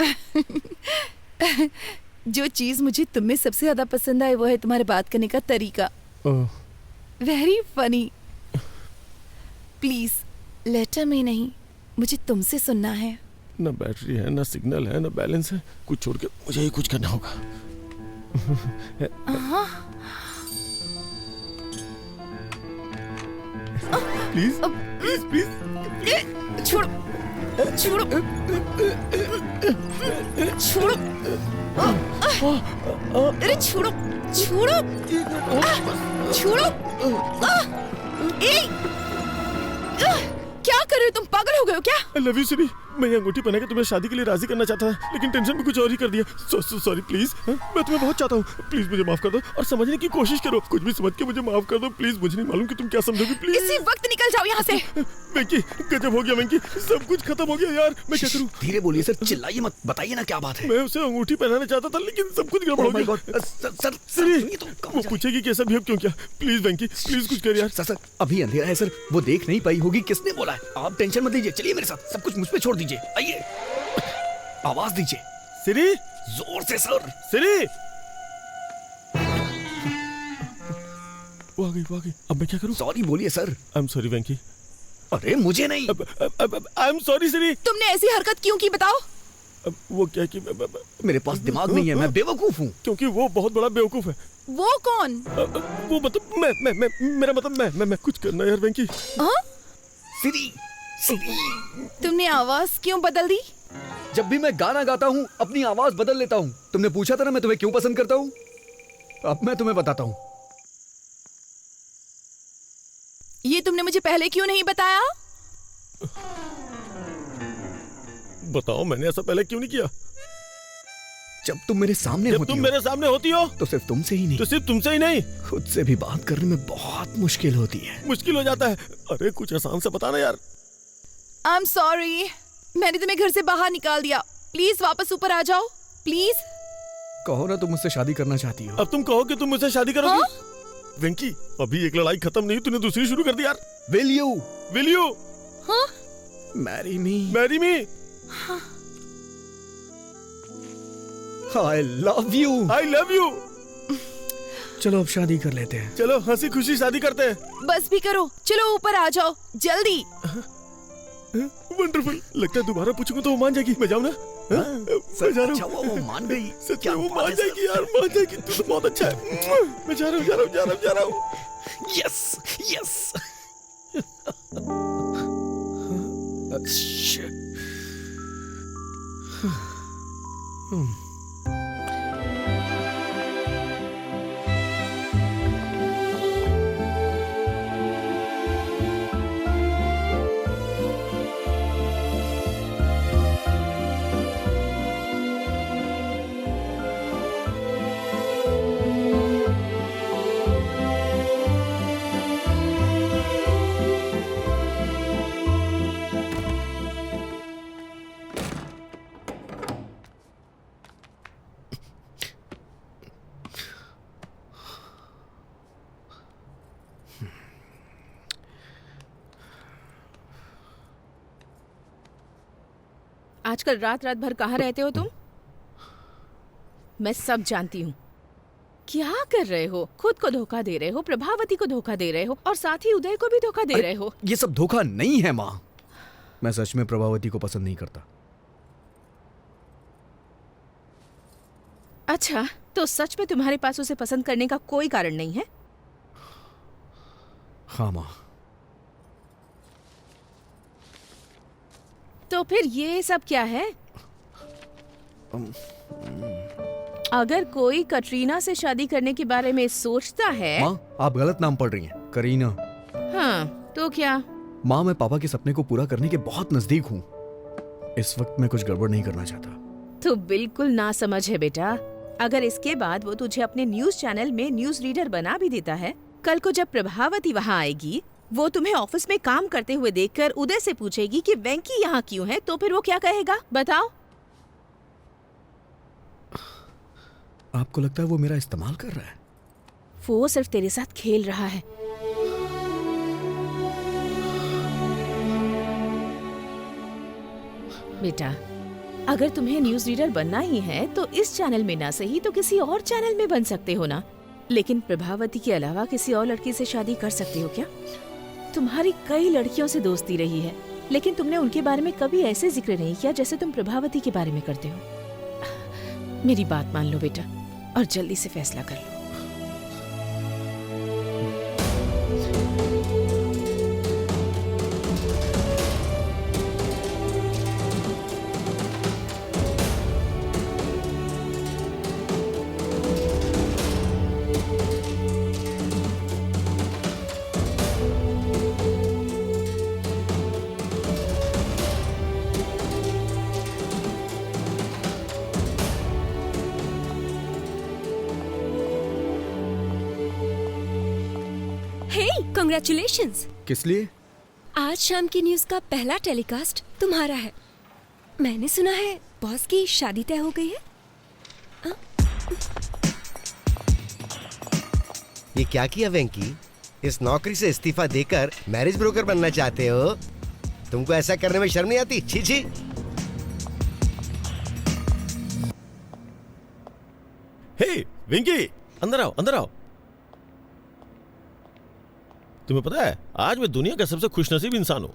जो चीज मुझे तुम में सबसे ज्यादा पसंद आई वो है तुम्हारे बात करने का तरीका। Very funny. प्लीज लेटर में नहीं, मुझे तुमसे सुनना है। ना बैटरी है, ना सिग्नल है, ना बैलेंस है। कुछ छोड़ के मुझे ही कुछ करना होगा। प्लीज प्लीज प्लीज छोड़ो छोड़ो छोड़ो। अरे छोड़ो छोड़ो छोड़ो। क्या कर रहे हो तुम? पागल हो गए हो क्या? I love you, सिरी। मैं ये अंगूठी पहना के तुम्हें शादी के लिए राजी करना चाहता था, लेकिन टेंशन में कुछ और ही कर दिया। Sorry please. मैं तुम्हें बहुत चाहता हूँ, प्लीज मुझे माफ कर दो और समझने की कोशिश करो। कुछ भी समझ के मुझे माफ कर दो प्लीज। मुझे नहीं मालूम कि तुम क्या समझोगे, प्लीज। इसी वक्त निकल जाओ यहाँ से। वेंकी, गजब हो गया वेंकी, सब कुछ खत्म हो गया यार। मैं क्या करूँ? धीरे बोलिए सर, चिल्लाइए मत, बताइए ना क्या बात है। मैं उसे अंगूठी पहनाना चाहता था, लेकिन सब कुछ गड़बड़ हो गया। सर वो पूछेगी कैसा बिहेव क्यों किया। प्लीज वेंकी, प्लीज कुछ कर यार। सर अभी अंधेरा है सर, वो देख नहीं पाई होगी। किसने बोला है? आप टेंशन मत लीजिए, चलिए मेरे साथ, सब कुछ मुझ पे छोड़ दीजिए। आइए, आवाज दीजिए। सिरी, जोर से सर। सिरी, वो आ गई। अब मैं क्या करूं? सॉरी बोलिए सर। आई एम सॉरी वेंकी। अरे मुझे नहीं। आई एम सॉरी सिरी। तुमने ऐसी हरकत क्यों की बताओ? वो क्या कि मेरे पास दिमाग नहीं है, मैं बेवकूफ हूँ। क्योंकि वो बहुत बड़ा बेवकूफ है। वो कौन? वो मतलब मैं मेरा मतलब मैं कुछ करना यार वेंकी। सिरी, तुमने आवाज क्यों बदल दी? जब भी मैं गाना गाता हूँ अपनी आवाज बदल लेता हूँ। तुमने पूछा था ना मैं तुम्हें क्यों पसंद करता हूँ। अब मैं तुम्हें बताता हूँ। ये तुमने मुझे पहले क्यों नहीं बताया? बताओ, मैंने ऐसा पहले क्यों नहीं किया? जब तुम मेरे सामने जब तुम मेरे सामने होती हो तो सिर्फ तुमसे ही नहीं, तो सिर्फ तुमसे ही नहीं, खुद से भी बात करने में बहुत मुश्किल होती है। मुश्किल हो जाता है। अरे कुछ आसान से बताना यार। आई एम सॉरी, मैंने तुम्हें घर से बाहर निकाल दिया। प्लीज वापस ऊपर आ जाओ, प्लीज। कहो ना तुम मुझसे शादी करना चाहती हो। अब तुम कहो कि तुम मुझसे शादी करोगी। वेंकी, अभी एक लड़ाई खत्म नहीं, तूने दूसरी शुरू कर दी यार। Will you marry me. I love you। चलो अब शादी कर लेते हैं। चलो हंसी खुशी शादी करते हैं। बस भी करो, चलो ऊपर आ जाओ जल्दी। वंडरफुल। लगता है दोबारा पूछूंगा तो वो मान जाएगी। मैं जाऊँ ना? मैं जा रहा हूँ। वो मान गई। क्या वो मान जाएगी यार, मान जाएगी। तू तो बहुत अच्छा है। मैं जा रहा हूँ। यस। आजकल रात भर कहाँ रहते हो तुम? मैं सब जानती हूँ। क्या कर रहे हो? खुद को धोखा दे रहे हो, प्रभावती को धोखा दे रहे हो और साथ ही उदय को भी धोखा दे रहे हो। ये सब धोखा नहीं है माँ। मैं सच में प्रभावती को पसंद नहीं करता। अच्छा, तो सच में तुम्हारे पास उसे पसंद करने का कोई कारण नहीं है? हाँ माँ। तो फिर ये सब क्या है? अगर कोई कटरीना से शादी करने के बारे में सोचता है। माँ, आप गलत नाम पढ़ रही हैं। करीना। हाँ, तो क्या? माँ, मैं पापा के सपने को पूरा करने के बहुत नजदीक हूँ। इस वक्त मैं कुछ गड़बड़ नहीं करना चाहता। तो बिल्कुल ना समझ है बेटा। अगर इसके बाद वो तुझे अपने न्यूज चैनल में न्यूज रीडर बना भी देता है, कल को जब प्रभावती वहाँ आएगी, वो तुम्हें ऑफिस में काम करते हुए देखकर उदय से पूछेगी कि वेंकी यहाँ क्यों है, तो फिर वो क्या कहेगा बताओ? आपको लगता है वो मेरा इस्तेमाल कर रहा है? वो सिर्फ तेरे साथ खेल रहा है। बेटा, अगर तुम्हें न्यूज रीडर बनना ही है तो इस चैनल में ना सही तो किसी और चैनल में बन सकते हो ना। लेकिन प्रभावती के अलावा किसी और लड़की से शादी कर सकते हो क्या? तुम्हारी कई लड़कियों से दोस्ती रही है, लेकिन तुमने उनके बारे में कभी ऐसे जिक्र नहीं किया जैसे तुम प्रभावती के बारे में करते हो। मेरी बात मान लो बेटा और जल्दी से फैसला कर लो। हे, कांग्रेचुलेशंस। किस लिए? आज शाम की न्यूज का पहला टेलीकास्ट तुम्हारा है। मैंने सुना है बॉस की शादी तय हो गई है। ये क्या किया वेंकी? इस नौकरी से इस्तीफा देकर मैरिज ब्रोकर बनना चाहते हो? तुमको ऐसा करने में शर्म नहीं आती? छी छी। हे विंकी, अंदर आओ, अंदर आओ। तुम्हें पता है आज मैं दुनिया का सबसे खुशनसीब इंसान हूँ,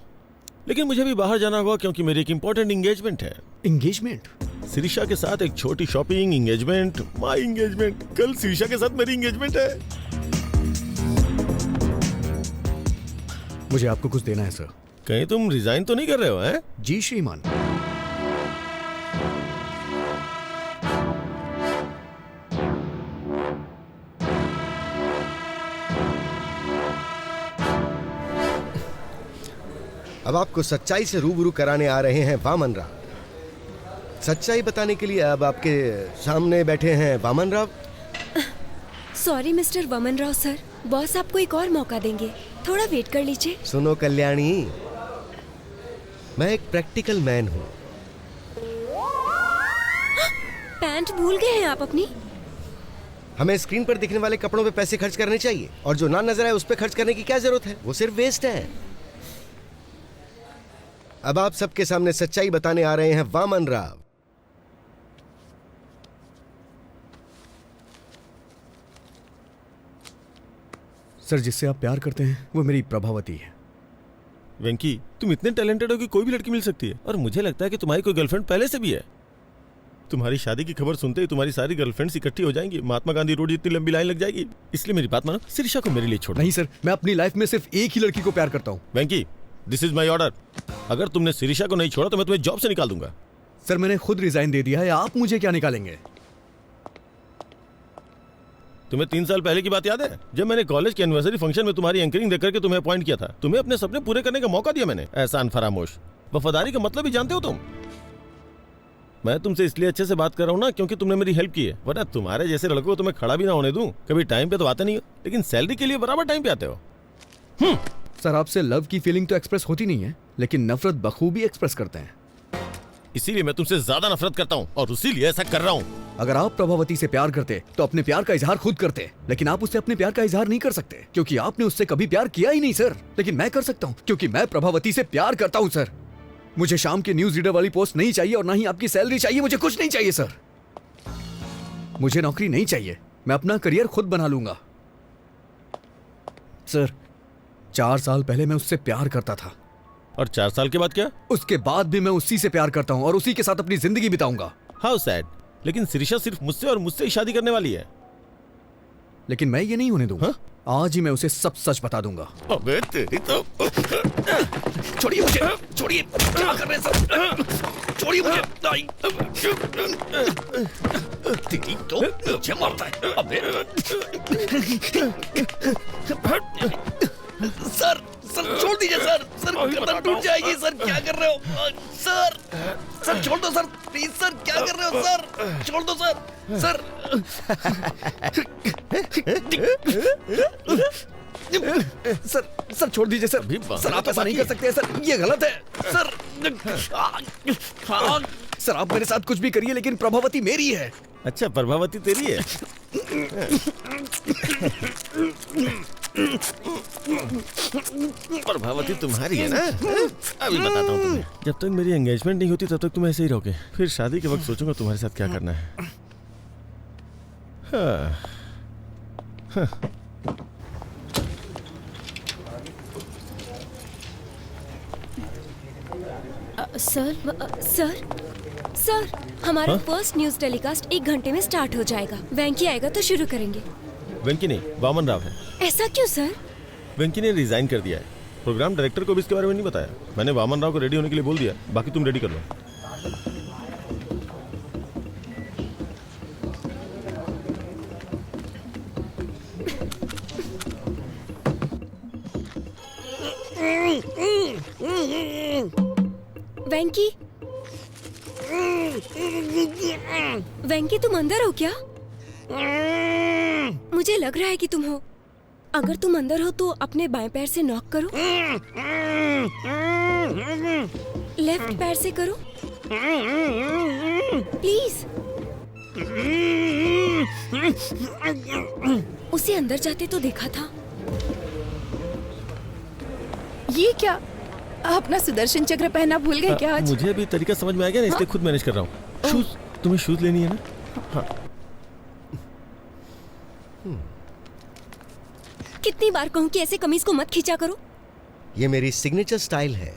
लेकिन मुझे भी बाहर जाना होगा क्योंकि मेरी एक इंपॉर्टेंट एंगेजमेंट है। एंगेजमेंट? सिरिशा के साथ एक छोटी शॉपिंग, एंगेजमेंट, माय एंगेजमेंट। कल सिरिशा के साथ मेरी एंगेजमेंट है। मुझे आपको कुछ देना है सर। कहीं तुम रिजाइन तो नहीं कर रहे हो? हैं? जी श्रीमान। अब आपको सच्चाई से रूबरू कराने आ रहे हैं वामन राव। सच्चाई बताने के लिए अब आपके सामने बैठे हैं Vaman Rao. Sorry mister Vaman Rao sir, boss आपको एक और मौका देंगे, थोड़ा वेट कर लीजिए। सुनो कल्याणी, मैं एक प्रैक्टिकल मैन हूँ। पैंट भूल गए हैं आप अपनी? हमें स्क्रीन पर दिखने वाले कपड़ों पे पैसे खर्च करने चाहिए, और जो ना नजर आए उस पे खर्च करने की क्या जरूरत है? वो सिर्फ वेस्ट है। अब आप सबके सामने सच्चाई बताने आ रहे हैं वामन राव। सर, जिससे आप प्यार करते हैं वो मेरी प्रभावती है। वेंकी, तुम इतने टैलेंटेड हो कि कोई भी लड़की मिल सकती है, और मुझे लगता है कि तुम्हारी कोई गर्लफ्रेंड पहले से भी है। तुम्हारी शादी की खबर सुनते ही तुम्हारी सारी गर्लफ्रेंड्स इकट्ठी हो जाएंगी, महात्मा गांधी रोड जितनी लंबी लाइन लग जाएगी। इसलिए मेरी बात मानो, सिरिशा को मेरे लिए छोड़ो। नहीं सर, मैं अपनी लाइफ में सिर्फ एक ही लड़की को प्यार करता हूँ। वेंकी, दिस इज माई ऑर्डर। अगर तुमने सिरिशा को नहीं छोड़ा तो मैं तुम्हें जॉब से निकाल दूंगा। सर, मैंने खुद रिजाइन दे दिया है, आप मुझे क्या निकालेंगे? तुम्हें 3 साल पहले की बात याद है, जब मैंने कॉलेज के एनिवर्सरी फंक्शन में तुम्हारी एंकरिंग देख करके तुम्हें अपॉइंट किया था? तुम्हें अपने सपने पूरे करने का मौका दिया मैंने। एहसान फरामोश। वफादारी का मतलब ही जानते हो तुम। मैं तुमसे इसलिए अच्छे से बात कर रहा हूँ ना क्योंकि तुमने मेरी हेल्प की है, वरना तुम्हारे जैसे लड़कों को तुम्हें खड़ा भी ना होने दूं। कभी टाइम पे तो आते नहीं हो, लेकिन सैलरी के लिए बराबर टाइम पे आते हो। सर, आपसे लव की फीलिंग तो एक्सप्रेस होती नहीं है, लेकिन नफरत बखूबी एक्सप्रेस करते हैं। इसीलिए मैं तुमसे ज्यादा नफरत करता हूँ और इसीलिए ऐसा कर रहा हूँ। अगर आप प्रभावती से प्यार करते तो अपने प्यार का इजहार खुद करते, लेकिन आप उससे अपने प्यार का इजहार नहीं कर सकते क्योंकि आपने उससे कभी प्यार किया ही नहीं सर। लेकिन मैं कर सकता हूँ क्योंकि मैं प्रभावती से प्यार करता हूँ सर। मुझे शाम के न्यूज रीडर वाली पोस्ट नहीं चाहिए और ना ही आपकी सैलरी चाहिए। मुझे कुछ नहीं चाहिए सर। मुझे नौकरी नहीं चाहिए, मैं अपना करियर खुद बना लूंगा। सर, 4 साल पहले मैं उससे प्यार करता था। और 4 साल के बाद क्या? उसके बाद भी मैं उसी से प्यार करता हूँ और उसी के साथ अपनी जिंदगी बिताऊंगा। How sad. लेकिन सिरिशा सिर्फ मुझसे और मुझसे ही शादी करने वाली है। लेकिन मैं ये नहीं होने दूंगा। आज ही मैं उसे सब सच बता दूंगा। अबे तेरी तो। छोड़िए मुझे, छोड़िए। क्या कर रहे हैं सब? छोड़िए मुझे। तेरी तो मुझे मारता है। अबे सर, सर छोड़ दीजिए सर। सर गर्दन टूट जाएगी सर। क्या कर रहे हो सर? सर छोड़ दो सर, प्लीज सर। क्या कर रहे हो सर? छोड़ दो सर। सर सर, सर छोड़ दीजिए सर। सर आप ऐसा नहीं कर सकते सर, ये गलत है सर। सर आप मेरे साथ कुछ भी करिए लेकिन प्रभावती मेरी है। अच्छा, प्रभावती तेरी है? प्रभावती तुम्हारी है ना? अभी बताता हूँ तुम्हें। जब तक मेरी एंगेजमेंट नहीं होती तब तक तुम ऐसे ही रहोगे, फिर शादी के वक्त सोचूंगा तुम्हारे साथ क्या करना है। सर, सर, हमारा फर्स्ट न्यूज टेलीकास्ट 1 घंटे में स्टार्ट हो जाएगा। वेंकी आएगा तो शुरू करेंगे। वेंकी नहीं, वामन राव है। ऐसा क्यों सर? वेंकी ने रिजाइन कर दिया है। प्रोग्राम डायरेक्टर को भी इसके बारे में नहीं बताया। मैंने वामन राव को रेडी होने के लिए बोल दिया, बाकी तुम रेडी कर लो। वेंकी, वेंकी तुम अंदर हो क्या? मुझे लग रहा है कि तुम हो। अगर तुम अंदर हो तो अपने बाएं पैर से नॉक करो। लेफ्ट पैर से करो प्लीज। उसे अंदर जाते तो देखा था। ये क्या, अपना सुदर्शन चक्र पहना भूल गए क्या आज? मुझे अभी तरीका समझ में आ गया ना, इसलिए खुद मैनेज कर रहा हूँ। शूज, तुम्हें शूज लेनी है ना? हाँ। कितनी बार कहूँ कि ऐसे कमीज को मत खींचा करो। ये मेरी सिग्नेचर स्टाइल है।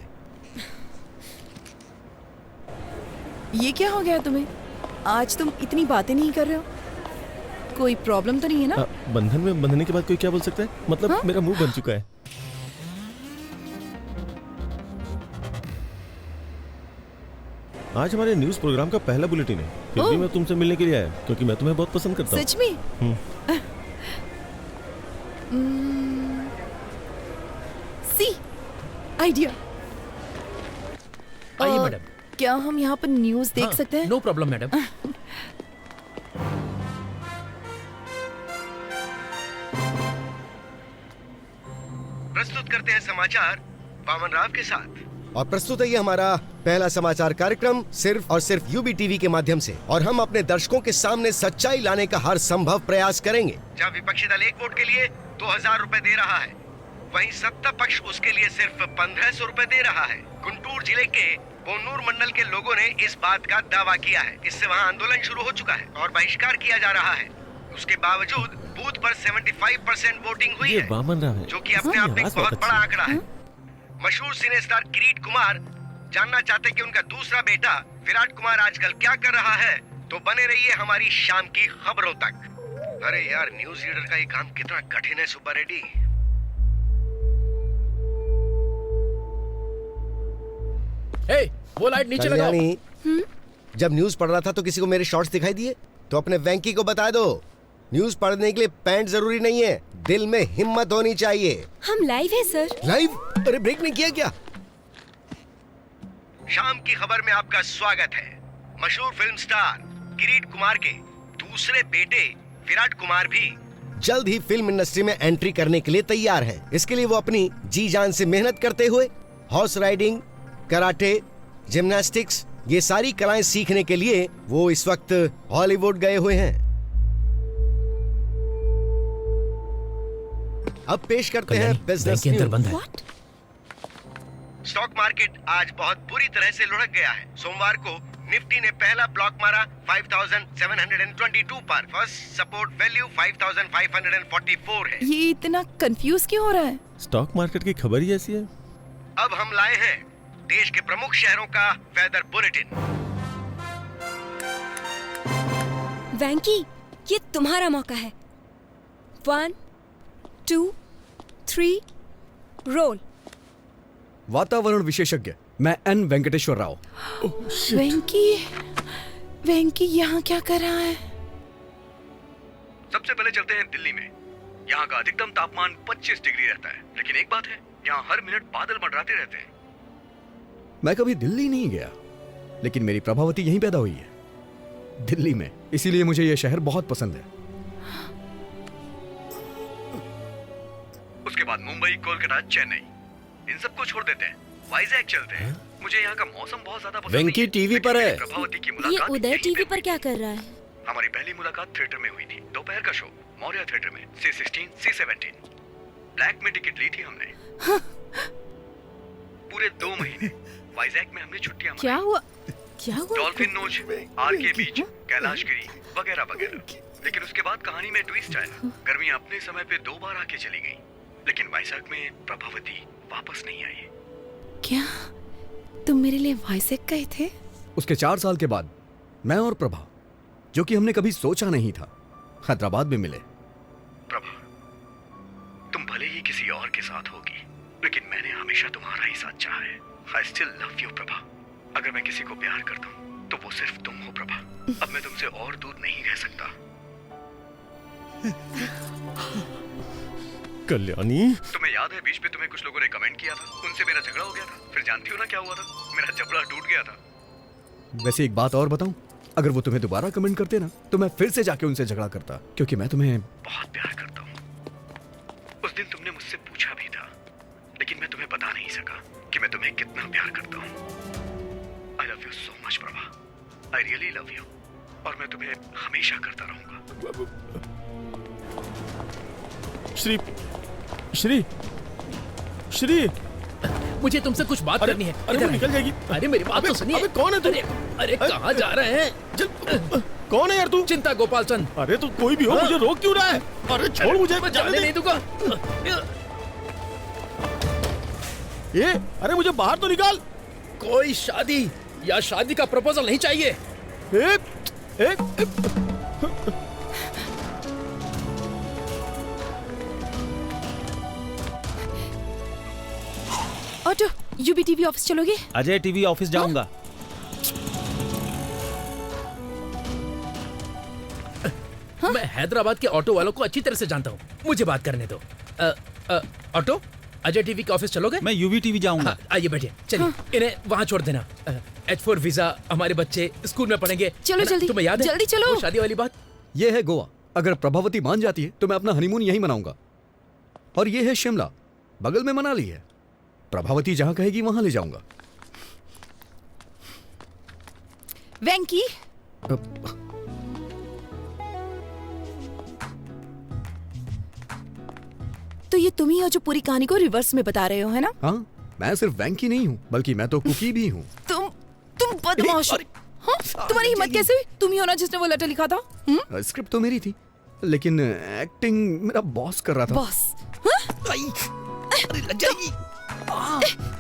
ये क्या हो गया तुम्हें? आज तुम इतनी बातें नहीं कर रहे हो। कोई प्रॉब्लम तो नहीं है ना? बंधन में बंधने के बाद कोई क्या बोल सकता है? मतलब हाँ? मेरा मुंह बन चुका है। आज हमारे न्यूज प्रोग्राम का पहला बुलेटिन है, फिर भी मैं तुमसे मिलने के लिए आया क्योंकि मैं तुम्हें बहुत पसंद करता हूँ। सच में? See idea. आइए मैडम। क्या हम यहाँ पर न्यूज देख सकते हैं? No problem madam. प्रस्तुत करते हैं समाचार वामन राव के साथ। और प्रस्तुत है ये हमारा पहला समाचार कार्यक्रम सिर्फ और सिर्फ यूबी टीवी के माध्यम से, और हम अपने दर्शकों के सामने सच्चाई लाने का हर संभव प्रयास करेंगे। जहाँ विपक्षी दल एक वोट के लिए 2000 रुपए दे रहा है, वहीं सत्ता पक्ष उसके लिए सिर्फ 1500 रुपए दे रहा है। गुंटूर जिले के बोनूर मंडल के लोगों ने इस बात का दावा किया है। इससे वहाँ आंदोलन शुरू हो चुका है और बहिष्कार किया जा रहा है। उसके बावजूद बूथ पर 75% वोटिंग हुई है, जो कि अपने आप में एक बहुत बड़ा आंकड़ा है। मशहूर सिने स्टार किरीट कुमार जानना चाहते कि उनका दूसरा बेटा विराट कुमार आजकल क्या कर रहा है, तो बने रहिए हमारी शाम की खबरों तक। अरे यार, न्यूज रीडर का ये काम कितना कठिन है सुपर रेड्डी। वो लाइट नीचे लगाओ। जब न्यूज पढ़ रहा था तो किसी को मेरे शॉर्ट्स दिखाई दिए, तो अपने वेंकी को बता दो, न्यूज पढ़ने के लिए पैंट जरूरी नहीं है, दिल में हिम्मत होनी चाहिए। हम लाइव है सर। लाइव? अरे ब्रेक नहीं किया क्या? शाम की खबर में आपका स्वागत है। मशहूर फिल्म स्टार किरीट कुमार के दूसरे बेटे विराट कुमार भी जल्द ही फिल्म इंडस्ट्री में एंट्री करने के लिए तैयार है। इसके लिए वो अपनी जी जान से मेहनत करते हुए हॉर्स राइडिंग, कराटे, जिम्नास्टिक्स, ये सारी कलाएं सीखने के लिए वो इस वक्त हॉलीवुड गए हुए हैं। अब पेश करते हैं बिजनेस न्यूज। स्टॉक मार्केट आज बहुत बुरी तरह से लुढ़क गया है। सोमवार को निफ्टी ने पहला ब्लॉक मारा 5722 पर। फर्स्ट सपोर्ट वैल्यू 5544 है। ये इतना कंफ्यूज क्यों हो रहा है? स्टॉक मार्केट की खबर ही ऐसी है। अब हम लाए हैं देश के प्रमुख शहरों का वेदर बुलेटिन। वैंकी, ये तुम्हारा मौका है। 1 2 3 रोल। वातावरण विशेषज्ञ मैं एन वेंकटेश्वर राव। वेंकी यहाँ क्या कर रहा है? सबसे पहले चलते हैं दिल्ली में। यहाँ का अधिकतम तापमान 25 डिग्री रहता है, लेकिन एक बात है, यहाँ हर मिनट बादल मंडराते रहते हैं। मैं कभी दिल्ली नहीं गया, लेकिन मेरी प्रभावती यहीं पैदा हुई है, दिल्ली में, इसीलिए मुझे यह शहर बहुत पसंद है। उसके बाद मुंबई, कोलकाता, चेन्नई, इन सबको छोड़ देते हैं, वाइजैक चलते हैं। मुझे यहाँ का मौसम बहुत ज्यादा पसंद वेंकी नहीं है, टीवी पर है। प्रभावती की ये मुलाकात उदय टीवी पर क्या कर रहा है? हमारी पहली मुलाकात थिएटर में हुई थी। दोपहर का शो मौर्य थिएटर में, C16, C17। ब्लैक में टिकट ली थी हमने। पूरे 2 महीने वाइजैक में हमने छुट्टियां क्या हुआ? क्या हुआ? डॉल्फिन नोच, आरके बीच, कैलाशगिरी वगैरह वगैरह। लेकिन उसके बाद कहानी में ट्विस्ट आया। गर्मियां अपने समय पे 2 बार आके चली गईं, लेकिन वाइजैक में प्रभावती वापस नहीं आई। क्या तुम मेरे लिए वाइजैक गए थे? उसके 4 साल के बाद मैं और प्रभा, जो कि हमने कभी सोचा नहीं था, हैदराबाद में मिले। प्रभा, तुम भले ही किसी और के साथ होगी, लेकिन मैंने हमेशा तुम्हारा ही साथ चाहा है। I still love you, Prabha. अगर मैं किसी को प्यार करता हूँ तो वो सिर्फ तुम हो प्रभा। अब मैं तुमसे और दूर नहीं रह सकता। कल्याणी, तुम्हें याद है बीच में तुम्हें कुछ लोगों ने कमेंट किया था, उनसे मेरा झगड़ा हो गया था। फिर जानती हो ना क्या हुआ था? मेरा जबड़ा टूट गया था। वैसे एक बात और बताऊं, अगर वो तुम्हें दोबारा कमेंट करते ना, तो मैं फिर से जाके उनसे झगड़ा करता, क्योंकि मैं तुम्हें बहुत प्यार करता हूँ। उस दिन तुमने मुझसे पूछा भी था, लेकिन मैं तुम्हें बता नहीं सका कि मैं तुम्हें कितना प्यार करता हूँ। आई love you so much Prabha, I really love you, और मैं तुम्हें हमेशा करता रहूंगा। श्री श्री श्री मुझे तुमसे कुछ बात करनी है। अरे वो निकल जाएगी। अरे मेरी बात तो सुनिए। अबे कौन है तू? अरे कहाँ जा रहे हैं? कौन है यार तू? चिंता गोपाल चंद। अरे तू कोई भी हो, मुझे रोक क्यों रहा है? अरे छोड़ मुझे, मैं जाने नहीं दूंगा। ये अरे मुझे बाहर तो निकाल। कोई शादी या शादी का प्रपोजल नहीं चाहिए। ऑटो, यूबी टीवी ऑफिस चलोगे? अजय टीवी ऑफिस जाऊंगा। मैं हैदराबाद के ऑटो वालों को अच्छी तरह से जानता हूँ, मुझे बात करने दो। ऑटो, अजय टीवी के ऑफिस चलोगे? मैं यूवी टीवी जाऊंगा। आइए बैठिए, चलिए इन्हें वहाँ छोड़ देना। H4 वीजा, हमारे बच्चे स्कूल में पढ़ेंगे। चलो जल्दी, तुम्हें याद है जल्दी चलो। वो शादी वाली बात? ये है गोवा। अगर प्रभावती मान जाती है तो मैं अपना हनीमून यहीं मनाऊंगा। और ये है शिमला, बगल में मनाली है। प्रभावती जहां कहेगी वहां ले जाऊंगा। वेंकी, तो ये तुम ही हो जो पूरी कहानी को रिवर्स में बता रहे हो, है ना? हाँ, मैं सिर्फ वेंकी नहीं हूँ, बल्कि मैं तो कुकी भी हूँ। तुम बदमाश हो। हाँ? तुम्हारी हिम्मत कैसे हुई? तुम ही हो ना जिसने वो लेटर लिखा था? स्क्रिप्ट तो मेरी थी, लेकिन एक्टिंग मेरा बॉस कर रहा था। बॉस?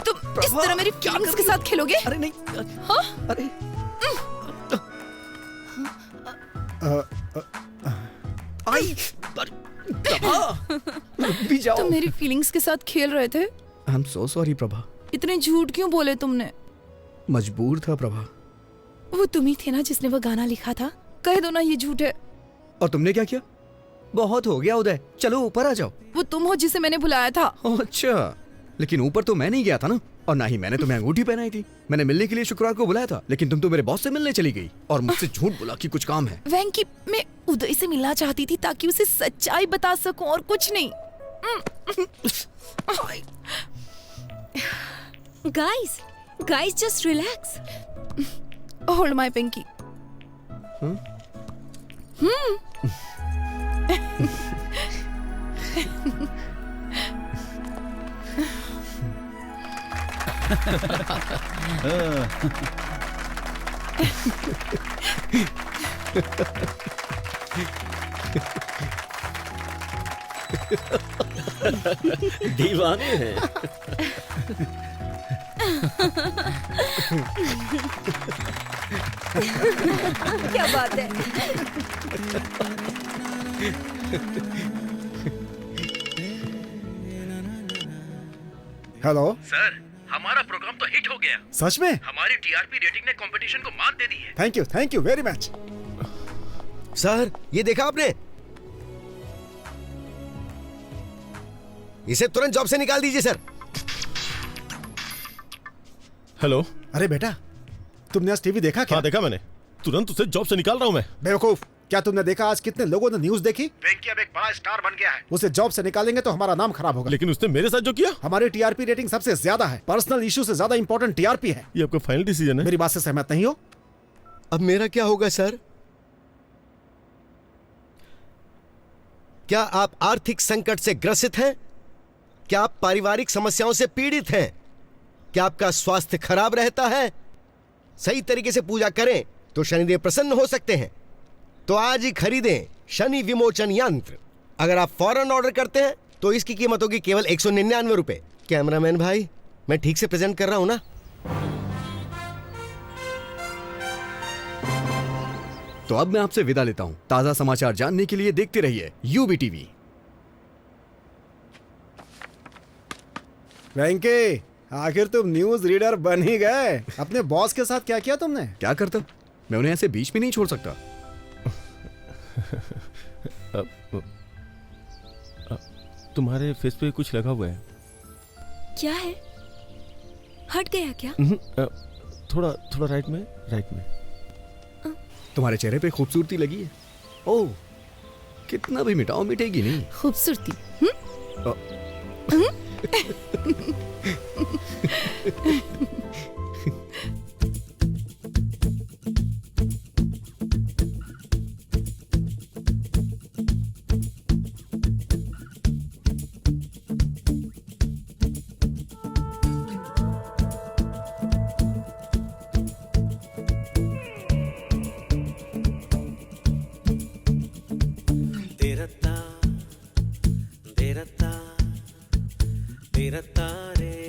तुम इस तरह मेरी फीलिंग्स के साथ खेलोगे? अरे नहीं। हाँ? अरे भी जाओ। तुम मेरी फीलिंग्स के साथ खेल रहे थे। I am so sorry Prabha. इतने झूठ क्यों बोले तुमने? मजबूर था प्रभा। वो तुम ही थे ना जिसने वो गाना लिखा था? कह दो ना ये झूठ है। और तुमने क्या किया? बहुत हो गया उदय, चलो ऊपर आ जाओ। वो तुम हो जिसे मैंने बुलाया था। अच्छा, लेकिन ऊपर तो मैं नहीं गया था ना, और ना ही मैंने तुम्हें अंगूठी पहनाई थी। मैंने मिलने के लिए शुक्रवार को बुलाया था, लेकिन तुम तो मेरे बॉस से मिलने चली गई और मुझसे झूठ बोला कि कुछ काम है। वेंकी, मैं उदय से मिलना चाहती थी ताकि उसे सच्चाई बता सकूं और कुछ नहीं। Guys, just relax. Hold my pinky. दीवाने हैं। क्या बात है? हेलो सर, हमारा प्रोग्राम तो हिट हो गया। सच में? हमारी टीआरपी रेटिंग ने कंपटीशन को मात दे दी है। Thank you very much. Sir, ये देखा आपने? इसे तुरंत जॉब से निकाल दीजिए सर। हेलो। अरे बेटा, तुमने आज टीवी देखा क्या? हाँ देखा मैंने, तुरंत उसे जॉब से निकाल रहा हूँ मैं। बेवकूफ, क्या तुमने देखा आज कितने लोगों ने न्यूज देखी? वेंकी अब एक बड़ा स्टार बन गया है। उसे जॉब से निकालेंगे तो हमारा नाम खराब होगा। लेकिन उसने मेरे साथ जो किया। हमारी टीआरपी रेटिंग सबसे ज्यादा है, पर्सनल इशू से ज्यादा इंपॉर्टेंट टीआरपी है। ये आपका फाइनल डिसीजन है? मेरी बात से सहमत नहीं हो? अब मेरा क्या होगा सर? क्या आप आर्थिक संकट से ग्रसित हैं? क्या आप पारिवारिक समस्याओं से पीड़ित हैं? क्या आपका स्वास्थ्य खराब रहता है? सही तरीके से पूजा करें तो शनिदेव प्रसन्न हो सकते हैं। तो आज ही खरीदें शनि विमोचन यंत्र। अगर आप फौरन ऑर्डर करते हैं तो इसकी कीमत होगी केवल 199 रुपए। कैमरामैन भाई, मैं ठीक से प्रेजेंट कर रहा हूं ना? तो अब मैं आपसे विदा लेता हूं। ताजा समाचार जानने के लिए देखते रहिए यूबी टीवी। वेंकी, आखिर तुम न्यूज रीडर बन ही गए। अपने बॉस के साथ क्या किया तुमने? क्या करता? मैं उन्हें ऐसे बीच में नहीं छोड़ सकता। तुम्हारे फेस पे कुछ लगा हुआ है। क्या है? हट गया क्या? थोड़ा थोड़ा राइट में। तुम्हारे चेहरे पे खूबसूरती लगी है। ओह, कितना भी मिटाओ मिटेगी नहीं। खूबसूरती? तेरा तारे